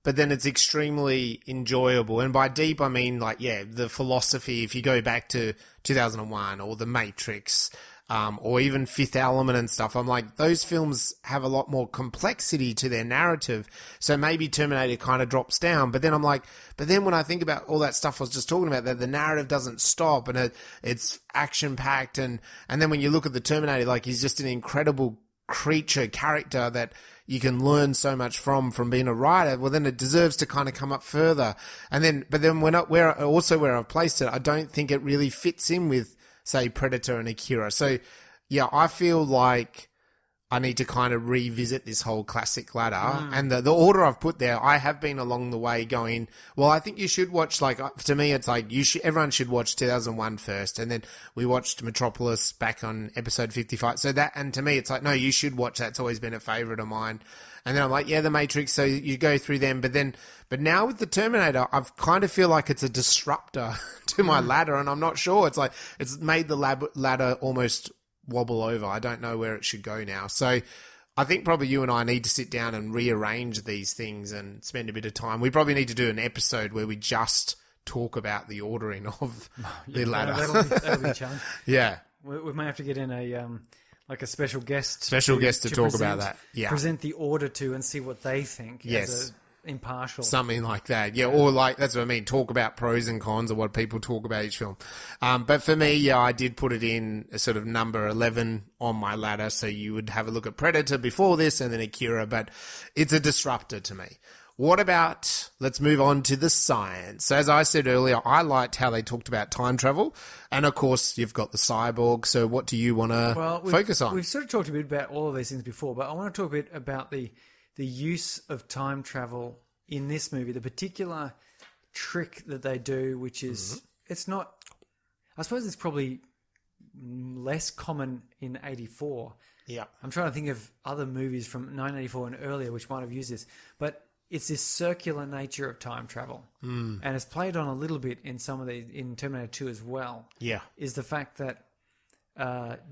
but then it's extremely enjoyable. And by deep, I mean, like, the philosophy, if you go back to 2001 or The Matrix, or even Fifth Element and stuff, I'm like, those films have a lot more complexity to their narrative. So maybe Terminator kind of drops down. But then I'm like, when I think about all that stuff I was just talking about, that the narrative doesn't stop and it's action-packed. And then when you look at the Terminator, like, he's just an incredible character that you can learn so much from being a writer. Well, then it deserves to kind of come up further. But then where I've placed it, I don't think it really fits in with, say, Predator and Akira. So, I feel like I need to kind of revisit this whole classic ladder. And the order I've put there, I have been along the way going, well, I think you should watch, like, to me, it's like everyone should watch 2001 first. And then we watched Metropolis back on episode 55. So and to me, it's like, no, you should watch that. It's always been a favorite of mine. And then I'm like, The Matrix. So you go through them. But now with the Terminator, I kind of feel like it's a disruptor to my ladder. And I'm not sure. It's like, it's made the ladder almost wobble over. I don't know where it should go now. So I think probably you and I need to sit down and rearrange these things and spend a bit of time. We probably need to do an episode where we just talk about the ordering of the ladder. That'll be a challenge. Yeah. We may have to get in a special guest. To talk about that. Yeah. Present the order to and see what they think. Yes. As impartial. Something like that. Yeah. Or like, that's what I mean. Talk about pros and cons of what people talk about each film. But for me, I did put it in a sort of number 11 on my ladder. So you would have a look at Predator before this and then Akira, but it's a disruptor to me. What about, let's move on to the science. So as I said earlier, I liked how they talked about time travel. And of course, you've got the cyborg. So what do you want to focus on? We've sort of talked a bit about all of these things before, but I want to talk a bit about the use of time travel in this movie, the particular trick that they do, which is, it's not, I suppose it's probably less common in 84. Yeah. I'm trying to think of other movies from 1984 and earlier which might have used this, but it's this circular nature of time travel. And it's played on a little bit in in Terminator 2 as well. Yeah. Is the fact that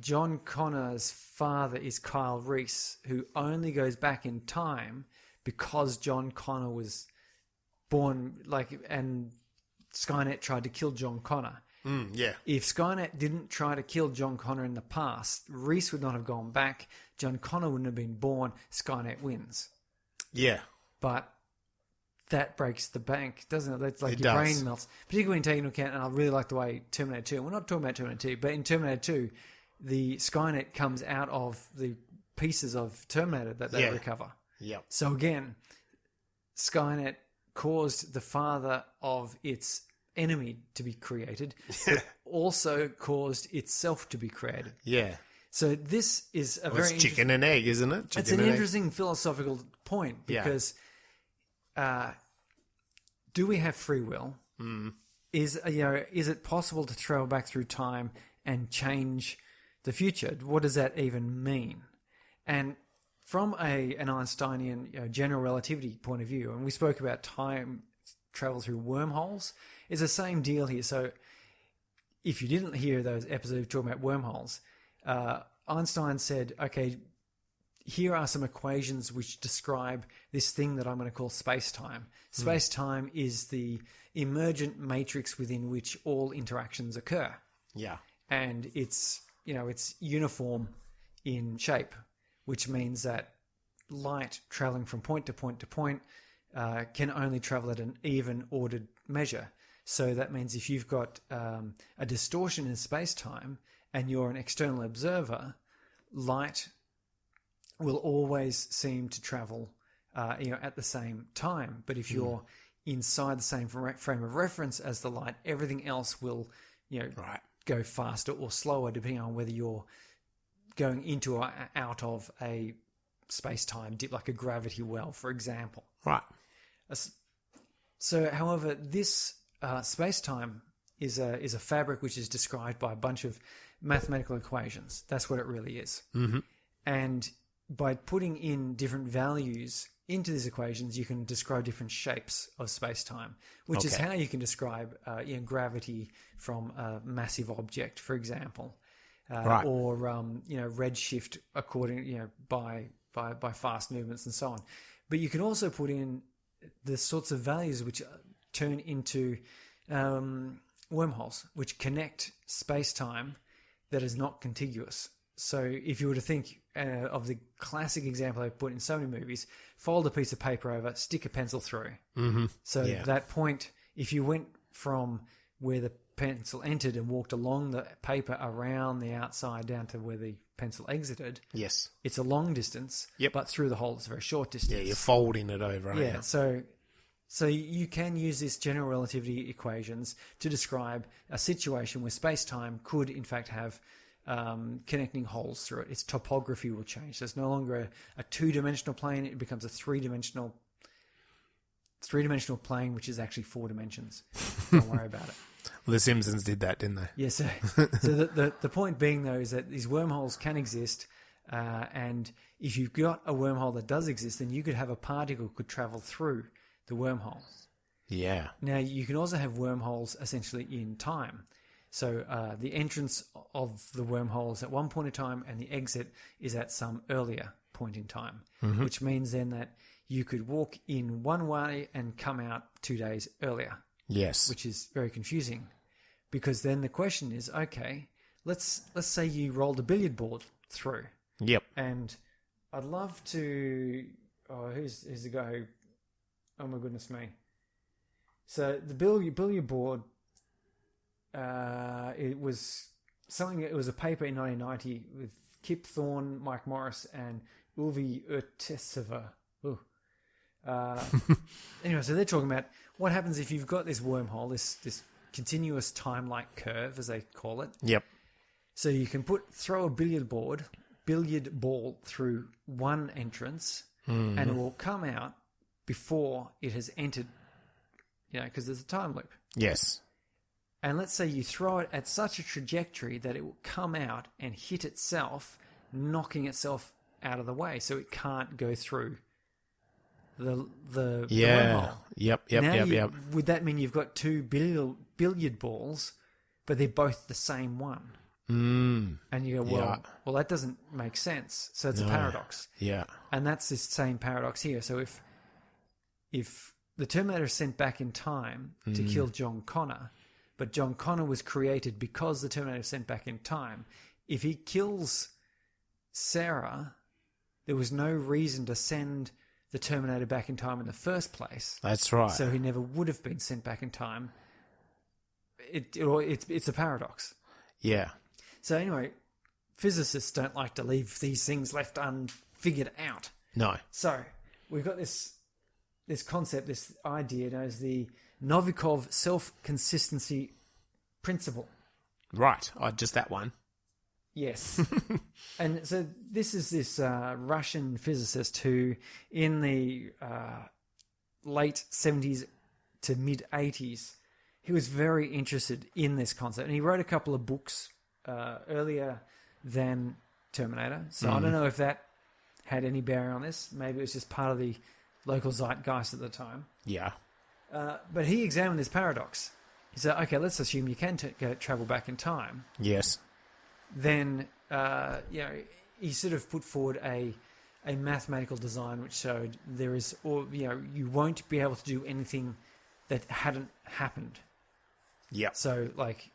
John Connor's father is Kyle Reese, who only goes back in time because John Connor was born, and Skynet tried to kill John Connor. Yeah. If Skynet didn't try to kill John Connor in the past, Reese would not have gone back. John Connor wouldn't have been born. Skynet wins. Yeah. But that breaks the bank, doesn't it? That's like it your does. brain melts. Particularly when you take into account, and I really like the way Terminator 2, and we're not talking about Terminator 2, but in Terminator 2, the Skynet comes out of the pieces of Terminator that they recover. Yep. So again, Skynet caused the father of its enemy to be created, but also caused itself to be created. Yeah. So this is a very chicken and egg, isn't it? It's an interesting philosophical point because do we have free will? Is it possible to travel back through time and change the future? What does that even mean? And from an Einsteinian general relativity point of view, and we spoke about time travel through wormholes, it's the same deal here. So if you didn't hear those episodes talking about wormholes, Einstein said, okay, here are some equations which describe this thing that I'm going to call space-time. Space-time is the emergent matrix within which all interactions occur. Yeah. And it's uniform in shape, which means that light traveling from point to point to point can only travel at an even ordered measure. So that means if you've got a distortion in space-time and you're an external observer, light will always seem to travel at the same time. But if you're inside the same frame of reference as the light, everything else will go faster or slower depending on whether you're going into or out of a space-time dip, like a gravity well, for example. Right. So, however, this space-time is a fabric which is described by a bunch of mathematical equations. That's what it really is. Mm-hmm. And by putting in different values into these equations, you can describe different shapes of space-time, which is how you can describe gravity from a massive object, for example, or redshift according by fast movements and so on. But you can also put in the sorts of values which turn into wormholes, which connect space-time that is not contiguous. So if you were to think of the classic example I put in so many movies, fold a piece of paper over, stick a pencil through. Mm-hmm. So that point, if you went from where the pencil entered and walked along the paper around the outside down to where the pencil exited, yes, it's a long distance, but through the hole it's a very short distance. Yeah, you're folding it over. Yeah, so you can use this general relativity equations to describe a situation where space-time could in fact have connecting holes through it. Its topography will change. So it's no longer a two-dimensional plane. It becomes a three-dimensional plane, which is actually 4 dimensions. Don't worry about it. Well, The Simpsons did that, didn't they? Yes. So the point being, though, is that these wormholes can exist. And if you've got a wormhole that does exist, then you could have a particle could travel through the wormhole. Yeah. Now, you can also have wormholes essentially in time. So the entrance of the wormhole is at one point in time and the exit is at some earlier point in time, which means then that you could walk in one way and come out 2 days earlier. Yes. Which is very confusing because then the question is, okay, let's say you rolled a billiard ball through. Yep. And I'd love to... Oh, who's the guy who... Oh, my goodness me. So the billiard board... it was a paper in 1990 with Kip Thorne, Mike Morris, and Ulvi Urtesova. Anyway, so they're talking about what happens if you've got this wormhole, this continuous time-like curve, as they call it. Yep. So you can throw a billiard ball through one entrance, and it will come out before it has entered. Because there's a time loop. Yes. And let's say you throw it at such a trajectory that it will come out and hit itself, knocking itself out of the way, so it can't go through the wormhole. Yep. Would that mean you've got 2 billiard balls, but they're both the same one? And you go, well, that doesn't make sense. So it's a paradox. Yeah. And that's this same paradox here. So if the Terminator is sent back in time to kill John Connor, but John Connor was created because the Terminator was sent back in time, if he kills Sarah, there was no reason to send the Terminator back in time in the first place. That's right. So he never would have been sent back in time. It's a paradox. Yeah. So anyway, physicists don't like to leave these things left unfigured out. No. So we've got this concept, this idea known as the Novikov self-consistency principle. Right. Just that one. Yes. And so this is this Russian physicist who, in the late 70s to mid 80s, he was very interested in this concept. And he wrote a couple of books earlier than Terminator. So I don't know if that had any bearing on this. Maybe it was just part of the local zeitgeist at the time. Yeah. But he examined this paradox. He said, okay, let's assume you can travel back in time. Yes. Then, he sort of put forward a mathematical design which showed there is, or you won't be able to do anything that hadn't happened. Yeah. So, like,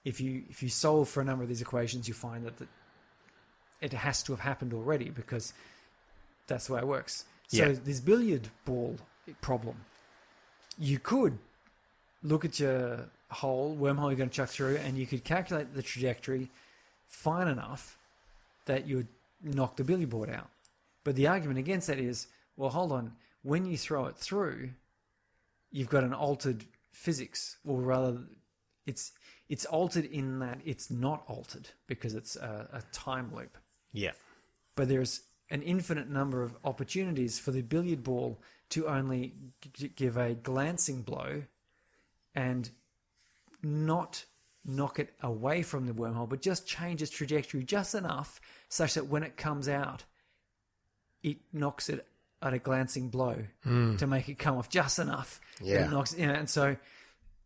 if you solve for a number of these equations, you find that it has to have happened already because that's the way it works. So this billiard ball problem, you could look at your wormhole you're going to chuck through, and you could calculate the trajectory fine enough that you would knock the billiard board out. But the argument against that is, well, hold on, when you throw it through, you've got an altered physics, or rather, it's altered in that it's not altered because it's a time loop. Yeah. But there's an infinite number of opportunities for the billiard ball to only give a glancing blow and not knock it away from the wormhole, but just change its trajectory just enough such that when it comes out, it knocks it at a glancing blow to make it come off just enough. Yeah. It knocks, and so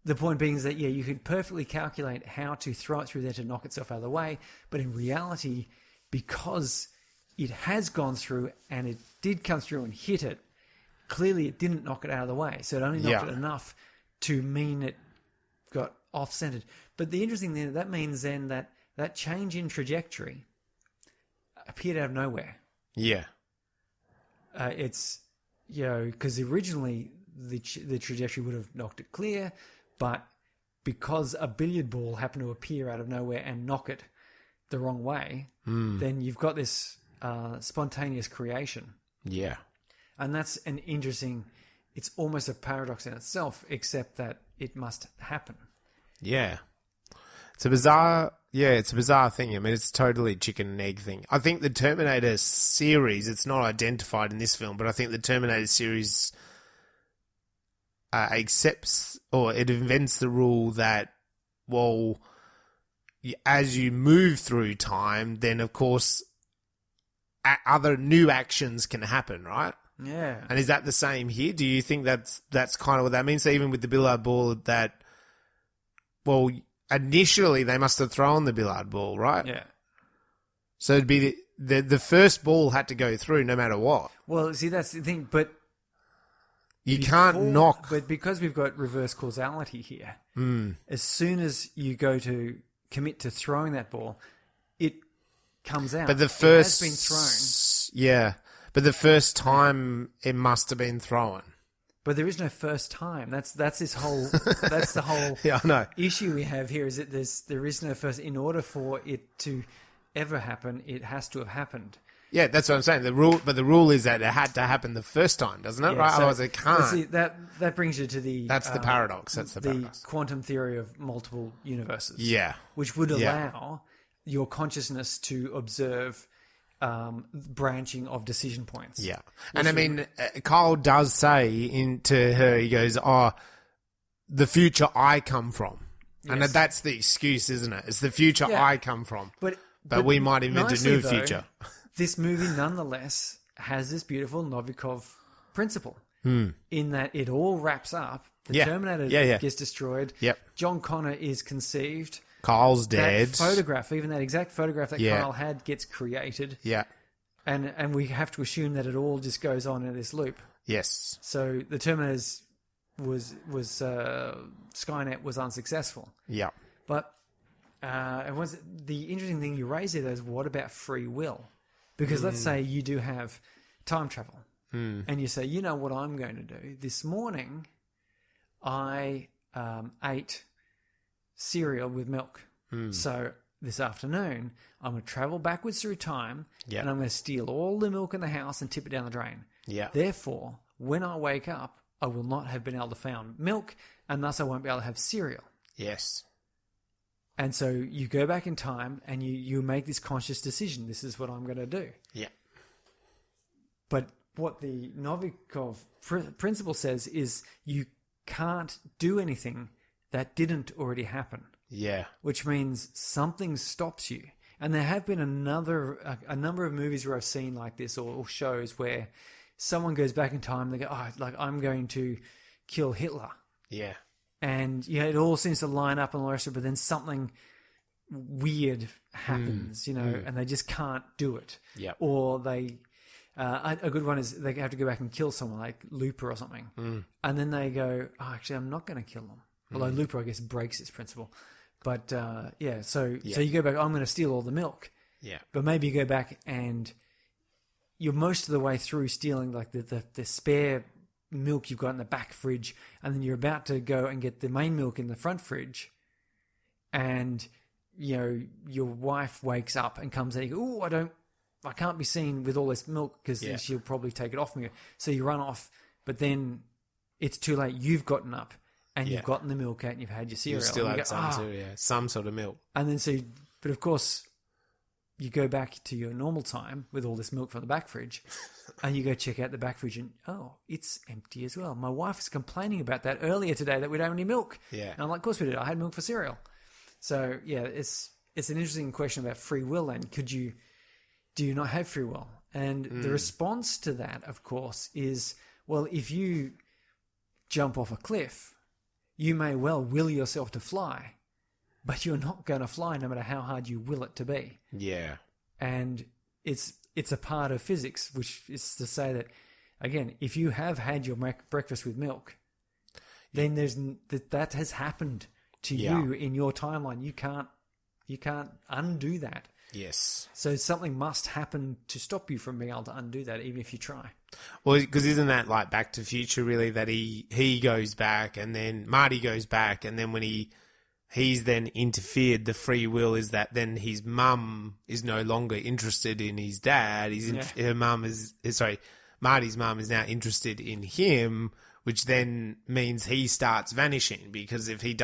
the point being is that, you could perfectly calculate how to throw it through there to knock itself out of the way, but in reality, because it has gone through and it did come through and hit it, clearly it didn't knock it out of the way. So it only knocked it enough to mean it got off-centered. But the interesting thing, that means then that change in trajectory appeared out of nowhere. Yeah. It's, because originally the trajectory would have knocked it clear, but because a billiard ball happened to appear out of nowhere and knock it the wrong way, then you've got this spontaneous creation. Yeah. And that's an interesting, it's almost a paradox in itself, except that it must happen. Yeah. It's a bizarre thing. I mean, it's totally chicken and egg thing. I think the Terminator series, it's not identified in this film, but I think the Terminator series accepts, or it invents the rule that, well, as you move through time, then of course other new actions can happen, right? Yeah. And is that the same here? Do you think that's kind of what that means? So even with the billiard ball, that, well, initially they must have thrown the billiard ball, right? Yeah. So it'd be the first ball had to go through no matter what. Well, see, that's the thing, but you can't knock. But because we've got reverse causality here, as soon as you go to commit to throwing that ball, it comes out. But it has been thrown. Yeah. But the first time it must have been thrown. But there is no first time. That's this whole that's the whole I know. issue we have here, is that there is no first. In order for it to ever happen, it has to have happened. Yeah, that's what I'm saying. The rule is that it had to happen the first time, doesn't it? Yeah, right? So, otherwise it can't. See, that brings you to the That's the paradox. That's the paradox. Quantum theory of multiple universes. Yeah. Which would allow your consciousness to observe branching of decision points. Yeah. And I mean, Kyle does say to her, he goes, the future I come from. Yes. And that's the excuse, isn't it? It's the future I come from. But we might invent a new future. This movie, nonetheless, has this beautiful Novikov principle in that it all wraps up. The Terminator gets destroyed. Yep. John Connor is conceived. Kyle's dead. That photograph, even that exact photograph that Kyle had, gets created. Yeah. And we have to assume that it all just goes on in this loop. Yes. So the Terminator's Skynet was unsuccessful. Yeah. But the interesting thing you raise here is, what about free will? Because let's say you do have time travel, and you say, you know what I'm going to do? This morning, I ate cereal with milk. So this afternoon, I'm going to travel backwards through time, and I'm going to steal all the milk in the house and tip it down the drain. Yeah. Therefore, when I wake up, I will not have been able to find milk, and thus I won't be able to have cereal. Yes. And so you go back in time and you make this conscious decision. This is what I'm going to do. Yeah. But what the Novikov principle says is you can't do anything that didn't already happen. Yeah. Which means something stops you. And there have been a number of movies where I've seen like this or shows where someone goes back in time and they go, oh, like I'm going to kill Hitler. Yeah. And it all seems to line up and all the rest of it, but then something weird happens, and they just can't do it. Yeah. Or they, a good one is they have to go back and kill someone like Looper or something. And then they go, oh, actually, I'm not going to kill them. Although Looper, I guess, breaks its principle. But, so you go back, I'm going to steal all the milk. Yeah. But maybe you go back and you're most of the way through stealing like the spare milk you've got in the back fridge, and then you're about to go and get the main milk in the front fridge, and your wife wakes up and comes in and you go, oh, I can't be seen with all this milk because she'll probably take it off me. So you run off, but then it's too late. You've gotten up and you've gotten the milk out and you've had your cereal. You still had some sort of milk. And then but of course you go back to your normal time with all this milk from the back fridge and you go check out the back fridge and, oh, it's empty as well. My wife was complaining about that earlier today that we don't have any milk. Yeah. And I'm like, of course we did. I had milk for cereal. So, yeah, it's an interesting question about free will then. Do you not have free will? And the response to that, of course, is, well, if you jump off a cliff, you may well will yourself to fly, but you're not going to fly no matter how hard you will it to be. Yeah. And it's a part of physics, which is to say that, again, if you have had your breakfast with milk, then that has happened to you in your timeline. You can't undo that. Yes. So something must happen to stop you from being able to undo that, even if you try. Well, because isn't that like Back to the Future, really, that he goes back and then Marty goes back, and then when he's then interfered, the free will is that then his mum is no longer interested in his dad. Marty's mum is now interested in him, which then means he starts vanishing, because if his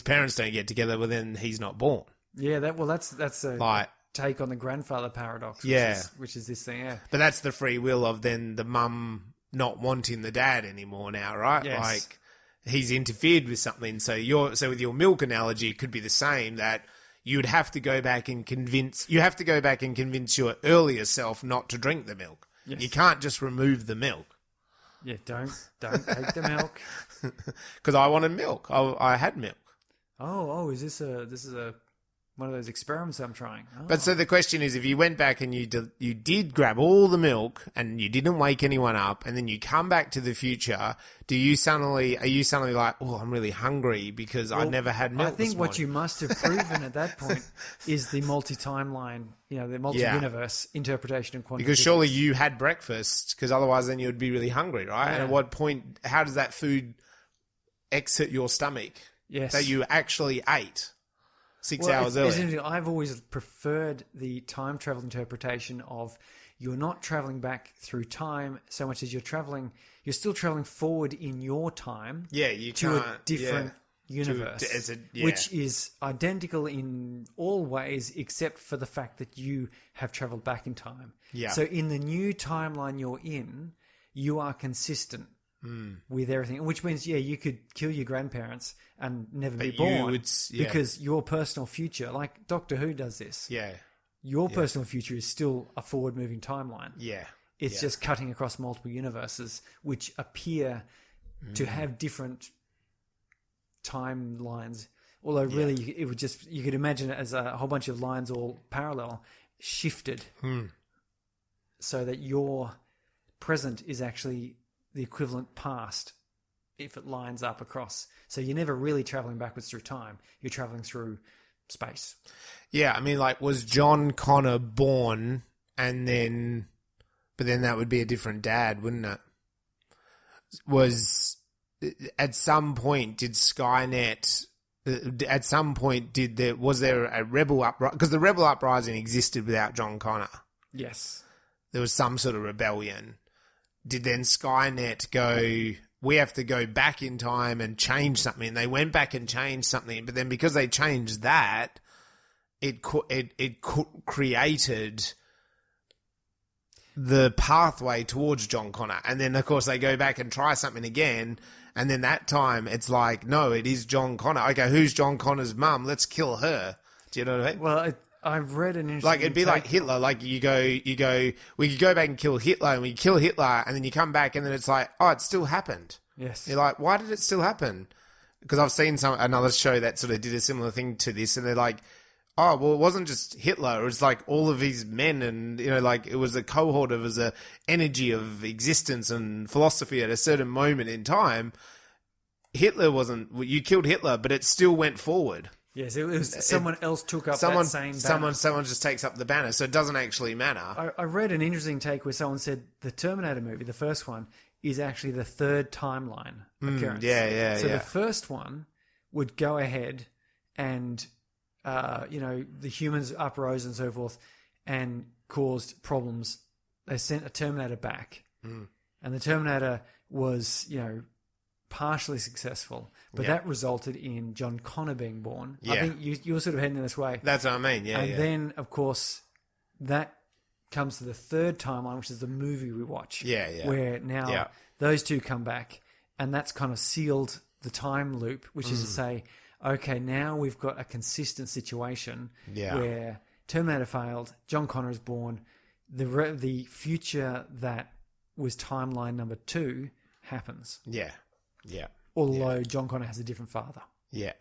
parents don't get together, well, then he's not born. Yeah, that's a take on the grandfather paradox. Which is this thing. Yeah, but that's the free will of then the mum not wanting the dad anymore now, right? Yes. Like he's interfered with something. So with your milk analogy, it could be the same, that you'd have to go back and convince your earlier self not to drink the milk. Yes. You can't just remove the milk. Yeah, don't take the milk. Because I wanted milk. I had milk. Oh, is this one of those experiments I'm trying? Oh. But so the question is, if you went back and you did grab all the milk and you didn't wake anyone up, and then you come back to the future, are you suddenly like, oh, I'm really hungry because I never had milk? I think what you must have proven at that point is the multi-timeline, the multi-universe interpretation of quantum because physics. Surely you had breakfast, because otherwise then you'd be really hungry, right? Yeah. And at what point, how does that food exit your stomach? Yes. That you actually ate 6 hours earlier. I've always preferred the time travel interpretation of you're not traveling back through time so much as you're still traveling forward in your time. Yeah, you to a different universe, which is identical in all ways except for the fact that you have traveled back in time. Yeah. So in the new timeline you're in, you are consistent with everything, which means, you could kill your grandparents and never be born because your personal future, like Doctor Who does this. Yeah. Your personal future is still a forward-moving timeline. Yeah. It's just cutting across multiple universes, which appear to have different timelines. Although really, it would you could imagine it as a whole bunch of lines all parallel, shifted, so that your present is actually the equivalent past if it lines up across. So you're never really traveling backwards through time. You're traveling through space. Yeah, I mean, like, was John Connor born but then that would be a different dad, wouldn't it? At some point, did Skynet... At some point, was there a rebel uprising? Because the rebel uprising existed without John Connor. Yes. There was some sort of rebellion. Did then Skynet go, we have to go back in time and change something. And they went back and changed something, but then because they changed that, it created the pathway towards John Connor. And then, of course, they go back and try something again. And then that time, it's like, no, it is John Connor. Okay, who's John Connor's mum? Let's kill her. Do you know what I mean? Well, I've read an interesting... Like, it'd be like Hitler. Like, we could go back and kill Hitler, and we kill Hitler, and then you come back, and then it's like, oh, it still happened. Yes. You're like, why did it still happen? Because I've seen another show that sort of did a similar thing to this, and they're like, oh, well, it wasn't just Hitler. It was like all of these men, and, like, it was a cohort of, a energy of existence and philosophy at a certain moment in time. Hitler wasn't... You killed Hitler, but it still went forward. Yes, it was someone else took up that same banner. Someone just takes up the banner, so it doesn't actually matter. I read an interesting take where someone said the Terminator movie, the first one, is actually the third timeline occurrence. So the first one would go ahead and, the humans uprose and so forth and caused problems. They sent a Terminator back. And the Terminator was, partially successful, but that resulted in John Connor being born. Yeah. I think you were sort of heading in this way. That's what I mean, yeah. And then, of course, that comes to the third timeline, which is the movie we watch. Yeah. Where now those two come back, and that's kind of sealed the time loop, which is to say, okay, now we've got a consistent situation where Terminator failed, John Connor is born, the future that was timeline number 2 happens. Yeah. Although John Connor has a different father. Yeah.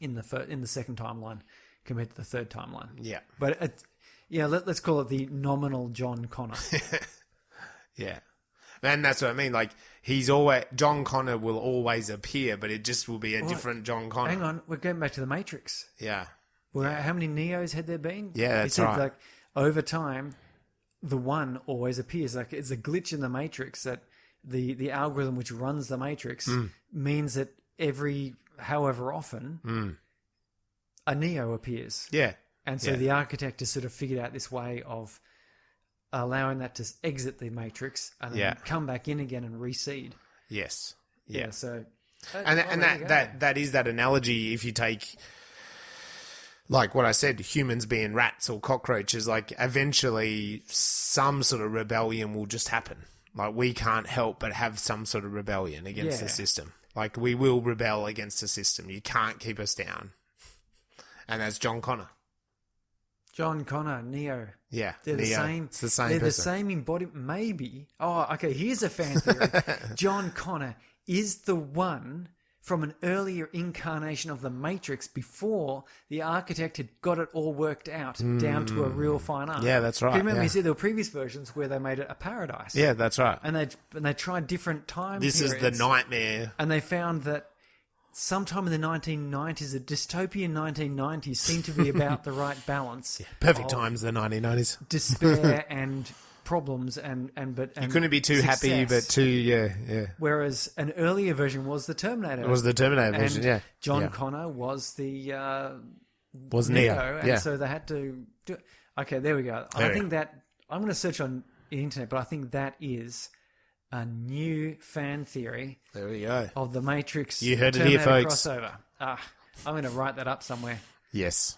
In the second timeline compared to the third timeline. Yeah. But let's call it the nominal John Connor. Yeah. And that's what I mean. Like, John Connor will always appear, but it just will be a different John Connor. Hang on, we're going back to the Matrix. Yeah. How many Neos had there been? Yeah, that's right. Like, over time, the one always appears. Like, it's a glitch in the Matrix that the algorithm which runs the Matrix means that however often a Neo appears. Yeah. And so the architect has sort of figured out this way of allowing that to exit the Matrix and then come back in again and reseed. Yes. Yeah. So, that is that analogy. If you take, like what I said, humans being rats or cockroaches, like eventually some sort of rebellion will just happen. Like, we can't help but have some sort of rebellion against the system. Like, we will rebel against the system. You can't keep us down. And that's John Connor. John Connor, Neo. Yeah, they're Neo. the same. It's the same. They're person. the same embodiment. Maybe. Oh, okay. Here's a fan theory. John Connor is the one from an earlier incarnation of the Matrix before the architect had got it all worked out down to a real fine art. Yeah, that's right. Do you remember you said there were previous versions where they made it a paradise? Yeah, that's right. And they tried different time periods. This is the nightmare. And they found that sometime in the 1990s, the dystopian 1990s seemed to be about the right balance. Yeah, perfect times, the 1990s. Despair and problems and you couldn't be too success. happy, but too Whereas an earlier version was the Terminator. It was the Terminator version. Yeah, John Connor was the was Neo, and so they had to do it. Okay, there we go. I think that I'm going to search on the internet, but I think that is a new fan theory. There we go. Of the Matrix. You heard Terminator it here, folks. Crossover. I'm going to write that up somewhere. Yes.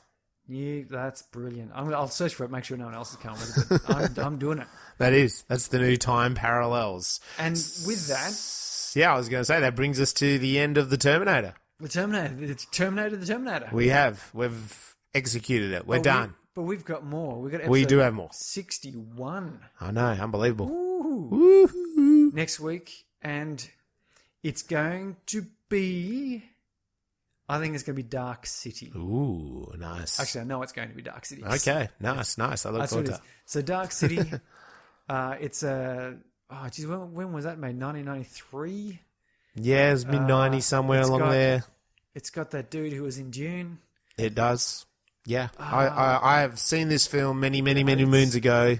That's brilliant. I'll search for it, make sure no one else is coming with it. But I'm doing it. That's the new time parallels. And with that... Yeah, I was going to say, that brings us to the end of the Terminator. The Terminator. We've executed it. We're done. But we've got more. We do have more. 61. I know, unbelievable. Woo-hoo. Next week, and it's going to be... I think it's going to be Dark City. Ooh, nice. Actually, I know it's going to be Dark City. Okay, nice. I look forward to it. So Dark City, it's a... Oh, geez, when was that made? 1993? Yeah, it's mid-90s somewhere along there. It's got that dude who was in Dune. It does. Yeah. I have seen this film many moons ago.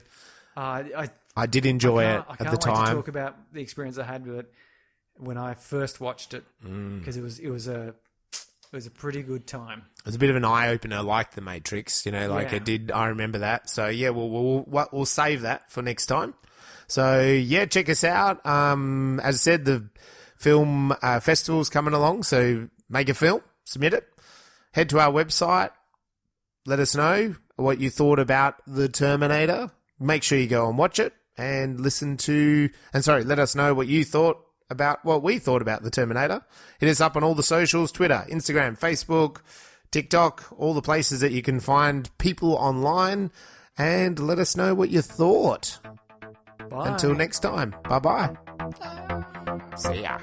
I did enjoy it at the time. I can't wait to talk about the experience I had with it when I first watched it, because it was a pretty good time. It was a bit of an eye-opener, like The Matrix, it did. I remember that. So, yeah, we'll save that for next time. So, yeah, check us out. As I said, the film festivals coming along, so make a film, submit it. Head to our website. Let us know what you thought about The Terminator. Make sure you go and watch it and let us know what you thought about what we thought about The Terminator. Hit us up on all the socials, Twitter, Instagram, Facebook, TikTok, all the places that you can find people online, and let us know what you thought. Bye. Until next time, bye-bye. See ya.